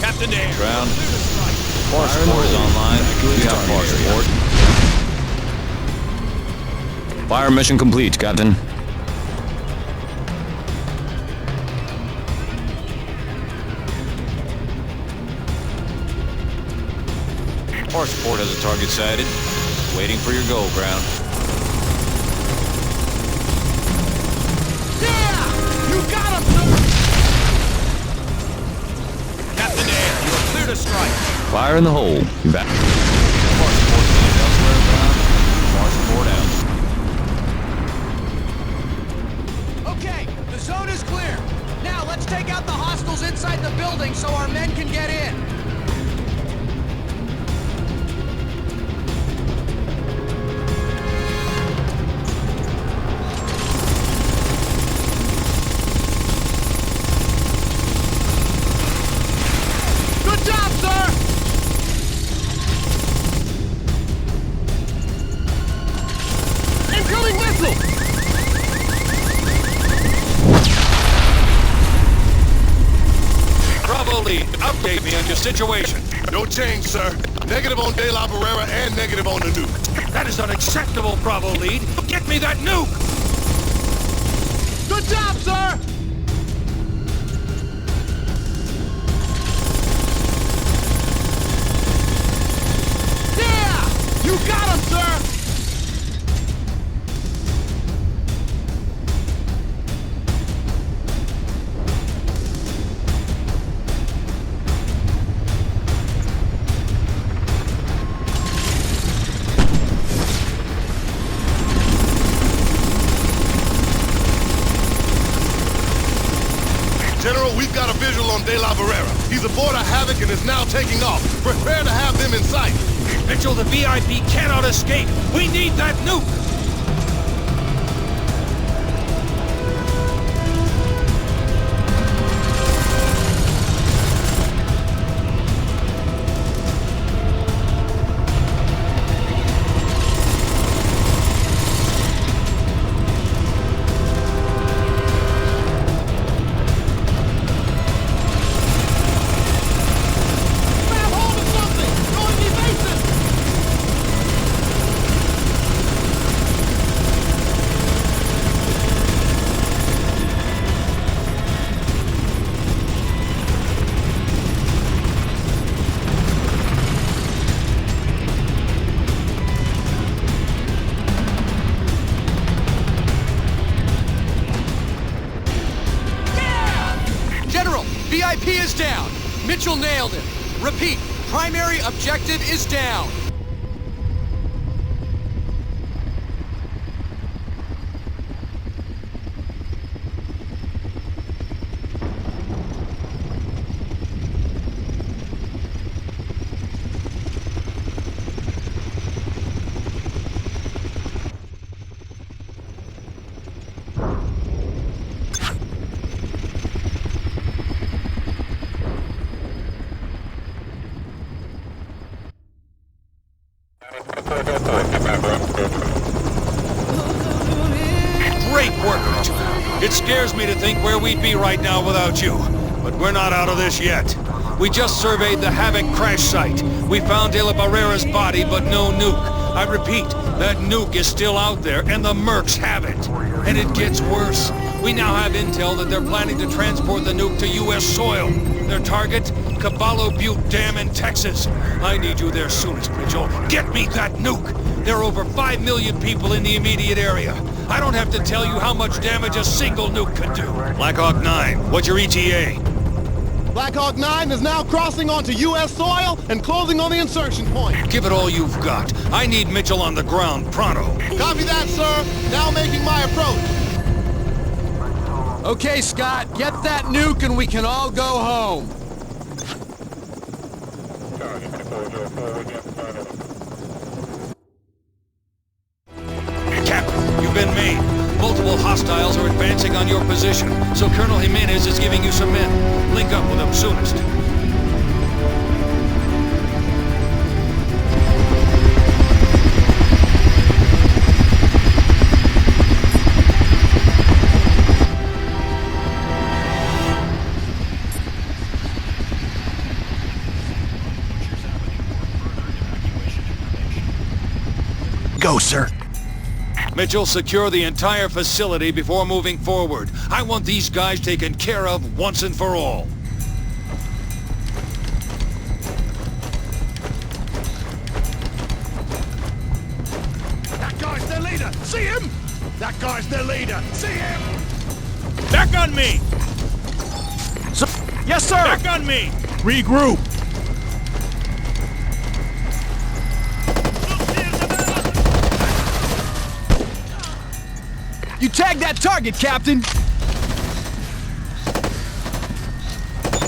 Captain Dan. Ground. Fire support is online. We have fire support. Fire mission complete, Captain. Fire support has a target sighted. Waiting for your go, ground. Yeah! You got him, sir! Captain Dan, you are clear to strike. Fire in the hole. Fire support needed elsewhere, ground. Fire support out. Okay, the zone is clear. Now let's take out the hostiles inside the building so our men can get in. Good job, sir! Incoming missile! Bravo lead, update me on your situation. No change, sir. Negative on De La Barrera and negative on the nuke. That is unacceptable, Bravo lead. Get me that nuke! Good job, sir! Yeah! You got him, sir! General, we've got a visual on De La Barrera. He's aboard a Havoc and is now taking off. Prepare to have them in sight. Mitchell, the VIP cannot escape. We need that nuke! Grab hold of something! Going evasive! General, VIP is down. Mitchell nailed him. Repeat, primary objective is down. Great work, Mitchell. It scares me to think where we'd be right now without you. But we're not out of this yet. We just surveyed the Havoc crash site. We found De La Barrera's body, but no nuke. I repeat, that nuke is still out there, and the mercs have it. And it gets worse. We now have intel that they're planning to transport the nuke to U.S. soil. Their target? Caballo Butte Dam in Texas. I need you there soonest, Mitchell. Get me that nuke! There are over 5 million people in the immediate area. I don't have to tell you how much damage a single nuke could do. Blackhawk 9, what's your ETA? Blackhawk 9 is now crossing onto U.S. soil and closing on the insertion point. Give it all you've got. I need Mitchell on the ground, pronto. Copy that, sir. Now making my approach. Okay, Scott, get that nuke and we can all go home. Captain, you've been made. Multiple hostiles are advancing on your position, so Colonel Jimenez is giving you some men. Link up with them soonest. go, sir. Mitchell, secure the entire facility before moving forward. I want these guys taken care of once and for all. That guy's their leader! See him? That guy's their leader! See him? Back on me! Yes, sir! Back on me! Regroup! You tagged that target, Captain!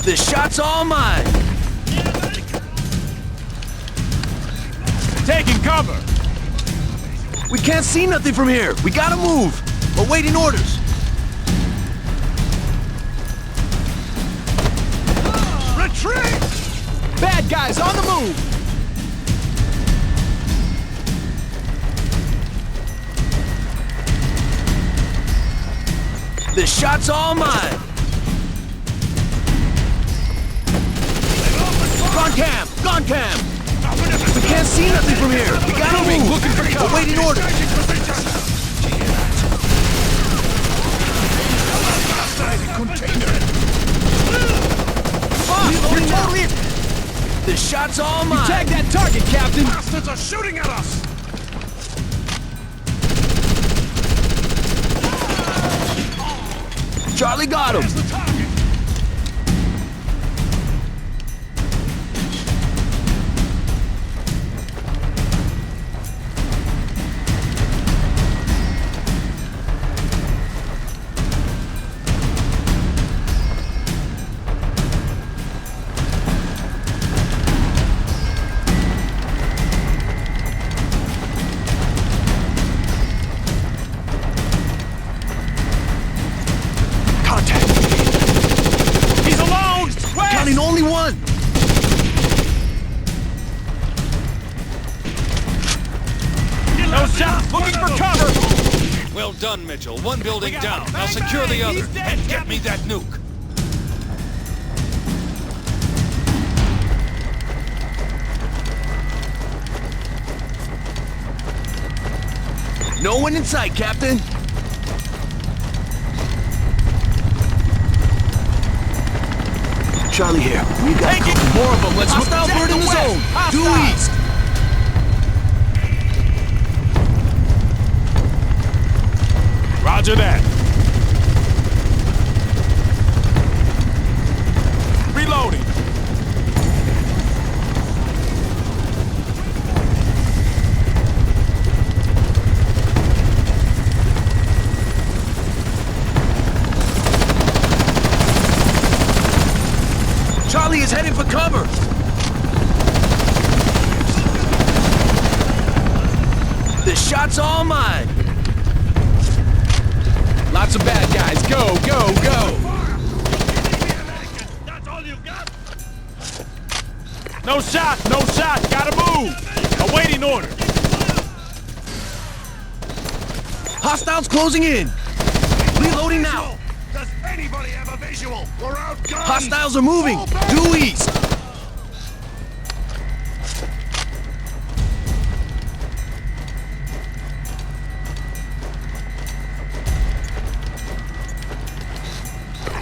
The shot's all mine! Taking cover! We can't see nothing from here! We gotta move! Awaiting orders! Retreat! Bad guys on the move! The shot's all mine! Gone cam! Gone cam! We can't see nothing from here! We gotta move! Looking for cover! Awaiting orders! Fuck! You're totally... The shot's all mine! You tagged that target, Captain! Bastards are shooting at us! Charlie got him! Only one! No shot! Looking for cover! Well done, Mitchell. One building down. Now secure the other and get me that nuke. No one in sight, Captain! Charlie here. We got more of them. Let's move outward in the zone. Due east. Roger that. Reloading. Charlie is heading for cover! The shot's all mine! Lots of bad guys. Go, go, go! That's all you got? No shot! No shot! Gotta move! Awaiting order! Hostiles closing in! Reloading now! Does anybody have a visual? We're outgunned! Hostiles are moving! Due east!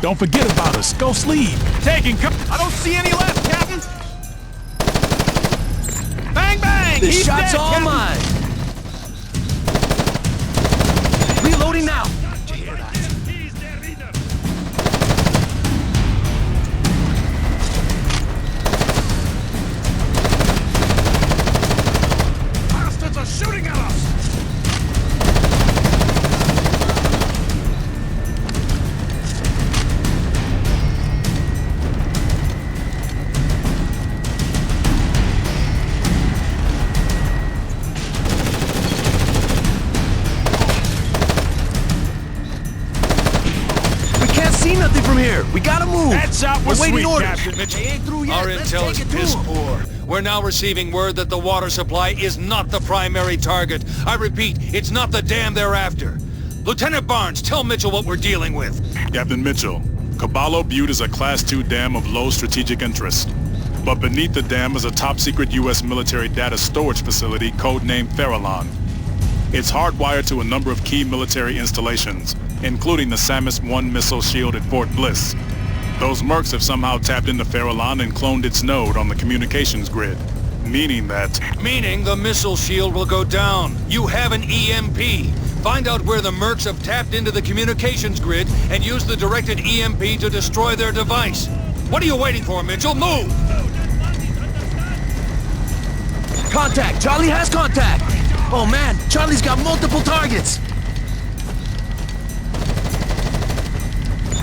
Don't forget about us. Go sleep. Taking cover. I don't see any left, Captain. Bang, bang! The He's shot's dead, all Captain. mine! Reloading now! Bastards are shooting at us! See nothing from here. We gotta move. That shot was waiting sweet, orders. Captain. Mitchell, They ain't through yet. our Let's intel take is it to piss 'em. poor. We're now receiving word that the water supply is not the primary target. I repeat, it's not the dam they're after. Lieutenant Barnes, tell Mitchell what we're dealing with. Captain Mitchell, Caballo Butte is a Class 2 dam of low strategic interest. But beneath the dam is a top-secret U.S. military data storage facility codenamed Farallon. It's hardwired to a number of key military installations, including the Samus-1 missile shield at Fort Bliss. Those mercs have somehow tapped into Farallon and cloned its node on the communications grid, meaning that... Meaning the missile shield will go down. You have an EMP. Find out where the mercs have tapped into the communications grid and use the directed EMP to destroy their device. What are you waiting for, Mitchell? Move! Contact! Charlie has contact! Oh man, Charlie's got multiple targets!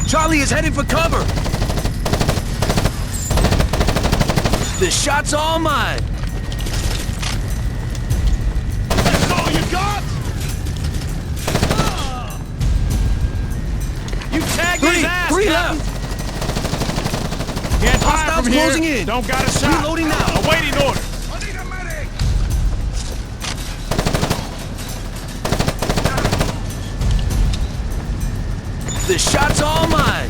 Charlie is heading for cover! The shot's all mine! That's all you got? You tagged his ass, Three Captain. left! Can't fire Hostiles from here. closing in. Don't got a shot. Reloading now. Awaiting orders. The shot's all mine!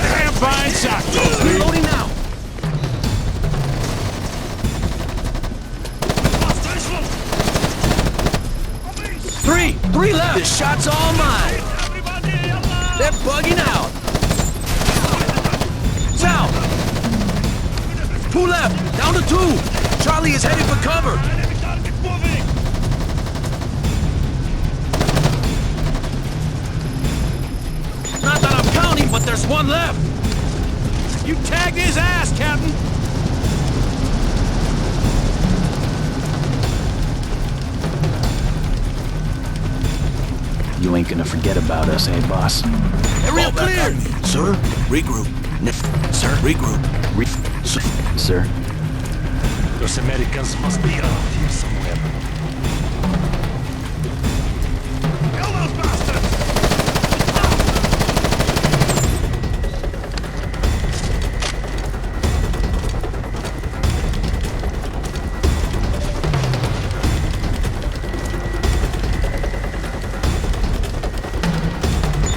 Damn fine shot. Reloading now! Three left! The shot's all mine! They're bugging out! South! 2 left! Down to 2! Charlie is heading for cover! Not that I'm counting, but there's 1 left! You tagged his ass, Captain. You ain't gonna forget about us, eh, boss? Area clear! Sir, regroup. Sir, regroup. Sir? Those Americans must be around here somewhere. Kill those bastards!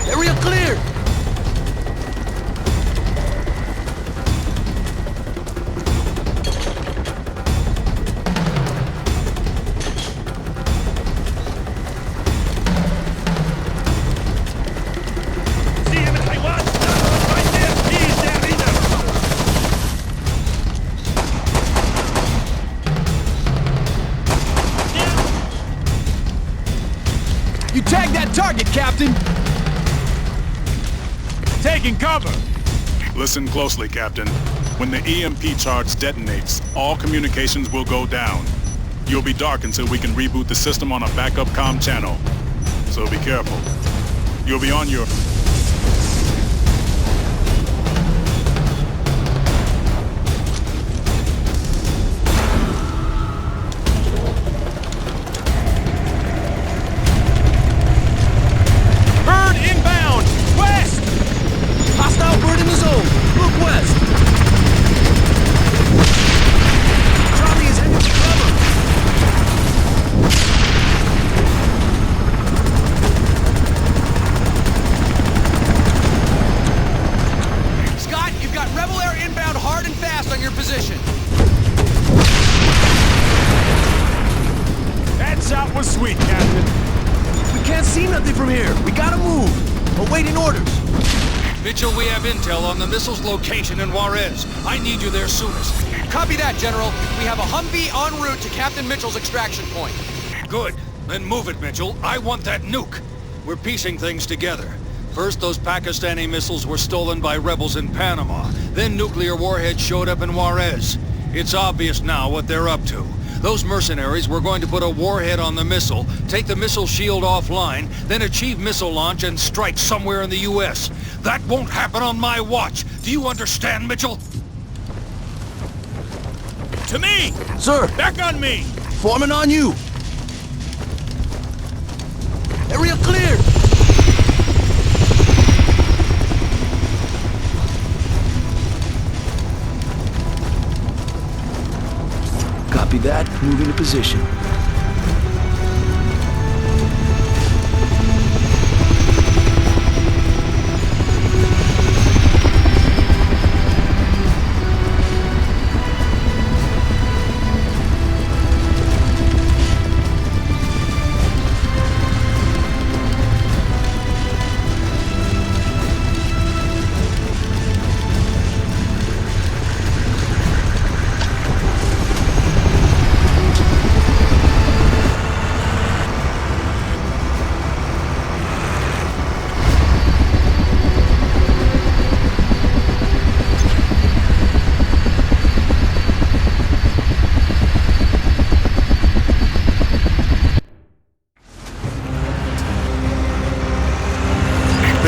Area clear! See him if they want! Right there! He's their leader! You tagged that target, Captain! Taking cover. Listen closely, Captain. When the EMP charge detonates, all communications will go down. You'll be dark until we can reboot the system on a backup comm channel. So be careful. You'll be on your... Bird inbound. West. Hostile bird in the zone! Look west! Charlie is heading for cover! Scott, you've got Rebel Air inbound hard and fast on your position. That shot was sweet, Captain. We can't see nothing from here! We gotta move! Awaiting orders! Mitchell, we have intel on the missile's location in Juarez. I need you there soonest. Copy that, General. We have a Humvee en route to Captain Mitchell's extraction point. Good. Then move it, Mitchell. I want that nuke. We're piecing things together. First, those Pakistani missiles were stolen by rebels in Panama. Then nuclear warheads showed up in Juarez. It's obvious now what they're up to. Those mercenaries were going to put a warhead on the missile, take the missile shield offline, then achieve missile launch and strike somewhere in the U.S. That won't happen on my watch. Do you understand, Mitchell? To me. Sir! Back on me. Foreman on you! Area clear! Copy that. Moving to position.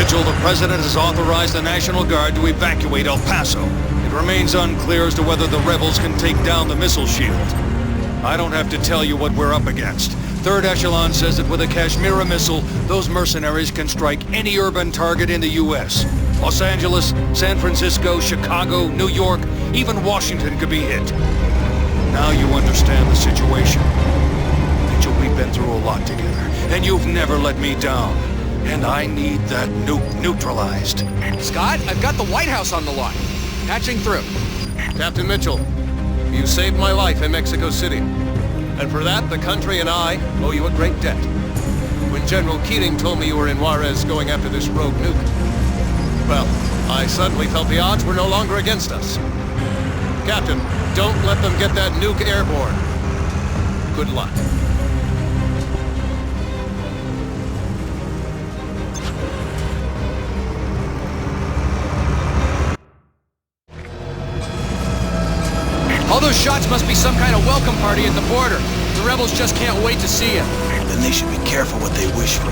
Mitchell, the President has authorized the National Guard to evacuate El Paso. It remains unclear as to whether the rebels can take down the missile shield. I don't have to tell you what we're up against. Third Echelon says that with a Kashmira missile, those mercenaries can strike any urban target in the U.S. Los Angeles, San Francisco, Chicago, New York, even Washington could be hit. Now you understand the situation. Mitchell, we've been through a lot together, and you've never let me down. And I need that nuke neutralized. Scott, I've got the White House on the line. Patching through. Captain Mitchell, you saved my life in Mexico City. And for that, the country and I owe you a great debt. When General Keating told me you were in Juarez going after this rogue nuke, well, I suddenly felt the odds were no longer against us. Captain, don't let them get that nuke airborne. Good luck. All those shots must be some kind of welcome party at the border. The rebels just can't wait to see you. Then they should be careful what they wish for.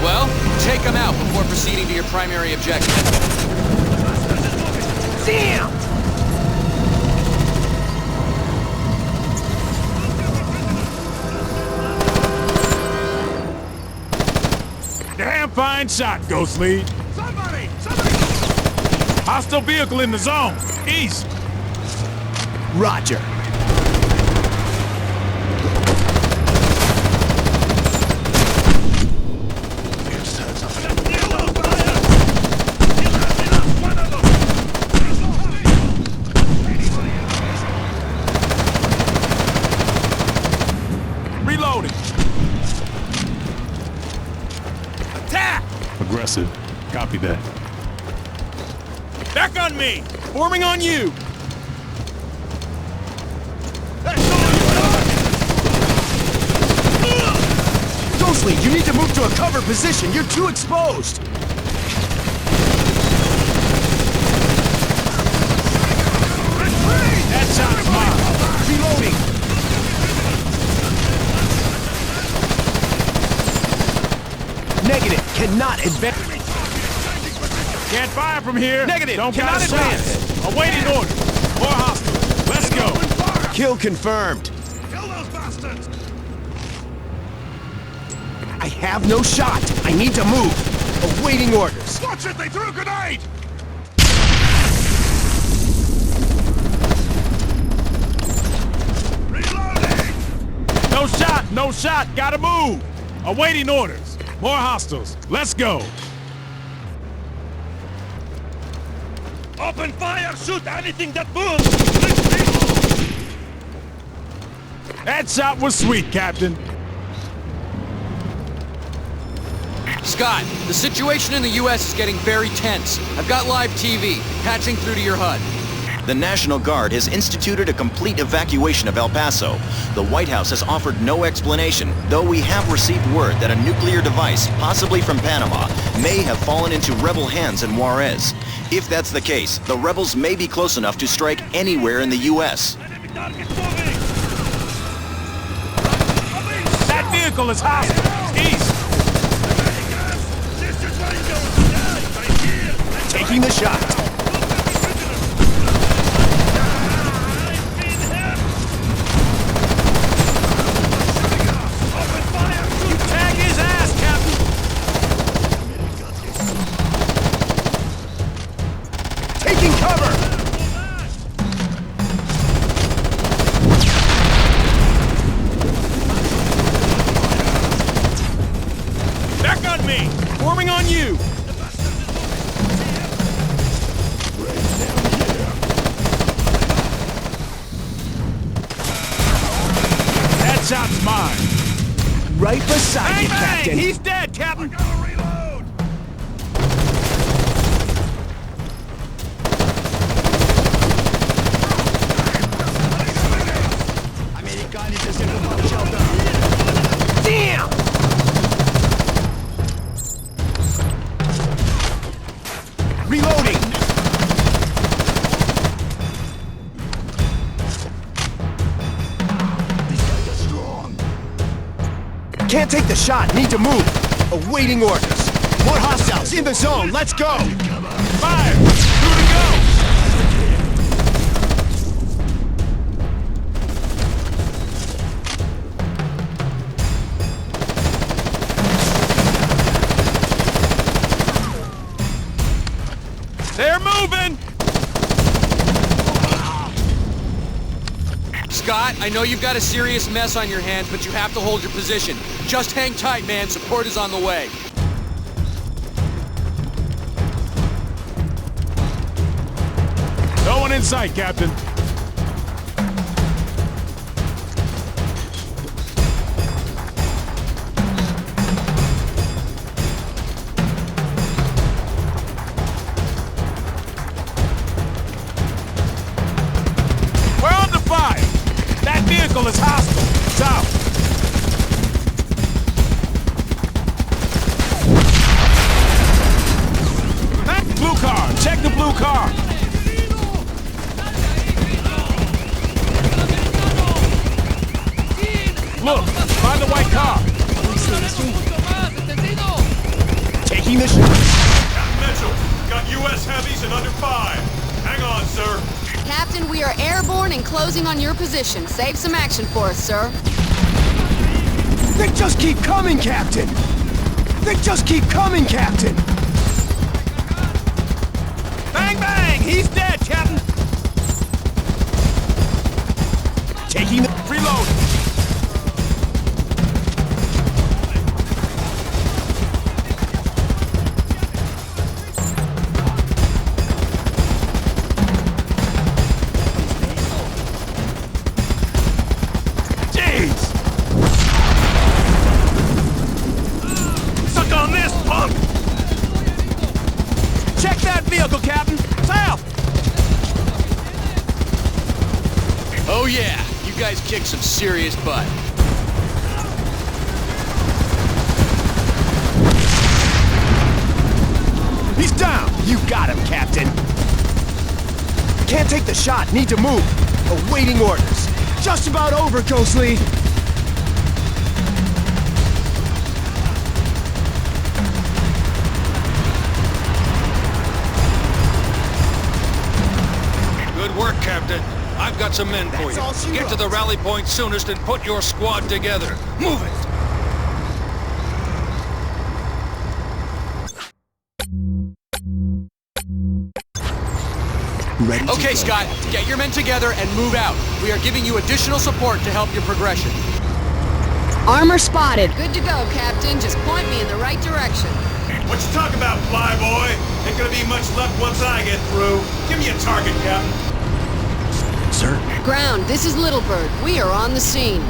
Well, take them out before proceeding to your primary objective. Damn! Damn fine shot, Ghost Lead. Somebody! Hostile vehicle in the zone. East. Roger. Reloading. Attack! Aggressive. Copy that. Back on me. Forming on you. Ghost Lead, you need to move to a cover position. You're too exposed. That shot's mine. Reloading. Negative. Cannot advance. Can't fire from here. Negative. Don't Cannot got a shot. advance. Awaiting order. More hostiles. Let's go. Kill confirmed. Kill those bastards! I have no shot. I need to move. Awaiting orders. Watch it! They threw a grenade! Reloading! No shot. No shot. Gotta move. Awaiting orders. More hostiles. Let's go. Open fire! Shoot anything that moves! That shot was sweet, Captain. Scott, the situation in the U.S. is getting very tense. I've got live TV, patching through to your HUD. The National Guard has instituted a complete evacuation of El Paso. The White House has offered no explanation, though we have received word that a nuclear device, possibly from Panama, may have fallen into rebel hands in Juarez. If that's the case, the rebels may be close enough to strike anywhere in the U.S. That vehicle is hostile. East. Taking the shot. You tag his ass, Captain. Taking cover. Back on me. Forming on you. That shot's mine. Right beside you, Bang, bang! Captain. He's dead, Captain. Damn! Reloading. Can't take the shot. Need to move. Awaiting orders. More hostiles in the zone. Let's go. Fire! Through to go! They're moving! Scott, I know you've got a serious mess on your hands, but you have to hold your position. Just hang tight, man. Support is on the way. No one in sight, Captain. We're under fire! That vehicle is hostile. South. Blue car. Check the blue car. Look, find the white car. Taking the shot. Mitchell, got U.S. heavies and under 5. Hang on, sir. Captain, we are airborne and closing on your position. Save some action for us, sir. They just keep coming, Captain. They just keep coming, Captain. Bang, bang! He's dead, Captain. Taking the... Reload. Captain! South! Oh yeah, you guys kicked some serious butt. He's down! You got him, Captain! Can't take the shot, need to move. Awaiting orders. Just about over, Ghostly! Good work, Captain. I've got some men for you. Get to the rally point soonest and put your squad together. Move it! Ready to Okay, go. Scott, get your men together and move out. We are giving you additional support to help your progression. Armor spotted. Good to go, Captain. Just point me in the right direction. What you talking about, flyboy? Ain't gonna be much left once I get through. Give me a target, Captain. Sir? Ground, this is Little Bird. We are on the scene.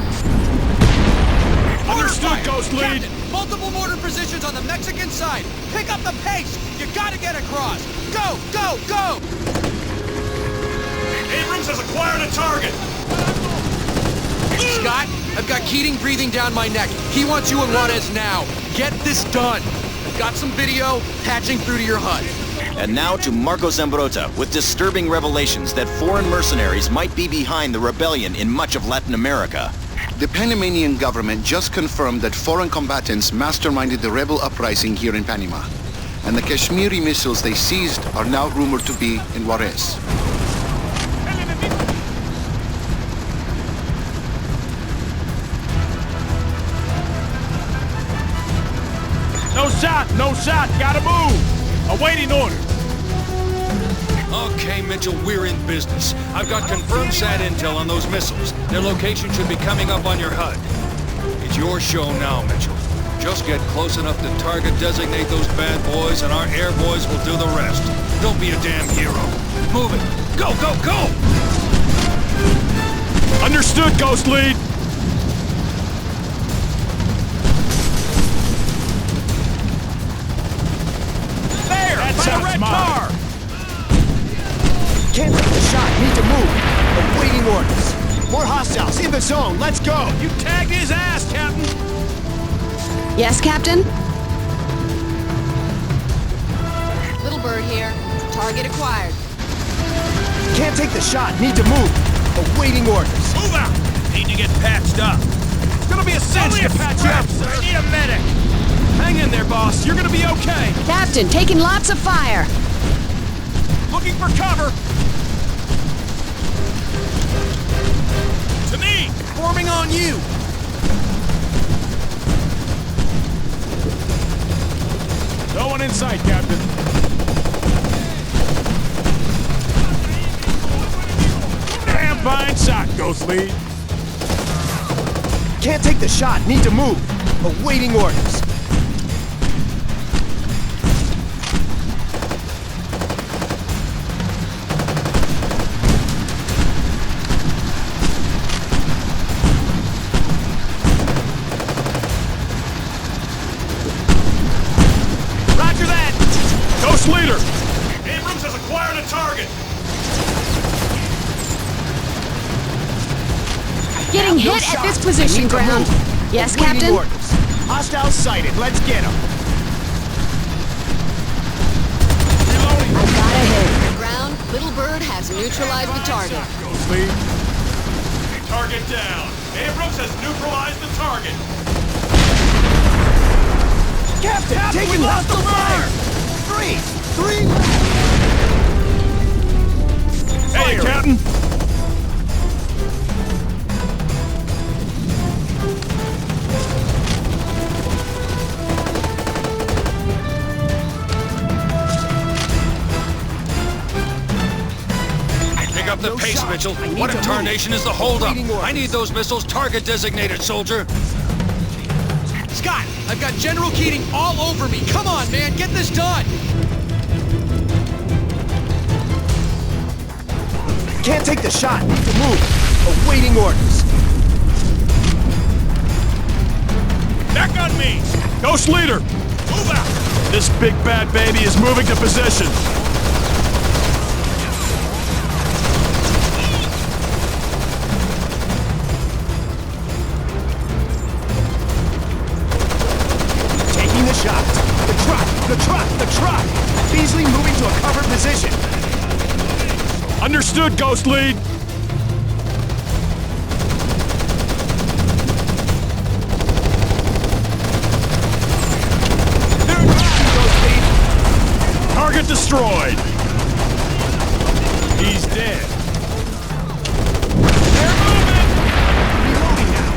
Understood, Ghost Lead. Captain, multiple mortar positions on the Mexican side. Pick up the pace. You gotta get across. Go, go, go! Abrams has acquired a target. Scott, I've got Keating breathing down my neck. He wants you and Juarez now. Get this done. I've got some video patching through to your HUD. And now to Marco Zambrota with disturbing revelations that foreign mercenaries might be behind the rebellion in much of Latin America. The Panamanian government just confirmed that foreign combatants masterminded the rebel uprising here in Panama. And the Kashmiri missiles they seized are now rumored to be in Juarez. No shot, gotta move! Awaiting order. Okay, Mitchell, we're in business. I've got confirmed SAT intel on those missiles. Their location should be coming up on your HUD. It's your show now, Mitchell. Just get close enough to target designate those bad boys, and our air boys will do the rest. Don't be a damn hero. Move it. Go, go, go! Understood, Ghost Lead. That's a red car! Can't take the shot, need to move. Awaiting orders. More hostiles in the zone, let's go! You tagged his ass, Captain! Yes, Captain? Little Bird here. Target acquired. Can't take the shot, need to move. Awaiting orders. Move out! Need to get patched up. It's gonna be a cinch to patch you up, sir. I need a medic. Hang in there, boss. You're gonna be okay. Captain, taking lots of fire. Looking for cover. To me! Forming on you! No one in sight, Captain. Damn fine shot, Ghost Lead. Can't take the shot. Need to move. Awaiting orders. Roger that! Ghost Leader! Abrams has acquired a target! Getting hit at this position ground. Yes, Awaiting Captain? orders. Hostiles sighted. Let's get them. I've got a hit. Ground, Little Bird has neutralized the target. Ghost Lead. Target down. Abrams has neutralized the target. Captain, taking hostile fire! Three! Hey, Captain! Pick up the pace, Mitchell. What in tarnation is the holdup? I need those missiles target designated, soldier. Scott, I've got General Keating all over me. Come on, man, get this done. Can't take the shot. Need to move. Awaiting orders. Back on me! Ghost Leader! Move out! This big bad baby is moving to position. Taking the shot. The truck! Beasley moving to a covered position. Understood, Ghost Lead! Target destroyed! He's dead. They're moving! Reloading now.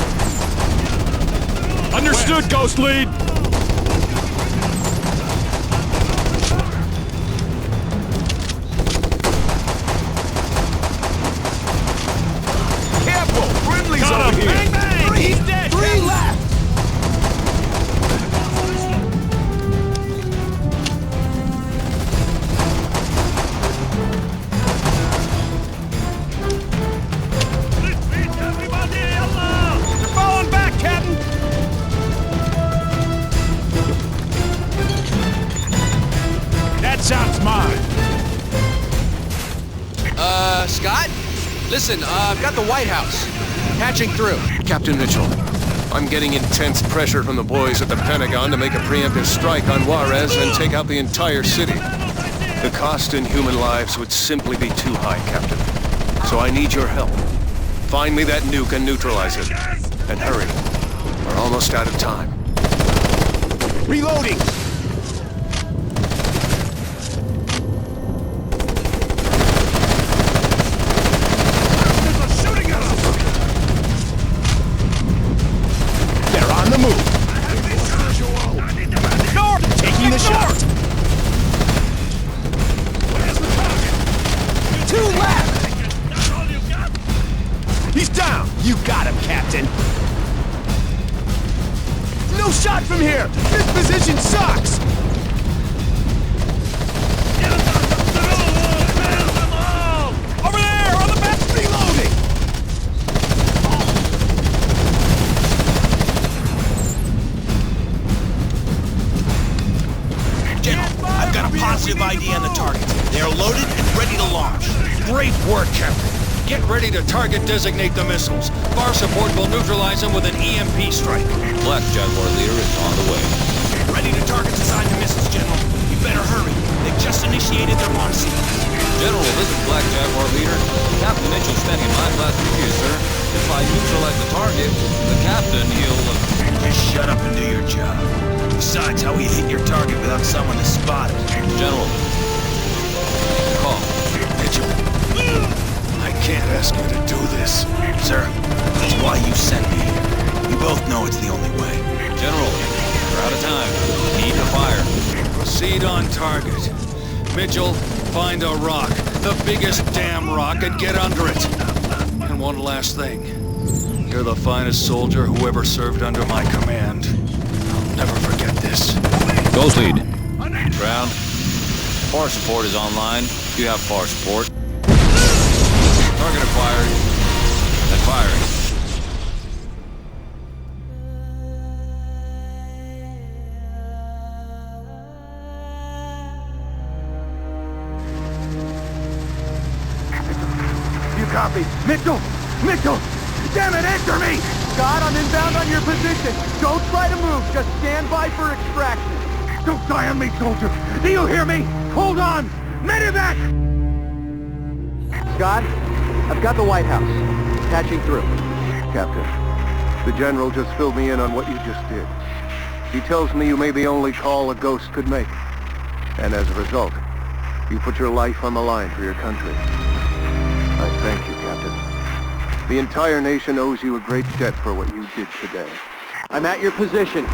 Understood, Ghost Lead! Careful! Brindley's Got over him. here. Bang, bang! He's dead! Three left! They're falling back, Captain! That shot's mine. Scott? Listen, I've got the White House. Patching through. Captain Mitchell, I'm getting intense pressure from the boys at the Pentagon to make a preemptive strike on Juarez and take out the entire city. The cost in human lives would simply be too high, Captain. So I need your help. Find me that nuke and neutralize it. And hurry. We're almost out of time. Reloading! They're on the move. North! Taking the shot. Two left! He's down! You got him, Captain! No shot from here! This position sucks! Over there! On the back! Reloading! General, I've got a positive ID on the target. They are loaded and ready to launch. Great work, Captain. Get ready to target designate the missiles. Bar support will neutralize them with an EMP strike. Black Jaguar leader is on the way. Ready to target design the missiles, General. You better hurry. They've just initiated their launch sequence. General, this is Black Jaguar leader. Captain Mitchell standing in my class with you, sir. If I neutralize the target, the captain, he'll... Just shut up and do your job. Besides, That's how we hit your target without someone to spot it. General. Call. Mitchell. I can't ask you to do this. Sir, that's why you sent me here. You both know it's the only way. General, we're out of time. Need to fire. Proceed on target. Mitchell, find a rock. The biggest damn rock, and get under it. And one last thing. You're the finest soldier who ever served under my command. I'll never forget this. Ghost lead. Ground. Far support is online. You have far support. Target acquired. And firing. You copy. Mitchell! Mitchell! Damn it, answer me! Scott, I'm inbound on your position. Don't try to move. Just stand by for extraction. Don't die on me, soldier. Do you hear me? Hold on! Medevac! Scott, I've got the White House. Patching through. Captain, the General just filled me in on what you just did. He tells me you made the only call a ghost could make. And as a result, you put your life on the line for your country. I thank you, Captain. The entire nation owes you a great debt for what you did today. I'm at your position.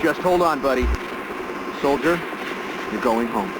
Just hold on, buddy. Soldier, you're going home.